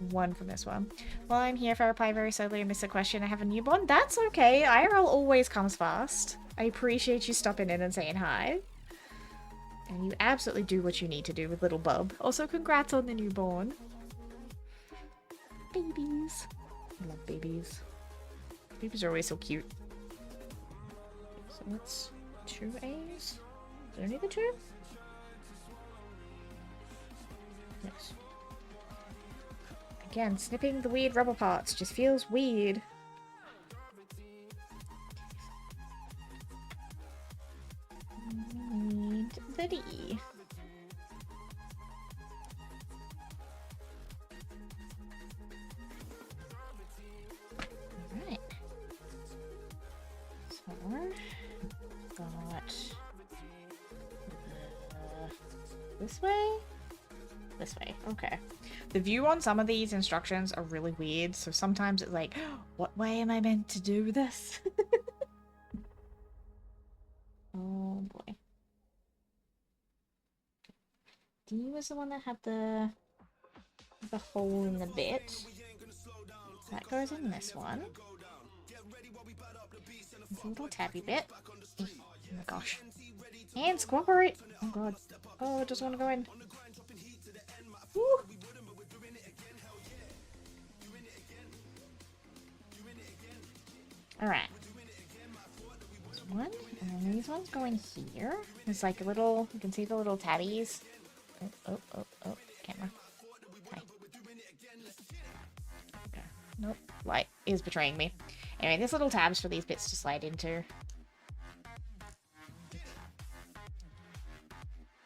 one from this one. Well, I'm here if I reply very slowly and miss a question. I have a newborn. That's okay. IRL always comes fast. I appreciate you stopping in and saying hi. And you absolutely do what you need to do with little bub. Also, congrats on the newborn. Babies. I love babies. Babies are always so cute. So that's 2 A's. Do I need the 2? Yes. Again, snipping the weird rubber parts just feels weird. Need the D. Alright. So, got this way? This way, okay. The view on some of these instructions are really weird, so sometimes it's like, what way am I meant to do this? Oh boy. D was the one that had the hole in the bit. That goes in this one. It's a little tabby bit. Oh my gosh. Hands, cooperate! Oh god. Oh, I just want to go in. Woo! Alright. There's one, and then these ones go in here. There's like a little, you can see the little tabbies. Oh, camera. Hi. Okay. Nope, light is betraying me. Anyway, there's little tabs for these bits to slide into.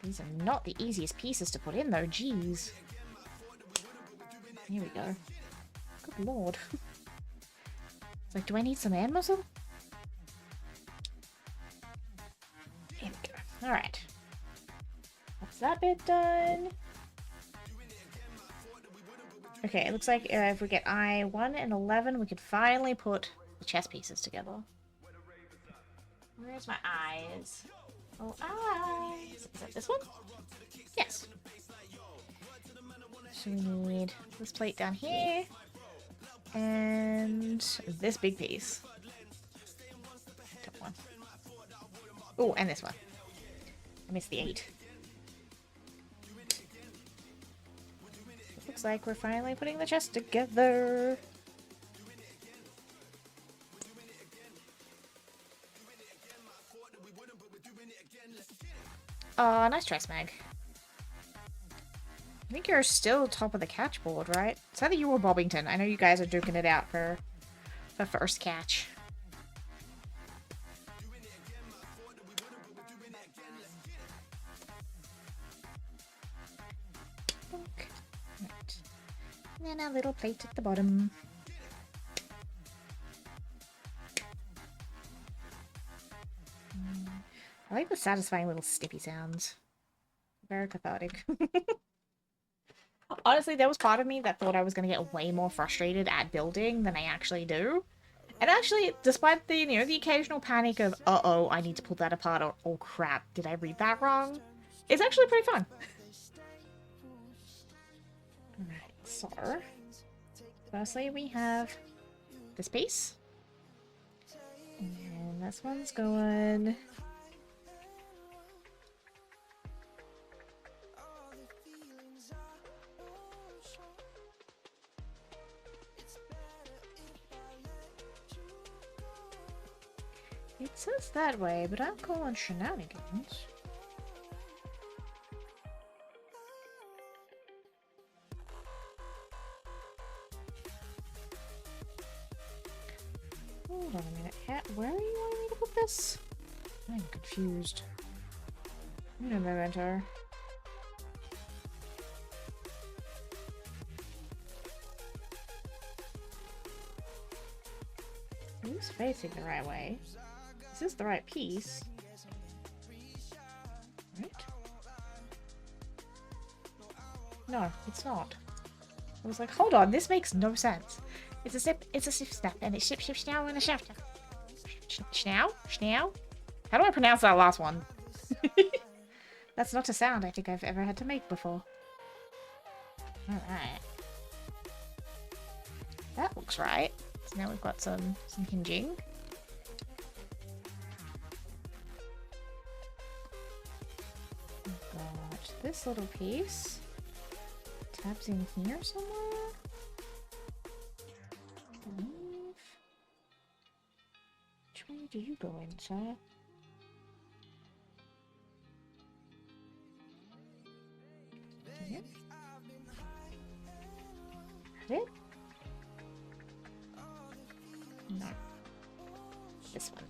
These are not the easiest pieces to put in though, jeez. Here we go. Good lord. It's like, do I need some air muscle? Here we go. Alright. That's that bit done. Okay, it looks like if we get I1 and 11, we could finally put the chess pieces together. Where's my eyes? Oh, eyes! Is that this one? Yes. So we need this plate down here. And this big piece. Top one. Oh, and this one. I missed the 8. Looks like we're finally putting the chest together. Oh, nice try, Smag. I think you're still top of the catch board, right? It's either you or Bobbington. I know you guys are duking it out for first catch. Right. And then a little plate at the bottom. I like the satisfying little snippy sounds. Very cathartic. Honestly, there was part of me that thought I was going to get way more frustrated at building than I actually do. And actually, despite the, you know, the occasional panic of, uh-oh, I need to pull that apart, or, oh crap, did I read that wrong? It's actually pretty fun. Alright, so, firstly we have this piece. And this one's going... It says that way, but I'm calling shenanigans. Hold on a minute. Where are you wanting me to put this? I'm confused. In a memento. Are you facing the right way? Is this the right piece? Right? No, it's not. I was like, hold on, this makes no sense. It's a sip, snap, and it's ship, schnow, and a shaft. Schnow? Schnow? How do I pronounce that last one? That's not a sound I think I've ever had to make before. Alright. That looks right. So now we've got some hinging. We've got this little piece. Tabs in here somewhere. I believe. Which way do you go in, sir? Here? That it? No. This one.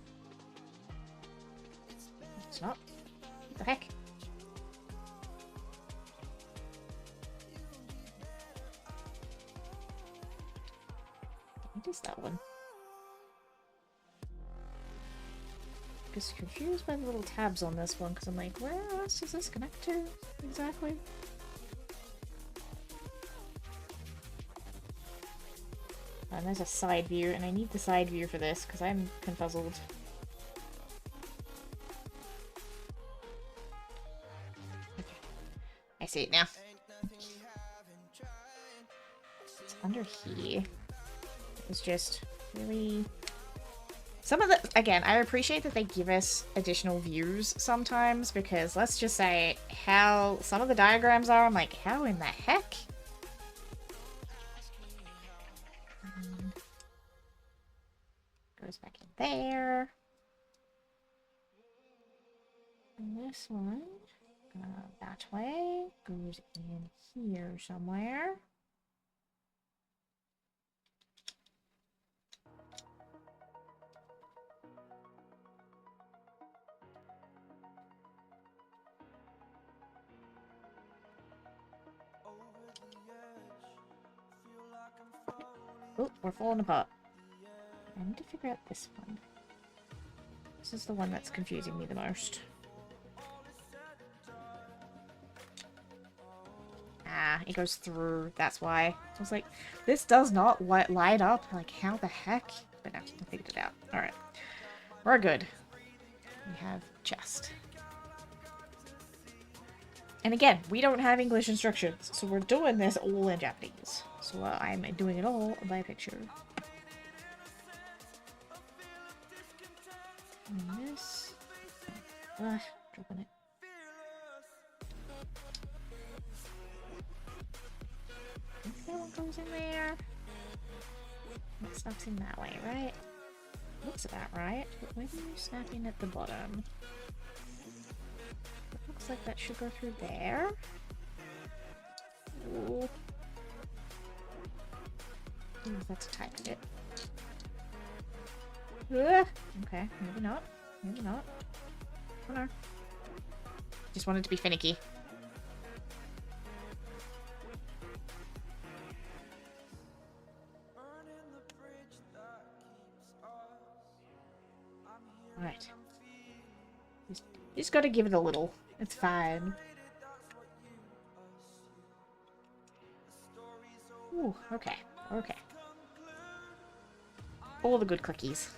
It's not. What the heck? What is that one? I'm just confused by the little tabs on this one because I'm like, where else does this connect to exactly? And there's a side view, and I need the side view for this because I'm confuzzled. Okay. I see it now. It's under here. It's just really... Some of the... Again, I appreciate that they give us additional views sometimes because let's just say how some of the diagrams are, I'm like, how in the heck? Goes back in there. And this one, that way, goes in here somewhere. Oh, we're falling apart. I need to figure out this one. This is the one that's confusing me the most. Ah, it goes through. That's why. I was like, this does not light up. Like, how the heck? But now I figured it out. Alright. We're good. We have chest. And again, we don't have English instructions, so we're doing this all in Japanese. So I'm doing it all by picture. And this. Dropping it. That one goes in there. That stuff's in that way, right? Looks about right, but when you're snapping at the bottom, it looks like that should go through there. Ooh. Ooh, that's a tight fit. Okay, maybe not. Maybe not. Oh no. Just wanted to be finicky. Alright. Just gotta give it a little. It's fine. Ooh, okay. Okay. All the good clickies.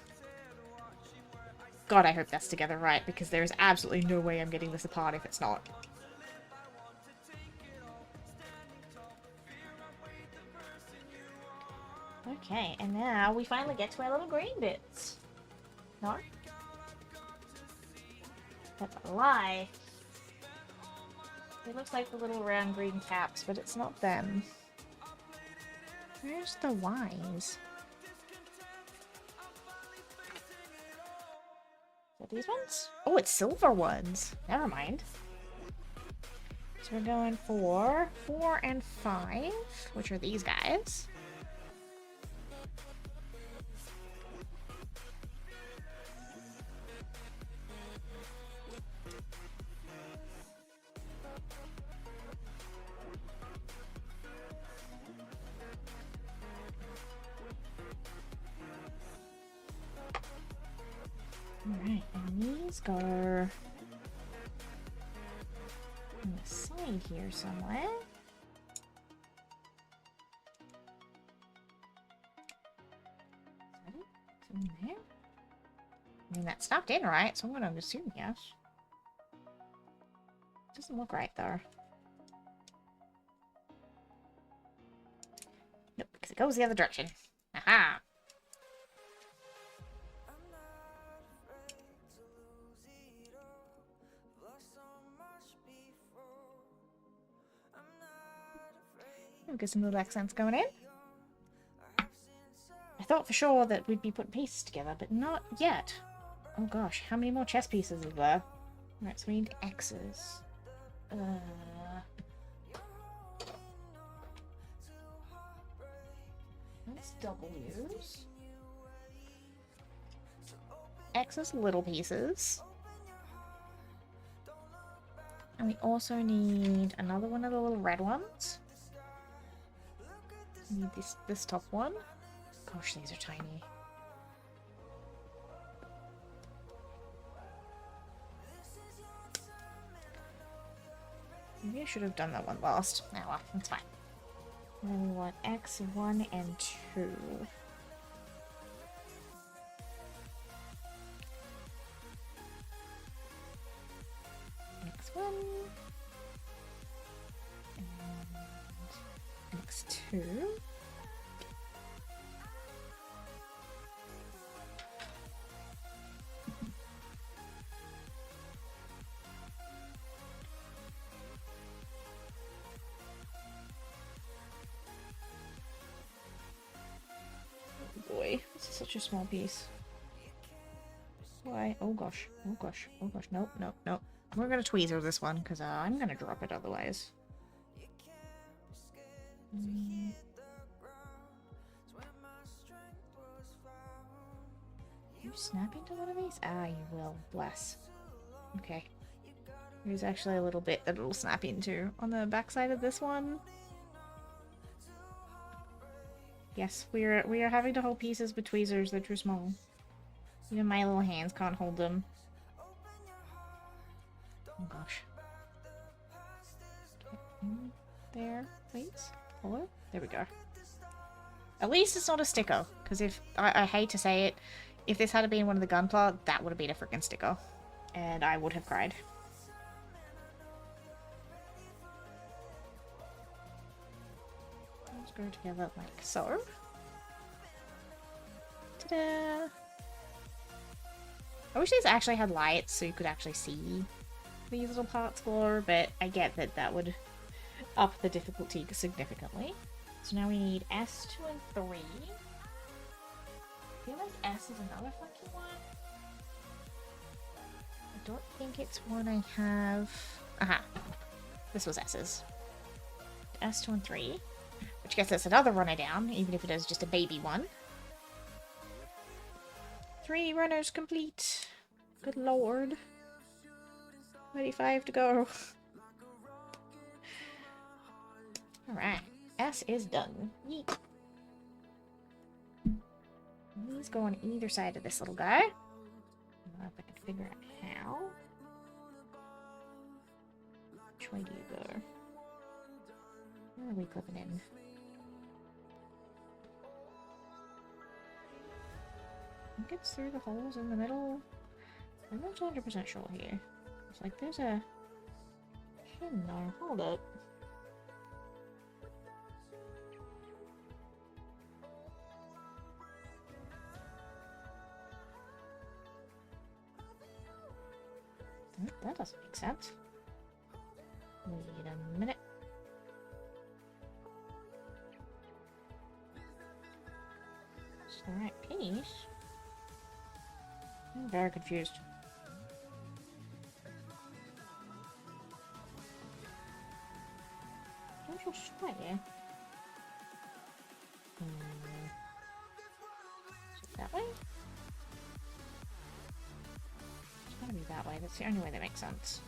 God, I hope that's together right, because there is absolutely no way I'm getting this apart if it's not. Okay, and now we finally get to our little green bits. No? That's a lie. It looks like the little round green caps, but it's not them. Where's the Y's? Are these ones? Oh, it's silver ones. Never mind. So we're going for 4 and 5, which are these guys. Alright, and these go on the side here somewhere. Is that it? It's in there? I mean, that's snapped in right, so I'm going to assume yes. Doesn't look right, though. Nope, because it goes the other direction. Aha! We'll get some little accents going in. I thought for sure that we'd be putting pieces together, but not yet. Oh gosh, how many more chess pieces are there? Right, so we need X's. That's W's. X's little pieces. And we also need another one of the little red ones. Need this top one. Gosh, these are tiny. Maybe I should have done that one last. Oh well, that's fine. And then we want X1 and 2. X1 and X2. Boy, this is such a small piece. Why? Oh gosh. Oh gosh. Oh gosh. Nope, nope, nope. We're gonna tweezer this one, because I'm gonna drop it otherwise. You snap into one of these? Ah, you will. Bless. Okay. There's actually a little bit that it'll snap into on the backside of this one. Yes, we are having to hold pieces with tweezers. They're too small. Even my little hands can't hold them. Oh gosh. There, please. Hello? There we go. At least it's not a sticker, because if I hate to say it, if this had been one of the Gunpla, that would have been a freaking sticker, and I would have cried. go together like so. Ta-da! I wish these actually had lights so you could actually see these little parts glow, but I get that that would up the difficulty significantly. So now we need S2 and 3. I feel like S is another funky one. I don't think it's one I have. Aha. This was S's. S2 and 3. Which gets us another runner down, even if it is just a baby one. 3 runners complete. Good lord. 35 to go. Alright. S is done. Yeet. These go on either side of this little guy. I don't know if I can figure out how. Which way do you go? Where are we clipping in? I think it's through the holes in the middle. I'm not 100% sure here. It's like there's a pin there. Hold up. That doesn't make sense. Wait a minute. It's the right piece. I'm very confused. Don't you swear? Is it that way? It's gotta be that way. That's the only way that makes sense.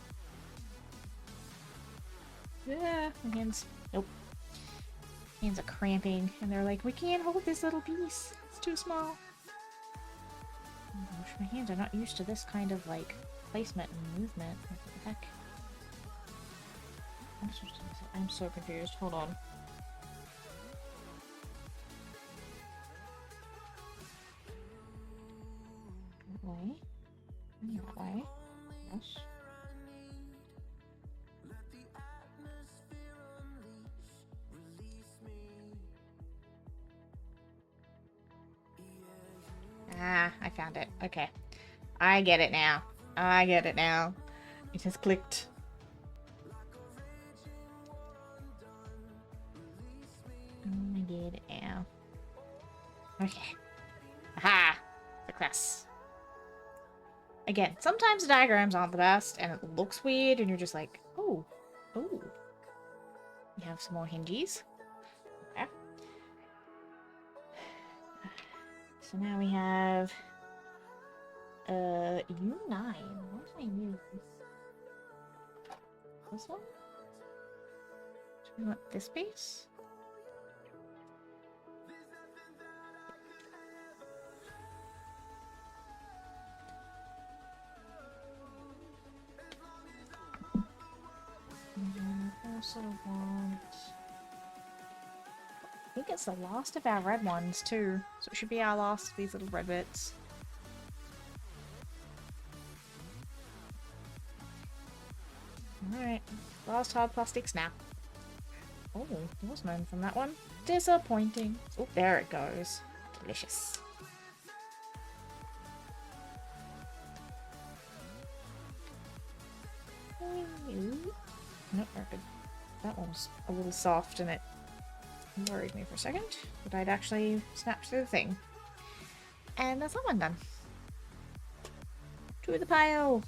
Yeah, my hands. Nope. Hands are cramping, and they're like, we can't hold this little piece. It's too small. Oh gosh, my hands are not used to this kind of like placement and movement. What the heck? I'm so confused. Hold on. That way. That way. Yes. Ah, I found it. Okay. I get it now. I get it now. It has clicked. I get it now. Okay. Aha! Success. Again, sometimes the diagrams aren't the best, and it looks weird, and you're just like, oh, oh. We have some more hinges. Okay. So now we have U9. Where's my U? This one? Do we want this piece? I also want... I think it's the last of our red ones too, so it should be our last of these little red bits. Alright, last hard plastic snap. Oh, there was none from that one. Disappointing. Oh, there it goes. Delicious. Nope, very good. That one was a little soft and it worried me for a second, but I'd actually snapped through the thing. And that's that one done. To the pile!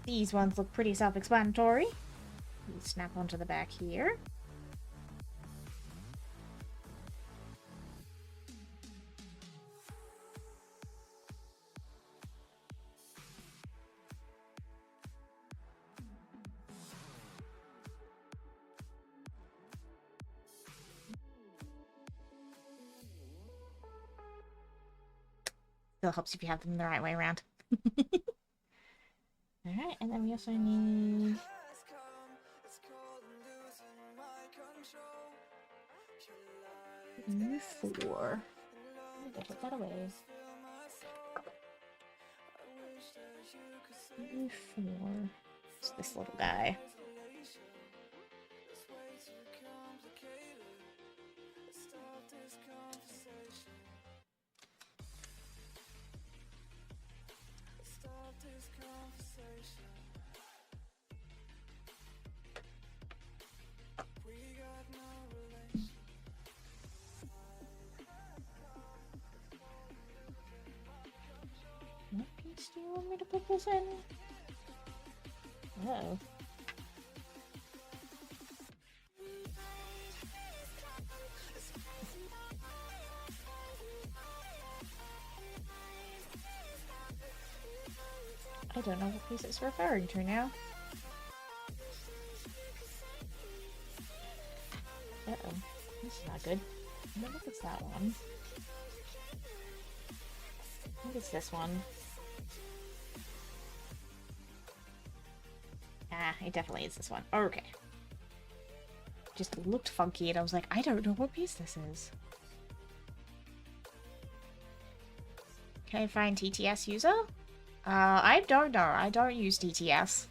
These ones look pretty self-explanatory. You snap onto the back here. Still helps if you have them the right way around. Alright, and then we also need... U4. Put that away. U4. It's this little guy. What piece do you want me to put this in? Uh-oh. I don't know what piece it's referring to now. Uh-oh. This is not good. I wonder if it's that one. I think it's this one. Ah, it definitely is this one. Okay. Just looked funky and I was like, I don't know what piece this is. Can I find TTS user? I don't know. I don't use TTS.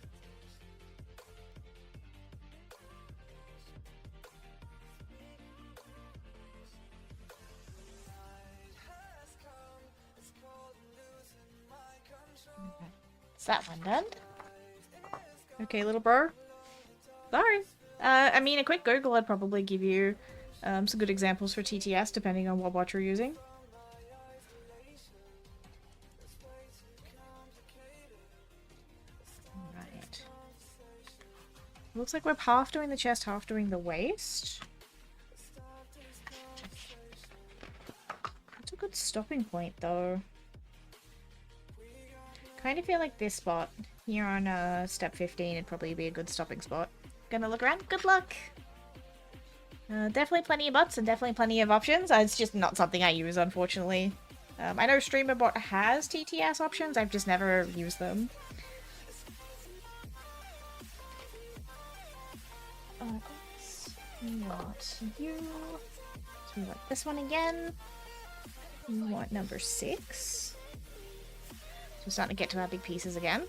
Okay. Is that one done? Okay, little bro. Sorry. I mean, a quick Google would probably give you some good examples for TTS, depending on what bot you're using. Right. Looks like we're half doing the chest, half doing the waist. That's a good stopping point, though. Kind of feel like this spot here on step 15 would probably be a good stopping spot. Gonna look around. Good luck! Definitely plenty of bots and definitely plenty of options. It's just not something I use, unfortunately. I know StreamerBot has TTS options, I've just never used them. Not you. So we want this one again. We want number 6. So we're starting to get to our big pieces again.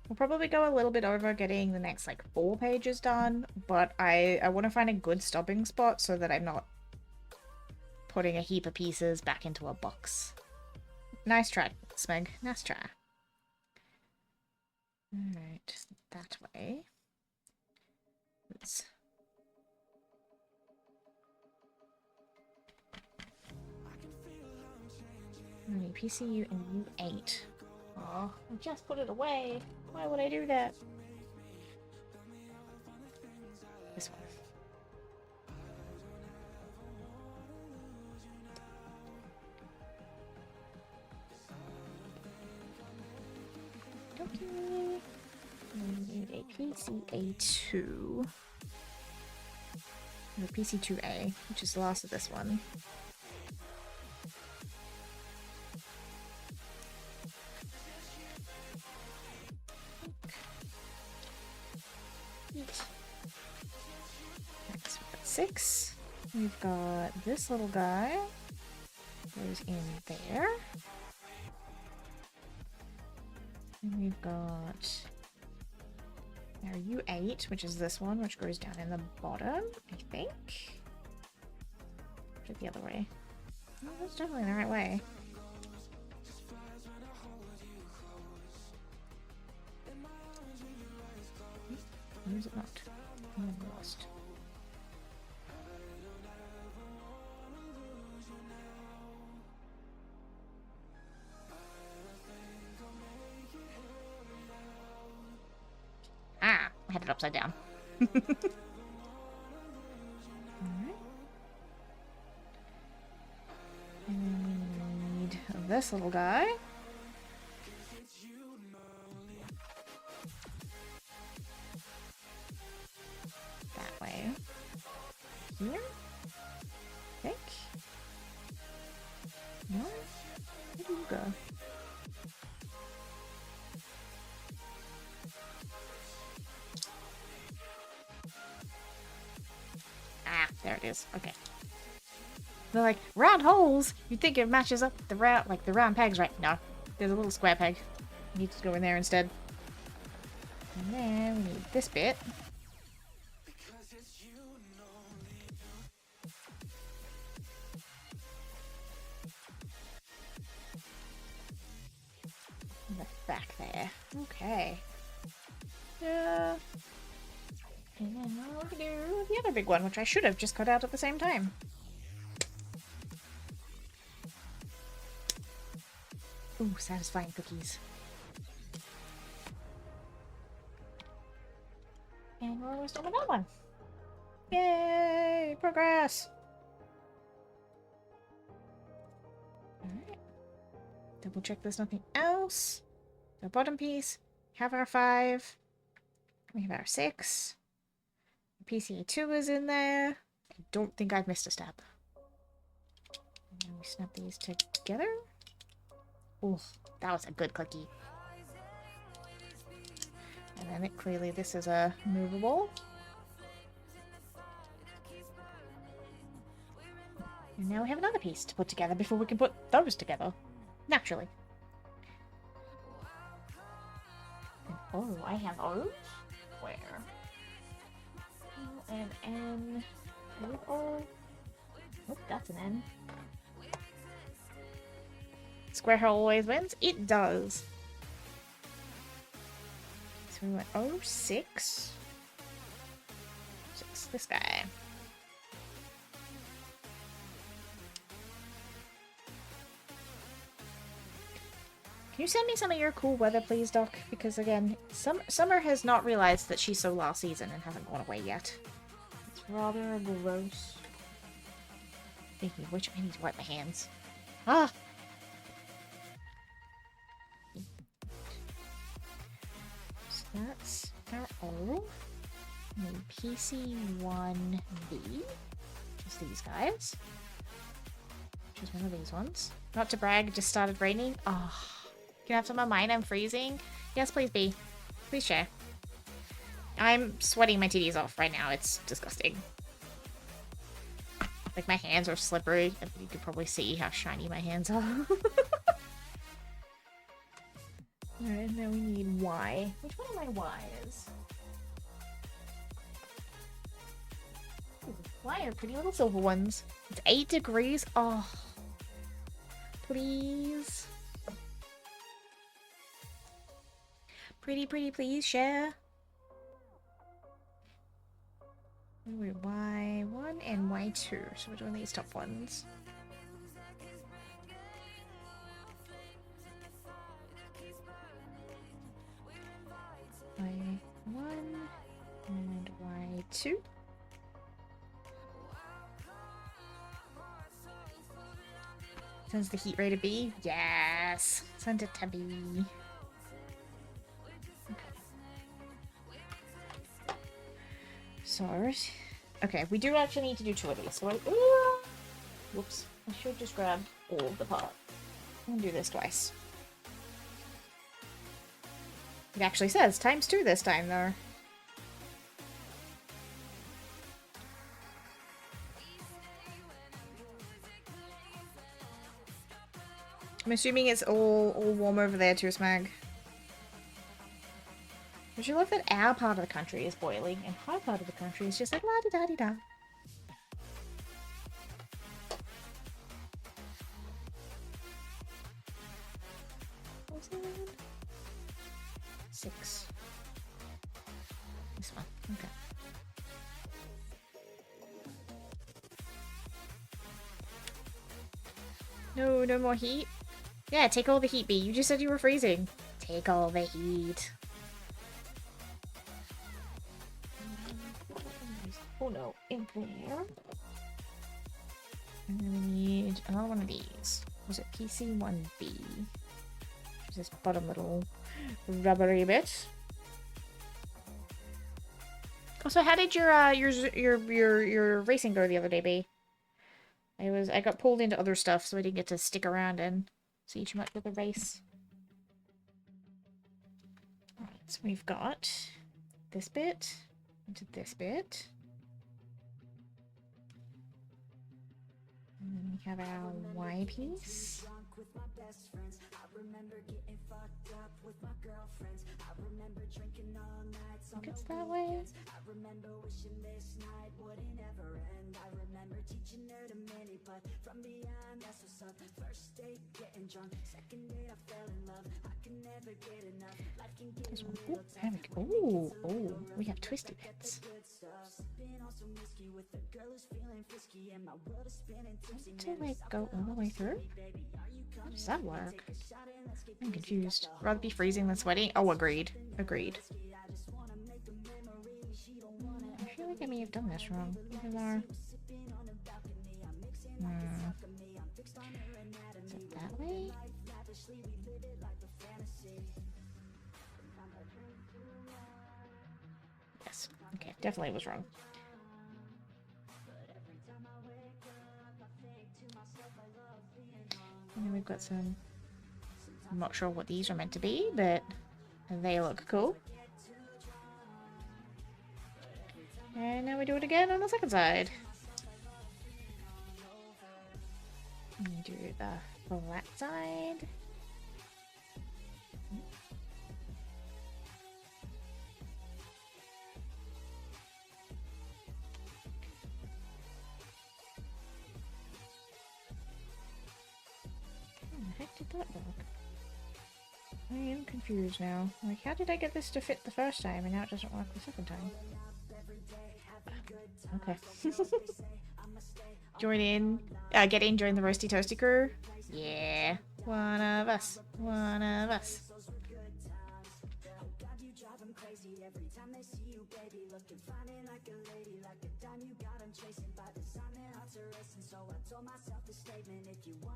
We'll probably go a little bit over getting the next like 4 pages done, but I want to find a good stopping spot so that I'm not putting a heap of pieces back into a box. Nice try, Smeg. Nice try. Alright, that way. Let's... PCU and U8. Oh, I just put it away. Why would I do that? This one. Okay. We need a PCA2. Or PC2A, which is the last of this one. Next, we've got 6. We've got this little guy. Goes in there. And we've got our U8, which is this one, which goes down in the bottom, I think. Or the other way. Oh, that's definitely the right way. Or is it not? I'm lost. Ah, I had it upside down. Alright. And we need this little guy. That way. Here? I think? No? Where do you go? Ah, there it is. Okay. They're like, round holes? You'd think it matches up with the round, like the round pegs, right? No. There's a little square peg. You need to go in there instead. And then we need this bit. Back there. Okay. Yeah. And then now we can do the other big one, which I should have just cut out at the same time. Ooh, satisfying cookies. And we're almost done with that one. Yay! Progress! Alright. Double check there's nothing else. The bottom piece. Have our 5. We have our 6. PCA 2 is in there. I don't think I've missed a step. And then we snap these together. Ooh, that was a good cookie. And then clearly this is a movable. And now we have another piece to put together before we can put those together. Naturally. And, oh, I have those. Where? An N. Oh, that's an N. Square hole always wins? It does. So we went 06. 6. This guy. Can you send me some of your cool weather, please, Doc? Because, again, Summer has not realized that she's so last season and hasn't gone away yet. It's rather gross. Speaking of which, I need to wipe my hands. Ah! So that's our O. And PC1B. Just these guys. Which is one of these ones. Not to brag, it just started raining. Oh. Can I have some of mine? I'm freezing. Yes, please be. Please share. I'm sweating my titties off right now. It's disgusting. Like, my hands are slippery. You could probably see how shiny my hands are. Alright, now we need Y. Which one of my Y's? Ooh, Y are pretty little silver ones. It's 8 degrees. Oh. Please. Pretty, please share. We're Y1 and Y2, so we're doing these top ones. Y1 and Y2. Sends the heat ray to B? Yes! Send it to B. So, okay, we do actually need to do 2 of these. So whoops. I should just grab all of the part. I'm gonna do this twice. It actually says ×2 this time, though. I'm assuming it's all warm over there too, Smag. Don't you love that our part of the country is boiling and our part of the country is just like la-di-da-di-da. 6. This one. Okay. No more heat? Yeah, take all the heat, B. You just said you were freezing. Take all the heat. Oh no, in there. And then we need another one of these. Was it PC1B? Which is this bottom little rubbery bit. Also, how did your racing go the other day, B? I got pulled into other stuff, so I didn't get to stick around and see too much with the race. Alright, so we've got this bit into this bit. And we have our Y piece. I think it's that way. This one. Ooh, there we go. Ooh, oh, we have twisty bits. To like go all the way through? How does that work? I'm confused. Rather be freezing than sweating? Oh, agreed. Agreed. I feel like I may have done this wrong. Is it that way? Yes. Okay, definitely was wrong. And then we've got some... I'm not sure what these are meant to be, but they look cool. And now we do it again on the second side. And do the flat side. How the heck did that work? I am confused now. Like, how did I get this to fit the first time and now it doesn't work the second time? Okay. Join in. Get in, join the Roasty Toasty crew. Yeah. One of us. One of us.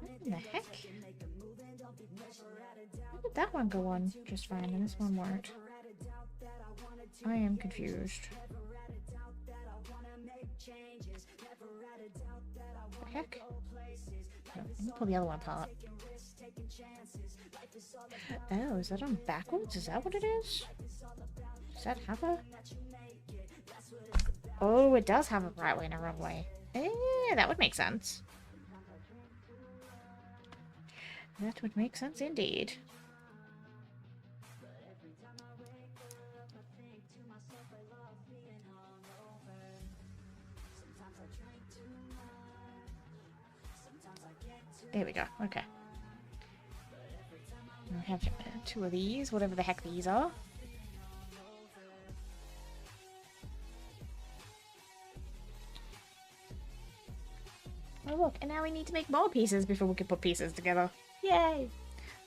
What the heck? How did that one go on just fine and this one worked? I am confused. What the heck? No, let me pull the other one apart. Oh, is that on backwards? Is that what it is? Does that have a... Oh, it does have a right way and a wrong way. That would make sense. That would make sense indeed. There we go. Okay. I have two of these, whatever the heck these are. Oh look, and now we need to make more pieces before we can put pieces together. Yay!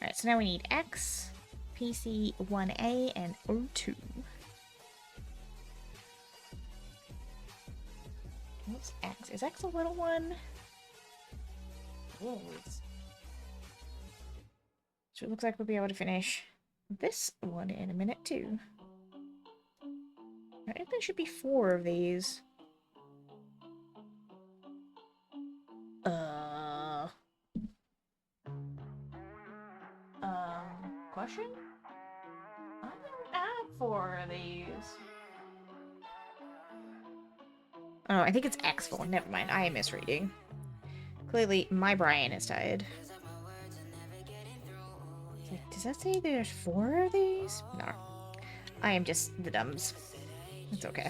Alright, so now we need X, PC1A, and O2. What's X? Is X a little one? Oh. So it looks like we'll be able to finish this one in a minute too. I think there should be 4 of these. Question? I don't have 4 of these. Oh, I think it's X4. Never mind. I am misreading. Clearly, my brain is tired. Like, does that say there's 4 of these? No. I am just the dumbs. It's okay.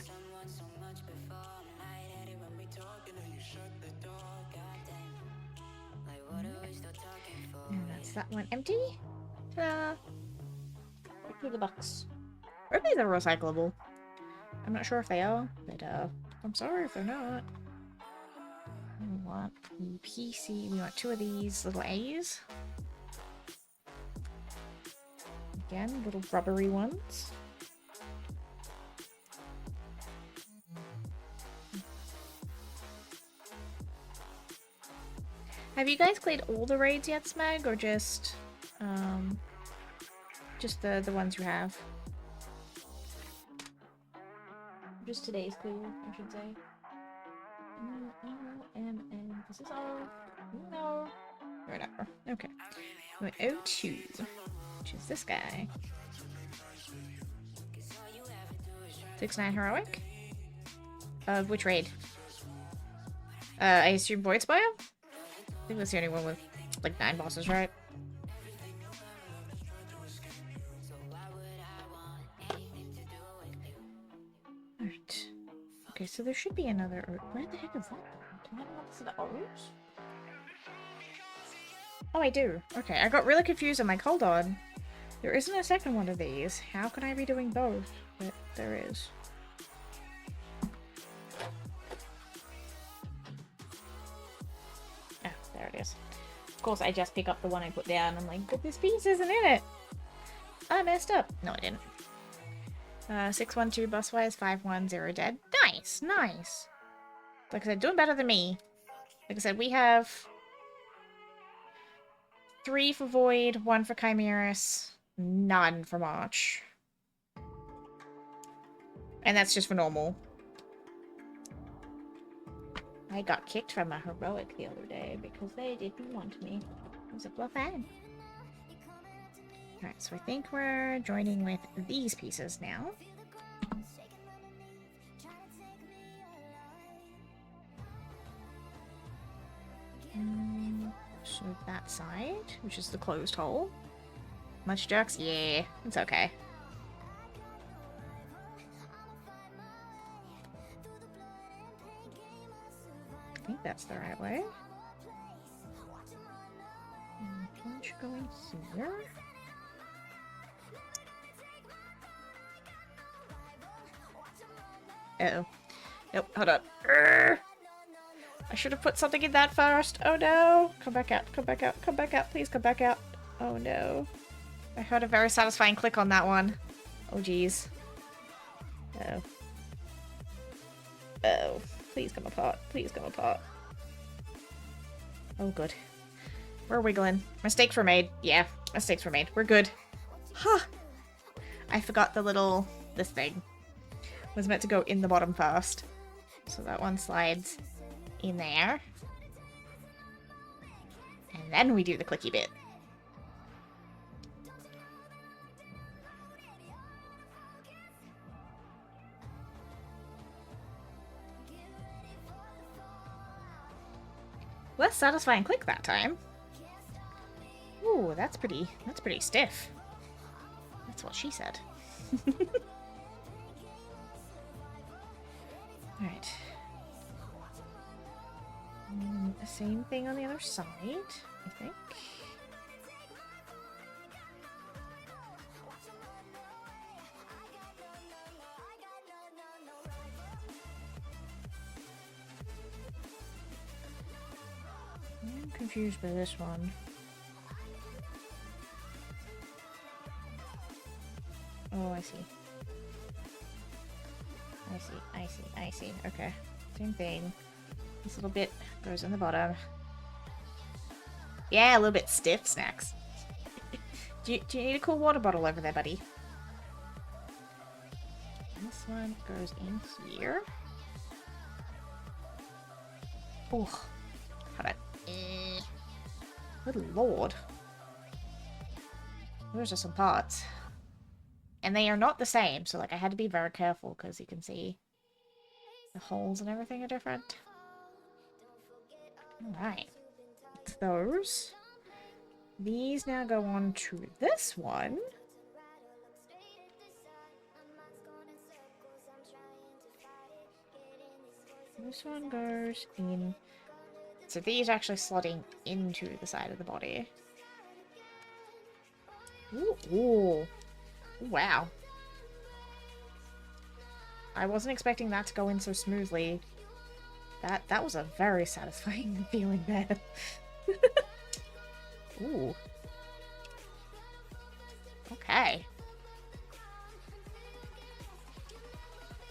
And that's that one empty. Ta-da! Through the box. Or these are recyclable. I'm not sure if they are, but I'm sorry if they're not. We want the PC. We want 2 of these little A's. Again, little rubbery ones. Have you guys played all the raids yet, Smeg, or just the ones you have? Just today's clue, I should say. Is this all? No. Whatever. Okay. O2, which is this guy. 6-9 heroic. Which raid? I assume Void Spire? I think that's the only one with, like, 9 bosses, right? Alright. Okay, so there should be another... Where the heck is that? Do I have another set of O's? Oh, I do. Okay, I got really confused. I'm like, hold on. There isn't a second one of these. How can I be doing both? But there is. Oh, there it is. Of course, I just pick up the one I put down. I'm like, but this piece isn't in it. I messed up. No, I didn't. 612 bus-wise, 510 dead. Nice, nice. Like I said, doing better than me. Like I said, we have 3 for Void, 1 for Chimeras, none for March. And that's just for normal. I got kicked from a heroic the other day because they didn't want me. It was a bluff ad. Alright, so I think we're joining with these pieces now. So that side, which is the closed hole. Much ducks? Yeah, it's okay. I think that's the right way. Punch going here. Uh-oh. Nope, hold up. I should have put something in that first. Oh no. Come back out, come back out, come back out. Please come back out. Oh no. I heard a very satisfying click on that one. Oh geez. Oh. Oh. Please come apart. Please come apart. Oh good. We're wiggling. Mistakes were made. Yeah, mistakes were made. We're good. Huh. I forgot the little... this thing was meant to go in the bottom first. So that one slides in there. And then we do the clicky bit. Less satisfying click that time. Ooh, that's pretty stiff. That's what she said. Alright. Same thing on the other side, I think. I'm confused by this one. Oh, I see. I see. Okay. Same thing. This little bit goes in the bottom. Yeah, a little bit stiff, Snacks. do you need a cool water bottle over there, buddy? This one goes in here. Oh, hold on. Good lord. Those are some parts. And they are not the same, so like I had to be very careful because you can see the holes and everything are different. Alright. It's those. These now go on to this one. This one goes in. So these are actually slotting into the side of the body. Ooh. Wow. I wasn't expecting that to go in so smoothly. That was a very satisfying feeling there. Ooh. Okay.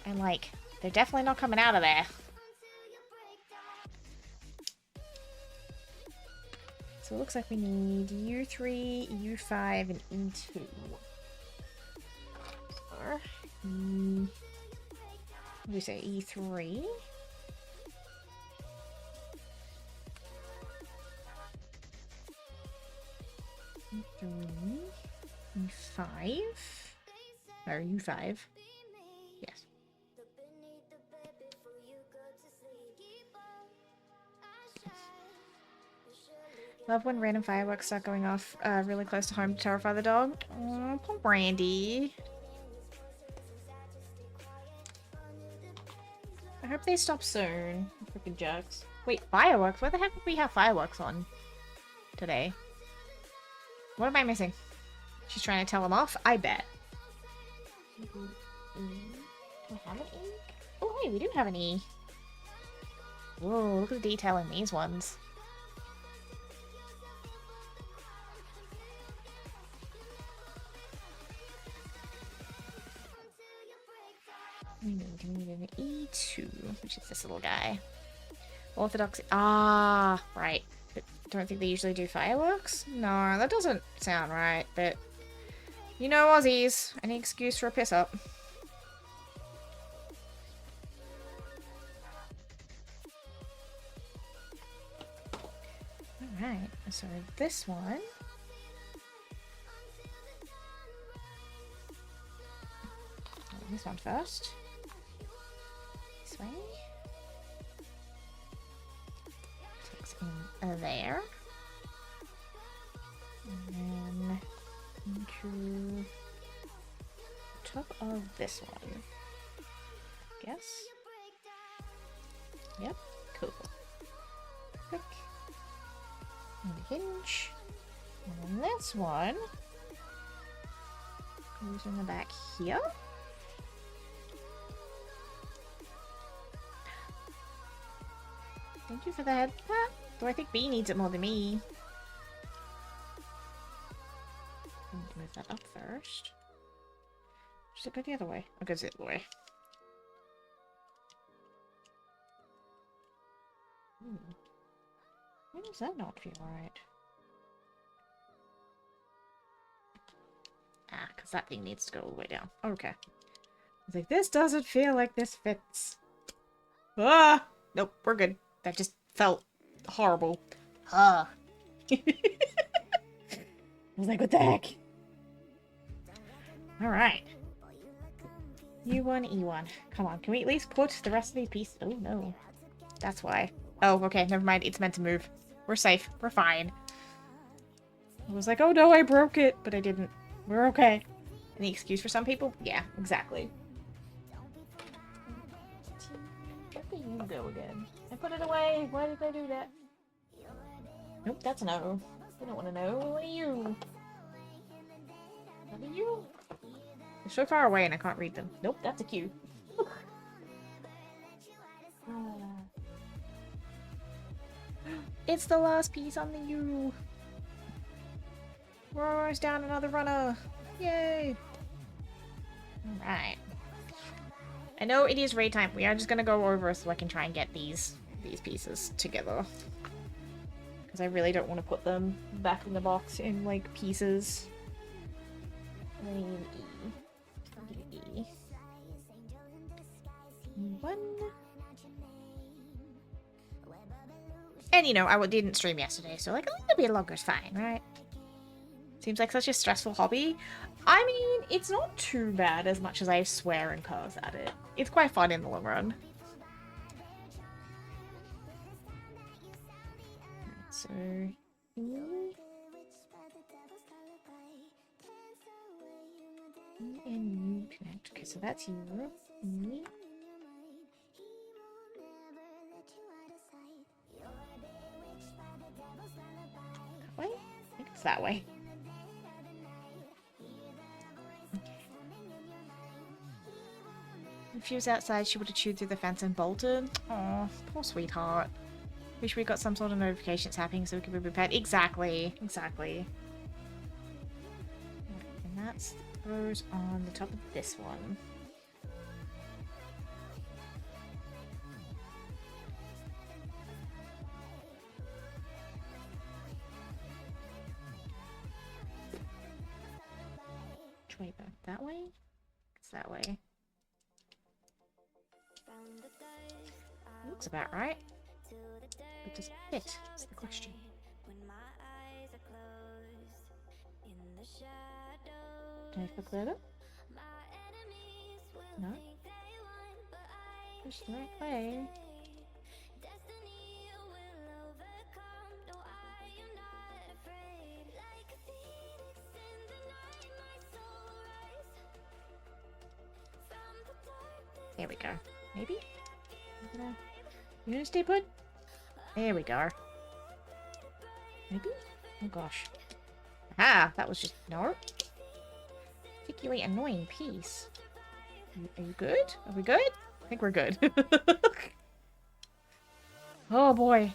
And like, they're definitely not coming out of there. So it looks like we need U3, U5, and E2. Or what do we say? E3. E3. E5. Or U5. Yes. Love when random fireworks start going off really close to home to terrify the dog. Oh, poor Brandy. I hope they stop soon. Freaking jerks. Wait, fireworks? Where the heck did we have fireworks on today? What am I missing? She's trying to tell him off? I bet. Do I have an E? Oh, hey, we do have an E. Whoa, look at the detail in these ones. We need an E2, which is this little guy. Orthodox. Ah, right. But don't think they usually do fireworks? No, that doesn't sound right, but you know Aussies. Any excuse for a piss up. Alright, so this one. This one first. This way. Takes in there. And then into the top of this one. Guess. Yep, cool. Click. And a hinge. And then this one goes in the back here. Thank you for that. Ah, though I think B needs it more than me. I need to move that up first. Should it go the other way? It goes the other way. Why does that not feel right? Ah, because that thing needs to go all the way down. Okay. I was like, this doesn't feel like this fits. Ah! Nope, we're good. That just felt horrible. I was like, what the heck? Alright. U1, E1. Come on, can we at least put the rest of these pieces? Oh, no. That's why. Oh, okay, never mind. It's meant to move. We're safe. We're fine. I was like, oh no, I broke it. But I didn't. We're okay. Any excuse for some people? Yeah, exactly. Where did you go again? I put it away. Why did I do that? Nope, that's a no. I don't want to know. What are you? What are you? They're so far away and I can't read them. Nope, that's a Q. It's the last piece on the U. We're almost down another runner. Yay! Alright. I know it is raid time. We are just gonna go over so I can try and get these pieces together. Because I really don't want to put them back in the box in, like, pieces. I need E. One. And, you know, I didn't stream yesterday, so, like, a little bit longer is fine, right? Seems like such a stressful hobby. I mean, it's not too bad as much as I swear and curse at it. It's quite fun in the long run. So, E and U connect. Okay, so that's you. E. That way? I think it's that way. If she was outside, she would have chewed through the fence and bolted. Aw, poor sweetheart. Wish we got some sort of notifications happening so we could be prepared. Exactly. Exactly. And that's goes on the top of this one. Which way back? That way? It's that way. Looks about right. But does it fit? That's the question. Can I click that up? No? Push the right way. There we go. Maybe? You gonna stay put? There we go. Maybe? Oh gosh. Ah, that was just... No. Particularly annoying piece. Are you good? Are we good? I think we're good. Oh boy.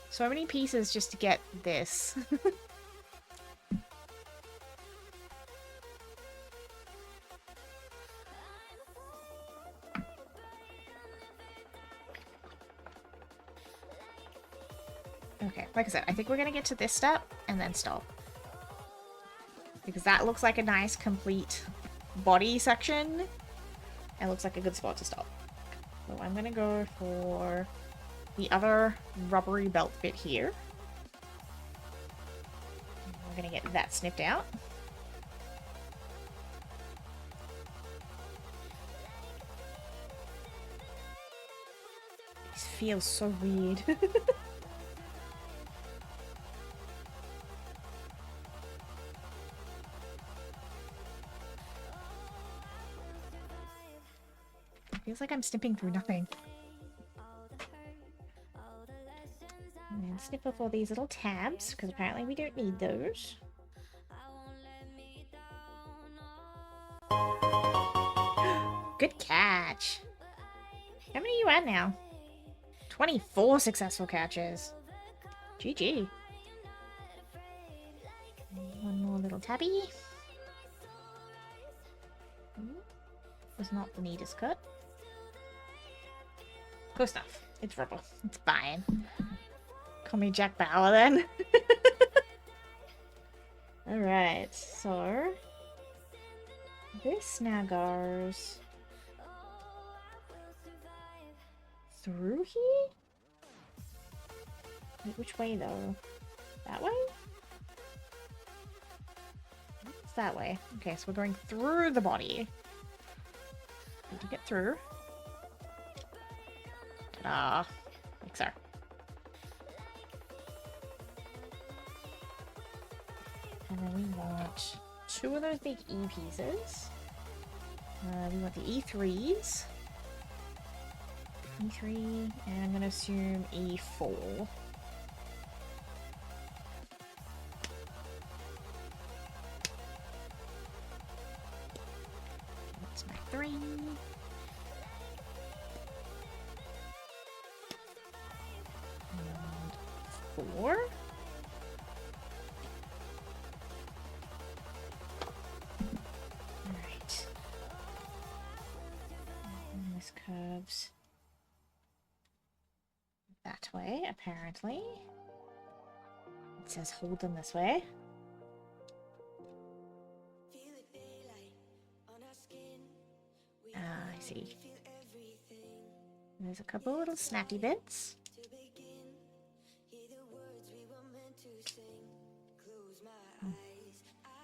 So many pieces just to get this. Okay, like I said, I think we're gonna get to this step and then stop. Because that looks like a nice, complete body section. And looks like a good spot to stop. So I'm gonna go for the other rubbery belt bit here. We're gonna get that snipped out. This feels so weird. Feels like I'm snipping through nothing. And then snip off all these little tabs, because apparently we don't need those. Good catch. How many are you at now? 24 successful catches. GG. One more little tabby. Was not the neatest cut. Close enough. It's rubber. It's fine. Call me Jack Bauer then. Alright, so this now goes through here? Wait, which way though? That way? It's that way. Okay, so we're going through the body. Need to get through. Ta-da! Like so. And then we want 2 of those big E pieces. We want the E3s. E3, and I'm gonna assume E4. That's my 3. And 4. Alright. And this curves that way, apparently. It says hold them this way. Ah, I see. There's a couple little snappy bits.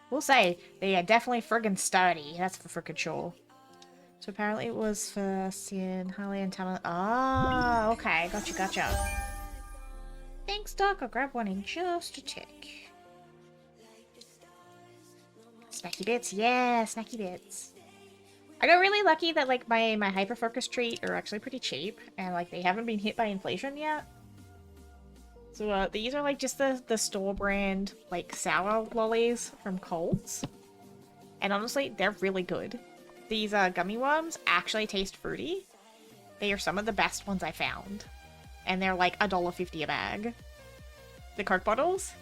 We'll say, they are definitely friggin' sturdy. That's for frickin' sure. So apparently it was for Sin, Highend, Tamil. Ah, okay. Gotcha, gotcha. Thanks, Doc. I'll grab one in just a tick. Snacky bits. Yeah, snacky bits. I got really lucky that, like, my hyper-focus treat are actually pretty cheap. And, like, they haven't been hit by inflation yet. So, these are, like, just the store brand, like, sour lollies from Coles. And honestly, they're really good. These, gummy worms actually taste fruity. They are some of the best ones I found. And they're, like, $1.50 a bag. The Coke bottles?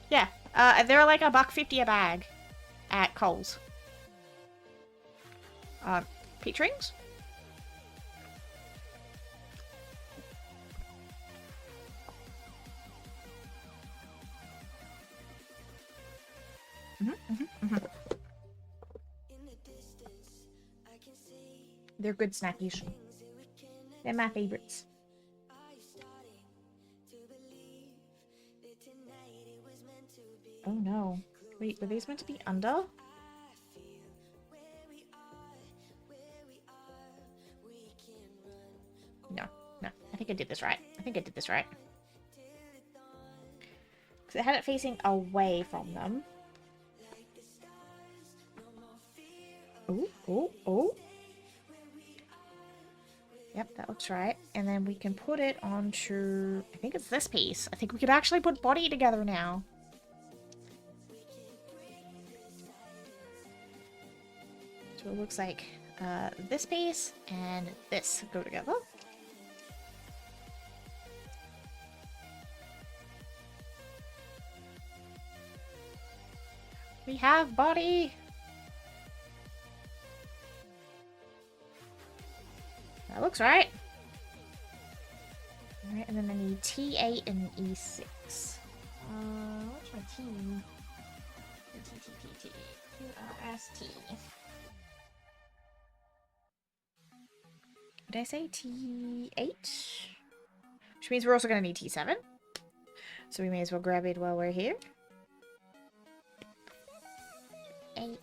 Yeah. They're, like, $1.50 a bag at Coles. Peach rings? They're good snackies. They're my favorites. Oh no. Wait, were these meant to be under? No, no. I think I did this right. I think I did this right. Because I had it facing away from them. Oh, oh, oh. Yep, that looks right. And then we can put it onto... I think it's this piece. I think we could actually put body together now. So it looks like this piece and this go together. We have body! That looks right. Alright, and then I need T8 and E6. What's my T? T. QRST. Did I say T8? Which means we're also going to need T7. So we may as well grab it while we're here. 8.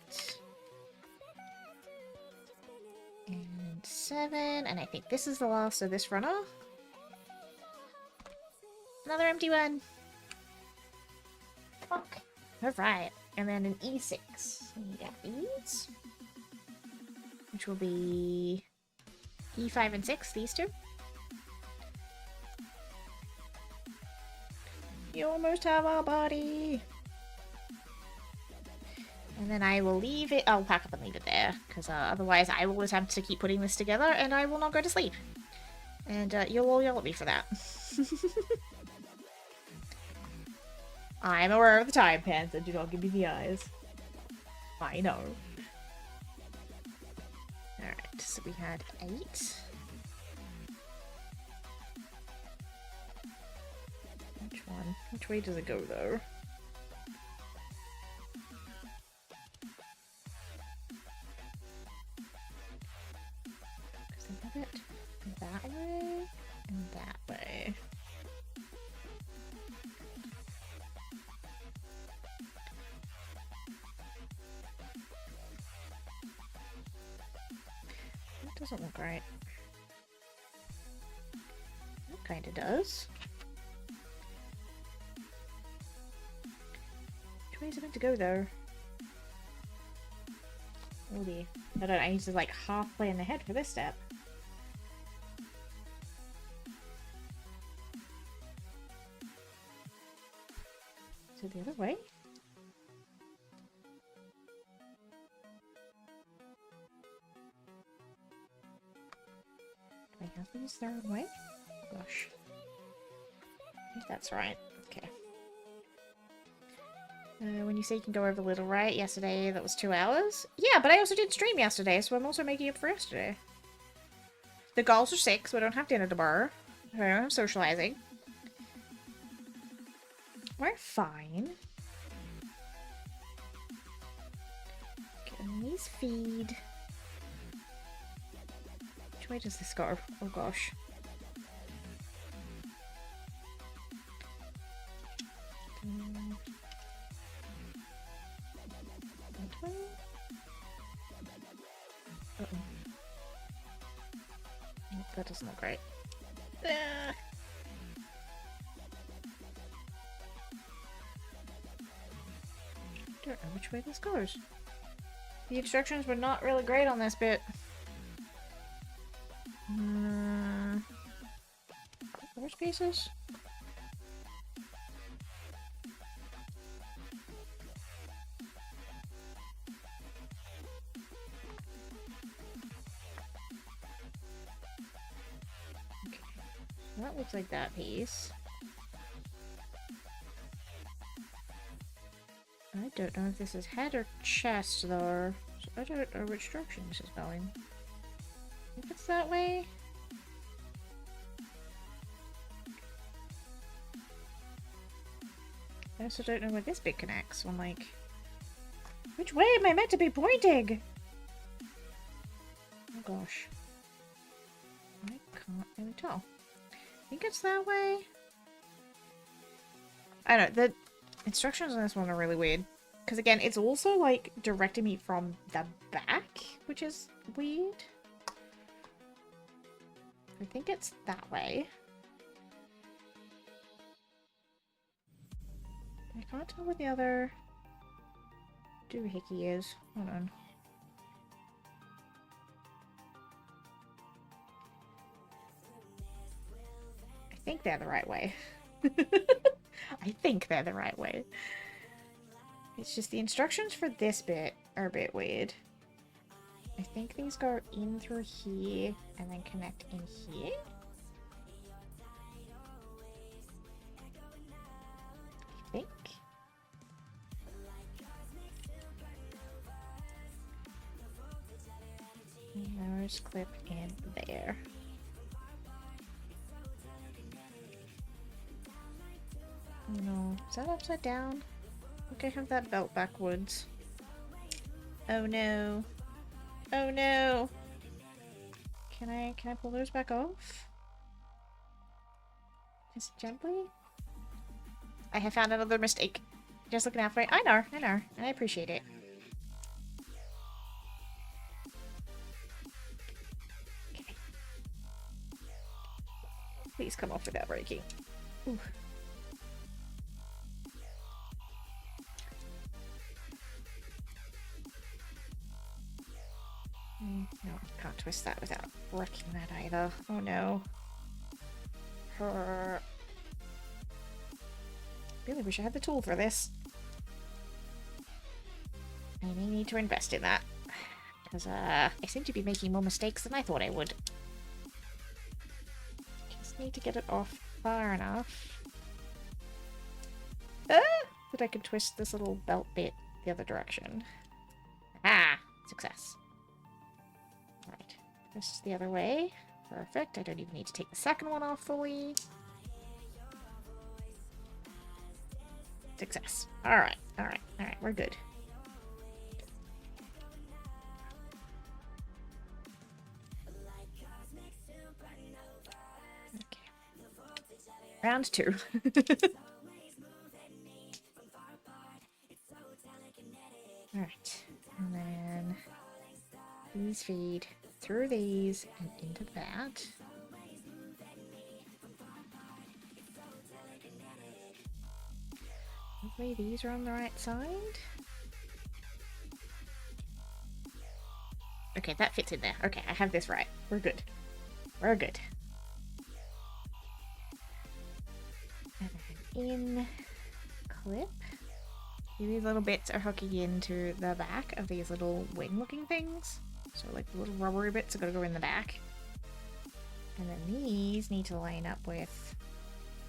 And 7. And I think this is the last of this runner. Another empty one. Fuck. Alright. And then an E6. We got these. Which will be E5 and 6, these two. You almost have our body. And then I will leave it. I'll pack up and leave it there. Because otherwise I will attempt to keep putting this together and I will not go to sleep. And you'll all yell at me for that. I'm aware of the time, Pants, and do not give me the eyes. I know. Alright, so we had 8. Which one? Which way does it go, though? Because I have it that way and that way. That doesn't look right. That kind of does. Which way is it meant to go, though? Oh dear. I don't know, I need to like half plan ahead for this step. Is it the other way? Do I have these their own way? Oh, gosh. I think that's right. Okay. When you say you can go over a little, right? Yesterday, that was 2 hours? Yeah, but I also did stream yesterday, so I'm also making up for yesterday. The goals are 6, so I don't have dinner tomorrow. I don't have socializing. We're fine. Getting these feed. Which way does this go? Oh gosh. That way? Uh-oh. Oh, that doesn't look right. Ah. I don't know which way this goes. The instructions were not really great on this bit. Which pieces? Okay. That looks like that piece. I don't know if this is head or chest, though. So I don't know which direction this is going. If it's that way. I also don't know where this bit connects. So I'm like, which way am I meant to be pointing? Oh gosh. I can't really tell. I think it's that way. I don't know. The instructions on this one are really weird. Because again, it's also like directing me from the back, which is weird. I think it's that way. I can't tell where the other doohickey is. Hold on. think they're the right way. I think they're the right way. It's just the instructions for this bit are a bit weird. I think these go in through here and then connect in here. I think. Those clip in there. No, is that upside down? Okay, have that belt backwards. Oh no. Oh no. Can I pull those back off? Just gently? I have found another mistake. Just looking out for it. I know. And I appreciate it. Okay. Please come off without breaking. Ooh. No, can't twist that without wrecking that either. Oh no. Really wish I had the tool for this. I may need to invest in that. Because, I seem to be making more mistakes than I thought I would. Just need to get it off far enough. That I can twist this little belt bit the other direction. Ah! Success. Right. Twist the other way. Perfect. I don't even need to take the second one off fully. Success. Alright. We're good. Okay. Round 2. Alright. And then these feed through these and into that. Hopefully these are on the right side. Okay, that fits in there. Okay, I have this right. We're good. We're good. And then in clip. See, these little bits are hooking into the back of these little wing-looking things. So, like, the little rubbery bits are gonna go in the back. And then these need to line up with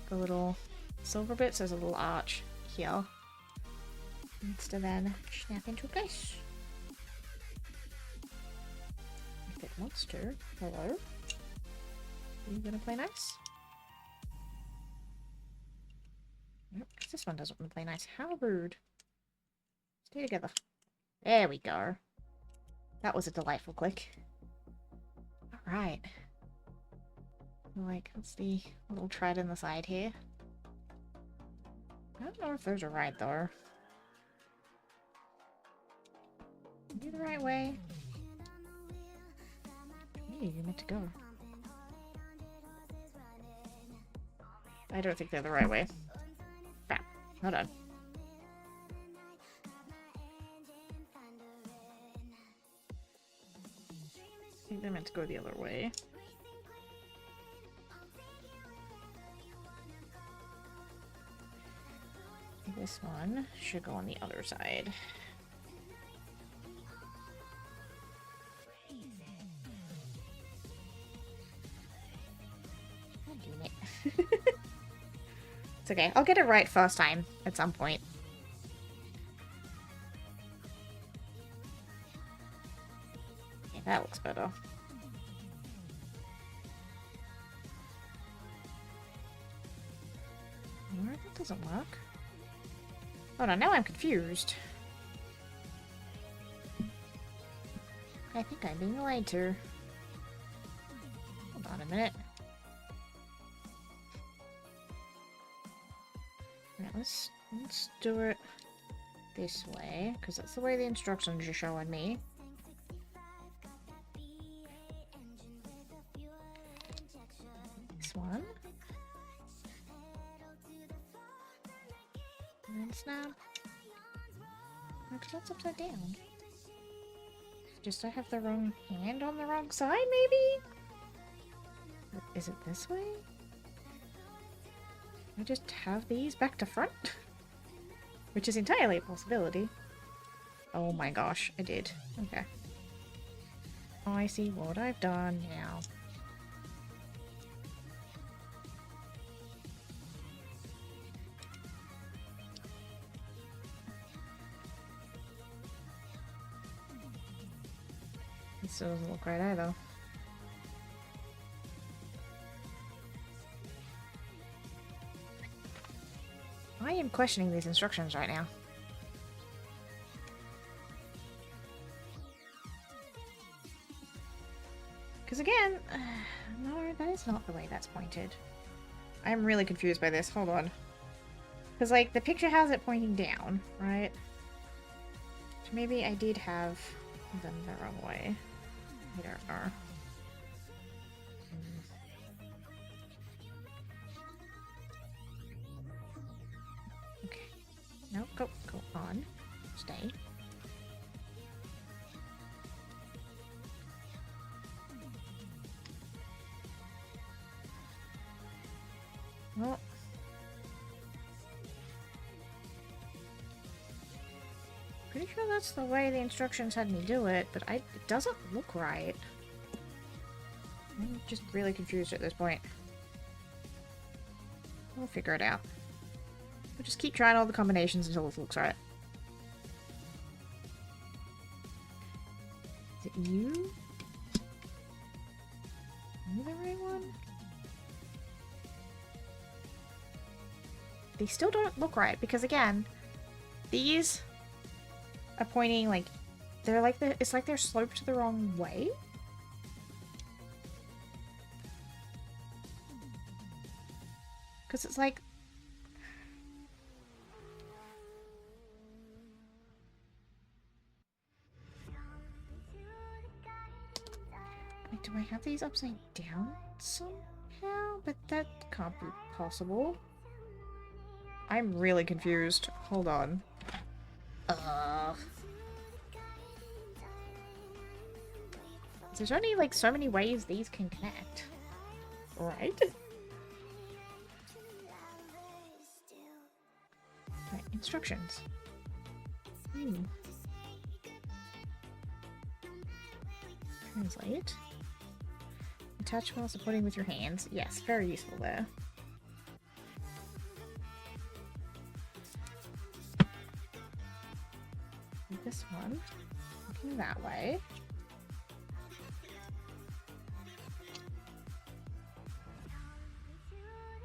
the little silver bits. There's a little arch here. Needs to then snap into place. If it wants to. Hello? Are you gonna play nice? Nope, 'cause this one doesn't want to play nice. How rude. Stay together. There we go. That was a delightful click. Alright. Like, let's the little tread in the side here. I don't know if those are right, though. Are you the right way? Maybe you're meant to go. I don't think they're the right way. Crap. Hold on. I think they're meant to go the other way. This one should go on the other side. God damn it. It's okay. I'll get it right first time at some point. Okay, that looks better. No, that doesn't work. Hold on, now I'm confused. I think I'm being lied to. Hold on a minute. Right, let's do it this way, because that's the way the instructions are showing me. This one. And then snap. Because that's upside down. Just I have the wrong hand on the wrong side, maybe? Is it this way? I just have these back to front? Which is entirely a possibility. Oh my gosh, I did. Okay. I see what I've done now. This still doesn't look right either. I am questioning these instructions right now. Because again, no, that is not the way that's pointed. I'm really confused by this. Hold on. Because, like, the picture has it pointing down, right? So maybe I did have them the wrong way. I don't know. Okay. No, go on. Stay. Well. Pretty sure that's the way the instructions had me do it, but it doesn't look right. I'm just really confused at this point. We'll figure it out. We'll just keep trying all the combinations until it looks right. Is it you? Are you the right one? They still don't look right, because again, these are pointing like they're like it's like they're sloped the wrong way. Because it's like wait, do I have these upside down somehow? But that can't be possible. I'm really confused. Hold on. There's only like so many ways these can connect. Right? Right, instructions. Translate. Attach while supporting with your hands. Yes, very useful there. This one. Looking that way.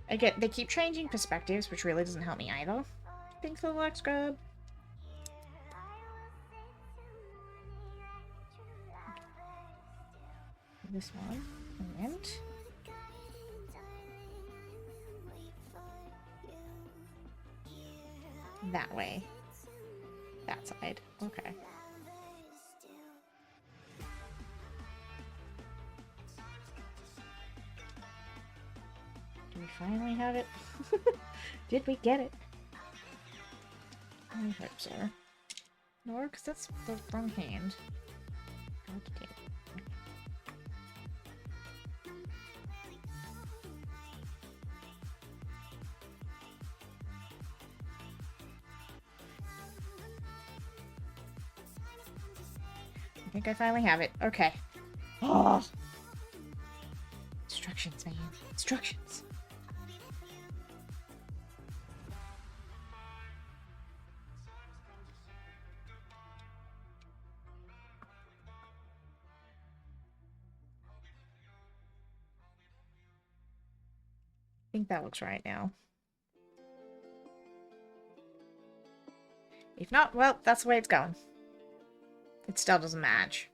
Again, they keep changing perspectives, which really doesn't help me either. Thanks for the like, scrub. This one. And that way. That side. Okay. Do we finally have it? Did we get it? I hope so. No, because that's the wrong hand. Okay. I think I finally have it. Okay. Oh. Instructions, man. Instructions. I think that looks right now. If not, well, that's the way it's going. It still doesn't match.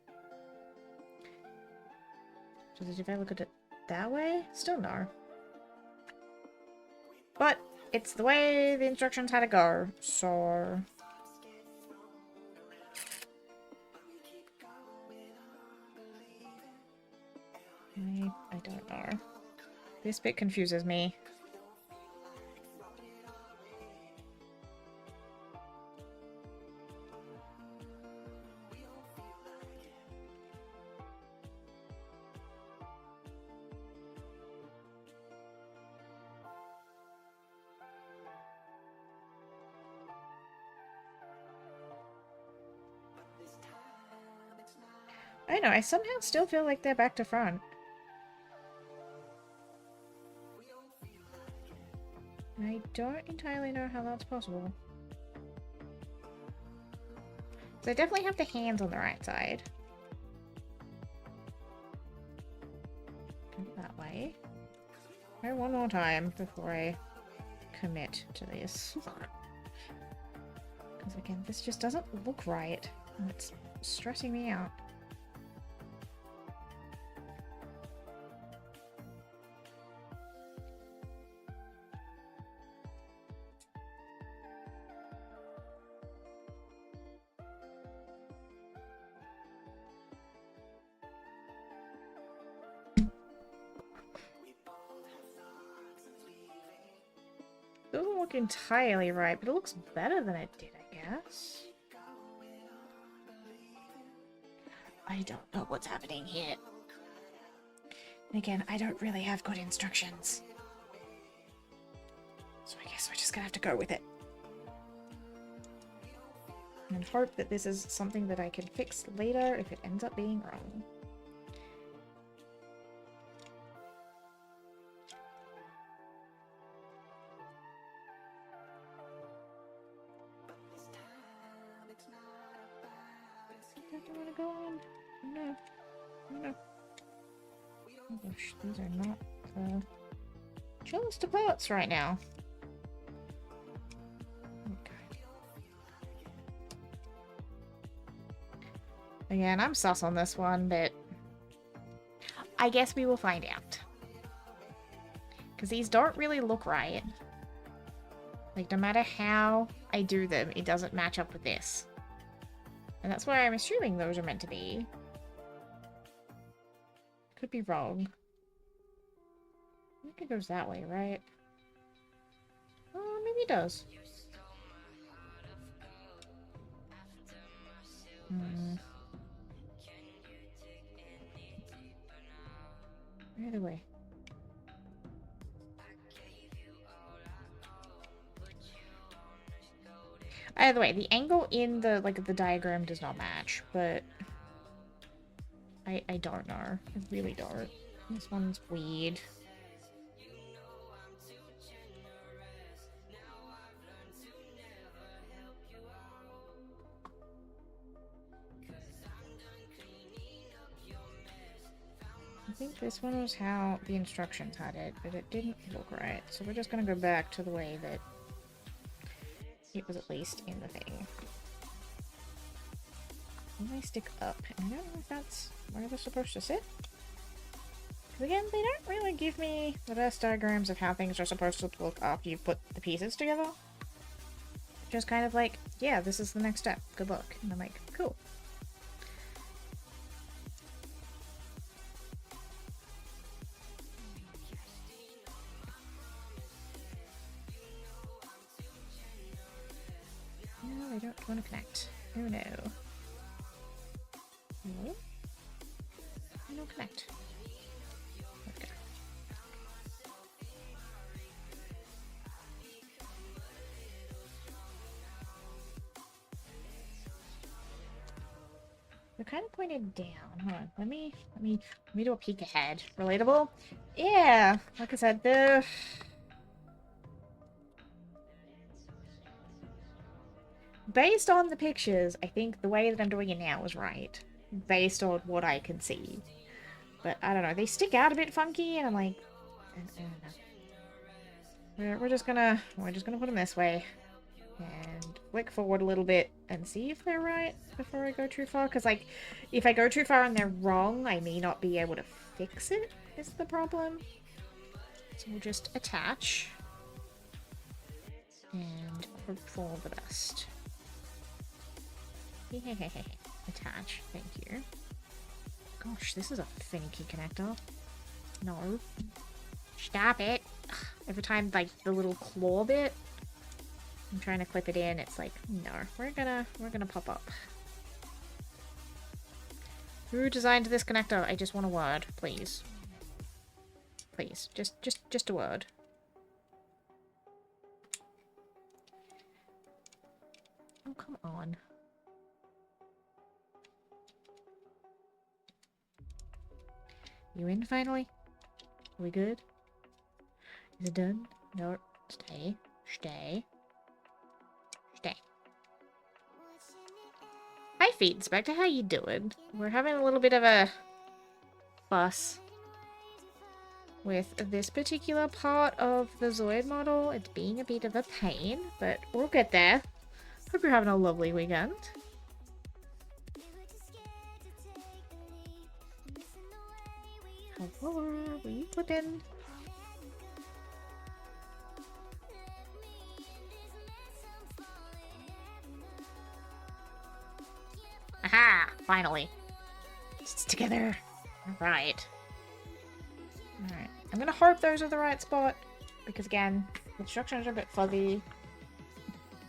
Does it if I look at it that way? Still no. But it's the way the instructions had to go, so... I don't know. This bit confuses me. I know, I somehow still feel like they're back to front. I don't entirely know how that's possible. So I definitely have the hands on the right side. Go that way. Try one more time before I commit to this. Because again, this just doesn't look right. And it's stressing me out. Doesn't look entirely right, but it looks better than it did, I guess. I don't know what's happening here. And again, I don't really have good instructions. So I guess we're just gonna have to go with it. And hope that this is something that I can fix later if it ends up being wrong. I don't want to go on. No. No. Oh gosh, these are not the chillest of parts right now. Okay. Again, I'm sus on this one, but I guess we will find out. Because these don't really look right. Like, no matter how I do them, it doesn't match up with this. And that's why I'm assuming those are meant to be. Could be wrong. I think it goes that way, right? Oh, maybe it does. Either way. Either way, the angle in the the diagram does not match, but I don't know. I really don't. This one's weird. I think this one was how the instructions had it, but it didn't look right. So we're just gonna go back to the way that it was at least in the thing. And they stick up, and I don't know if that's where they're supposed to sit. Because again, they don't really give me the best diagrams of how things are supposed to look after you put the pieces together. Just kind of like, yeah, this is the next step. Good luck. And I'm like, cool. No, I don't want to connect. Oh no. No? I don't connect. Okay. They're kind of pointed down. Hold on. Let me do a peek ahead. Relatable? Yeah. Like I said, based on the pictures, I think the way that I'm doing it now is right. Based on what I can see. But I don't know. They stick out a bit funky, and I'm like, I don't know. We're just gonna put them this way. And flick forward a little bit and see if they're right before I go too far. Because, like, if I go too far and they're wrong, I may not be able to fix it, is the problem. So we'll just attach. And hope for the best. Attach. Thank you. Gosh, this is a finicky connector. No. Stop it. Every time, like, the little claw bit, I'm trying to clip it in, it's like, no, we're gonna pop up. Who designed this connector? I just want a word, please. Please, just a word. Oh, come on. You in finally? Are we good? Is it done? No. Stay. Stay. Stay. Hi, Feet Inspector. How you doing? We're having a little bit of a fuss with this particular part of the Zoid model. It's being a bit of a pain, but we'll get there. Hope you're having a lovely weekend. How are we putting? Aha! Finally. It's together. Alright. Alright. I'm gonna hope those are the right spot. Because again, the instructions are a bit fuzzy.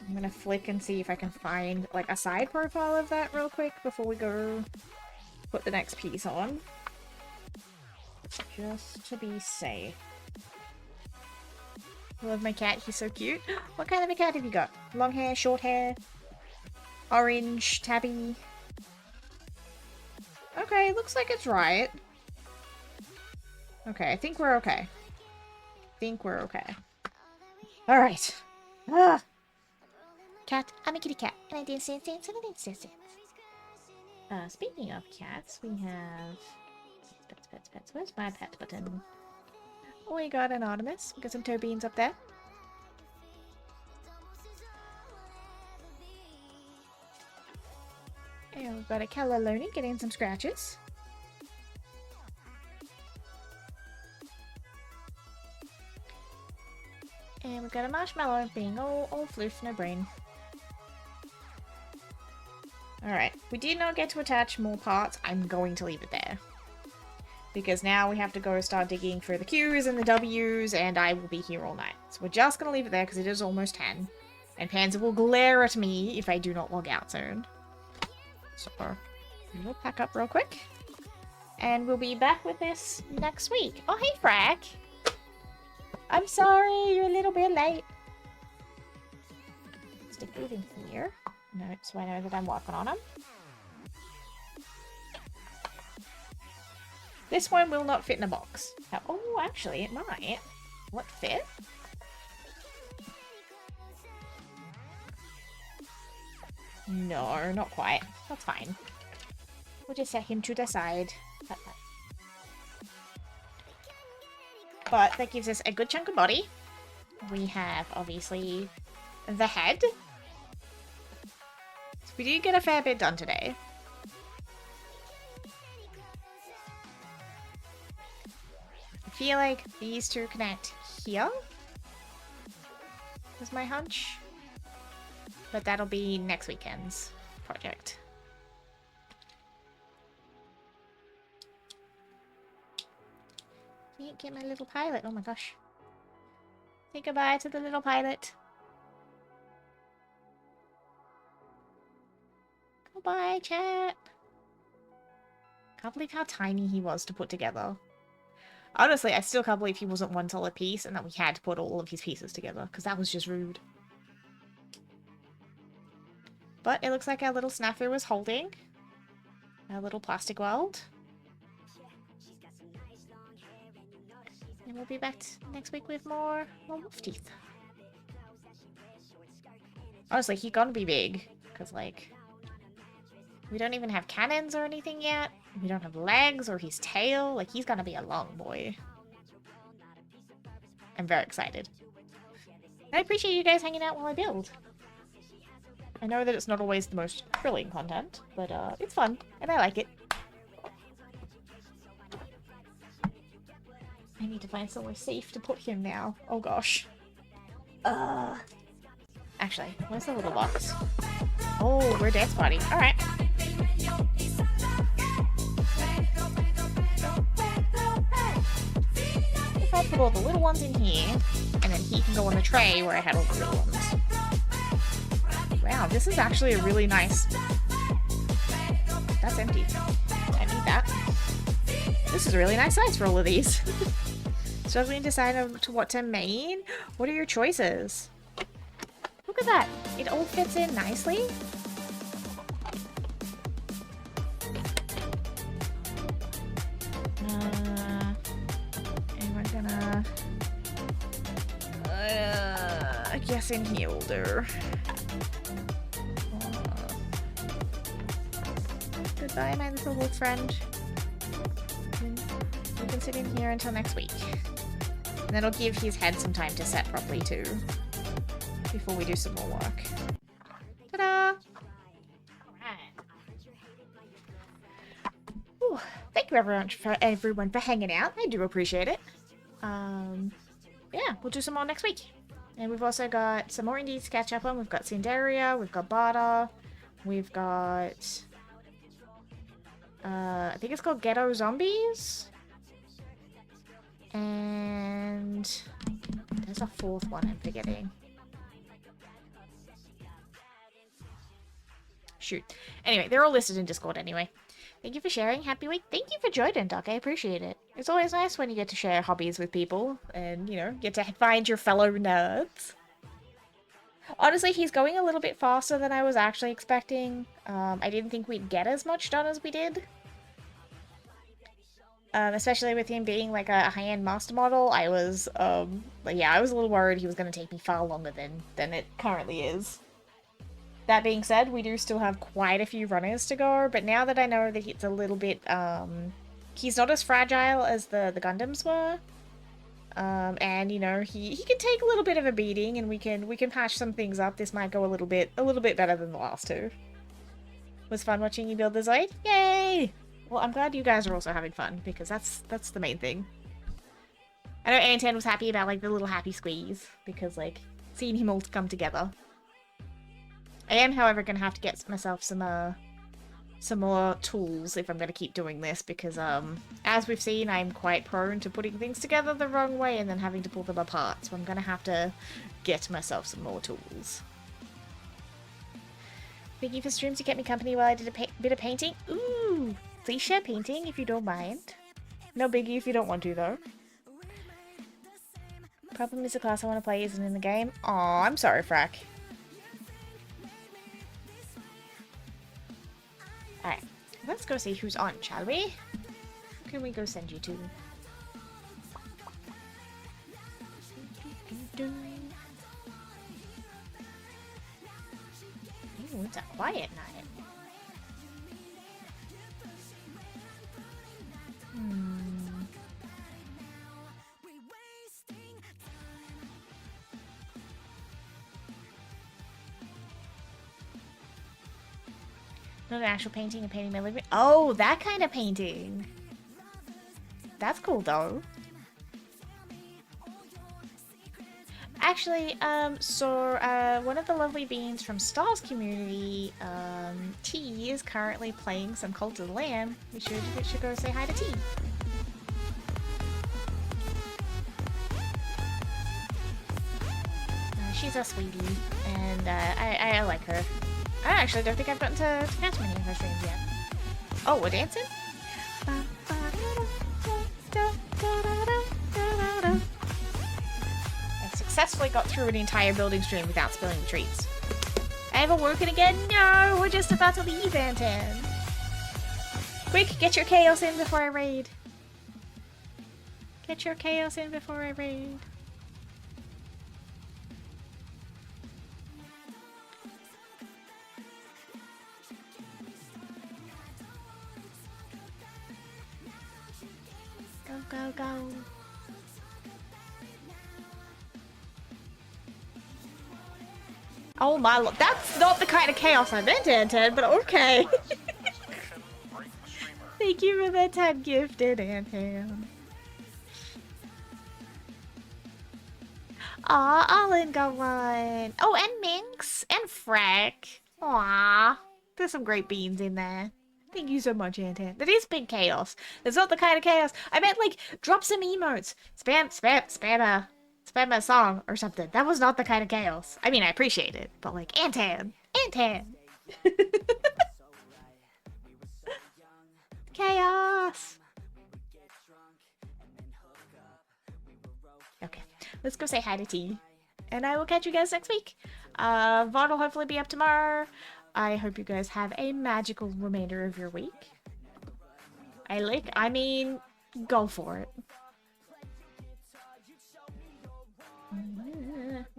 I'm gonna flick and see if I can find like a side profile of that real quick before we go put the next piece on. Just to be safe. I love my cat, he's so cute. What kind of a cat have you got? Long hair, short hair? Orange, tabby? Okay, looks like it's right. Okay, I think we're okay. Alright. Ah! Cat, I'm a kitty cat. And I dance, dance, dance, and I dance, dance, dance. Speaking of cats, we have... Pets. Where's my pet button? Oh, we got an Artemis. We got some toe beans up there. And we've got a Kalaloni getting some scratches. And we've got a Marshmallow being all floof, no brain. Alright, we did not get to attach more parts. I'm going to leave it there. Because now we have to go start digging for the Q's and the W's, and I will be here all night. So we're just going to leave it there because it is almost 10. And Panzer will glare at me if I do not log out soon. So we'll pack up real quick. And we'll be back with this next week. Oh, hey, Frack! I'm sorry, you're a little bit late. Stick these in here. No, so I know that I'm working on them. This one will not fit in a box. Oh, actually, it might. What, fit? No, not quite. That's fine. We'll just set him to the side. But that gives us a good chunk of body. We have, obviously, the head. So we did get a fair bit done today. I feel like these two connect here. Is my hunch. But that'll be next weekend's project. Can't get my little pilot. Oh my gosh. Say goodbye to the little pilot. Goodbye, chat. Can't believe how tiny he was to put together. Honestly, I still can't believe he wasn't one solid piece and that we had to put all of his pieces together, because that was just rude. But it looks like our little snafu is holding. Our little plastic world. And we'll be back next week with more wolf teeth. Honestly, he's gonna be big. Because, like, we don't even have cannons or anything yet. We don't have legs or his tail. Like, he's gonna be a long boy. I'm very excited. I appreciate you guys hanging out while I build. I know that it's not always the most thrilling content, but it's fun, and I like it. I need to find somewhere safe to put him now. Oh gosh. Actually, where's the little box? Oh, we're dance party. Alright. If I put all the little ones in here, and then he can go on the tray where I had all the little ones. Wow, this is actually a really nice... That's empty. I need that. This is a really nice size for all of these. Struggling to decide to what to main? What are your choices? Look at that. It all fits in nicely. yes, in here will do. Goodbye, my little wolf friend. You can sit in here until next week. And that'll give his head some time to set properly too. Before we do some more work. Ta-da! Alright. Thank you everyone for hanging out. I do appreciate it. Yeah, we'll do some more next week. And we've also got some more indies to catch up on. We've got Cinderia, we've got Barda, we've got... I think it's called Ghetto Zombies? And... there's a fourth one I'm forgetting. Shoot. Anyway, they're all listed in Discord anyway. Thank you for sharing. Happy week. Thank you for joining, Doc. I appreciate it. It's always nice when you get to share hobbies with people and, you know, get to find your fellow nerds. Honestly, he's going a little bit faster than I was actually expecting. I didn't think we'd get as much done as we did. Especially with him being like a high-end master model, I was, yeah, I was a little worried he was going to take me far longer than it currently is. That being said, we do still have quite a few runners to go, but now that I know that it's a little bit, he's not as fragile as the Gundams were, and, you know, he can take a little bit of a beating, and we can patch some things up. This might go a little bit better than the last two. Was fun watching you build the Zoid? Yay! Well, I'm glad you guys are also having fun, because that's the main thing. I know Anton was happy about, like, the little happy squeeze, because, like, seeing him all come together. I am, however, going to have to get myself some more tools if I'm going to keep doing this, because, as we've seen, I'm quite prone to putting things together the wrong way and then having to pull them apart, so I'm going to have to get myself some more tools. Thank you for streams to keep me company while I did a bit of painting. Ooh! Please share painting if you don't mind. No biggie if you don't want to, though. Problem is the class I want to play isn't in the game. Aw, I'm sorry, Frack. Alright, let's go see who's on, shall we? Who can we go send you to? Ooh, it's a quiet night. Not an actual painting, a painting my living. Oh, that kind of painting. That's cool, though. Actually, one of the lovely beings from Star's community, T, is currently playing some Cult of the Lamb. We should go say hi to T. She's a sweetie, and I like her. I actually don't think I've gotten to catch many of her streams yet. Oh, we're dancing? I successfully got through an entire building stream without spilling the treats. I ever woken again? No, we're just about to leave, Anton. Quick, get your chaos in before I raid. Get your chaos in before I raid. Go, go. Oh my lord, that's not the kind of chaos I meant, Anton, but okay. Thank you for that 10 gifted, Anton. Aw, Olin got one. Oh, and Minx, and Freck. Aw, there's some great beans in there. Thank you so much, Anton. That is big chaos. That's not the kind of chaos. I meant, like, drop some emotes. Spam a song or something. That was not the kind of chaos. I mean, I appreciate it, but, like, Anton. Chaos. Okay, let's go say hi to T. And I will catch you guys next week. VOD will hopefully be up tomorrow. I hope you guys have a magical remainder of your week. I mean, go for it.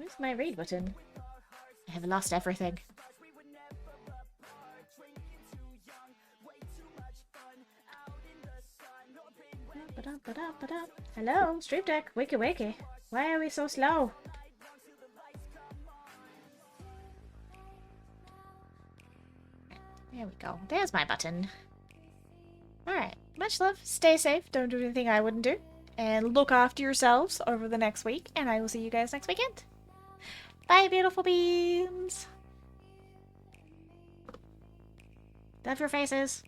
Where's my raid button? I have lost everything. Hello, Stream Deck. Wakey wakey. Why are we so slow? There we go. There's my button. Alright. Much love. Stay safe. Don't do anything I wouldn't do. And look after yourselves over the next week. And I will see you guys next weekend. Bye, beautiful beans. Love your faces.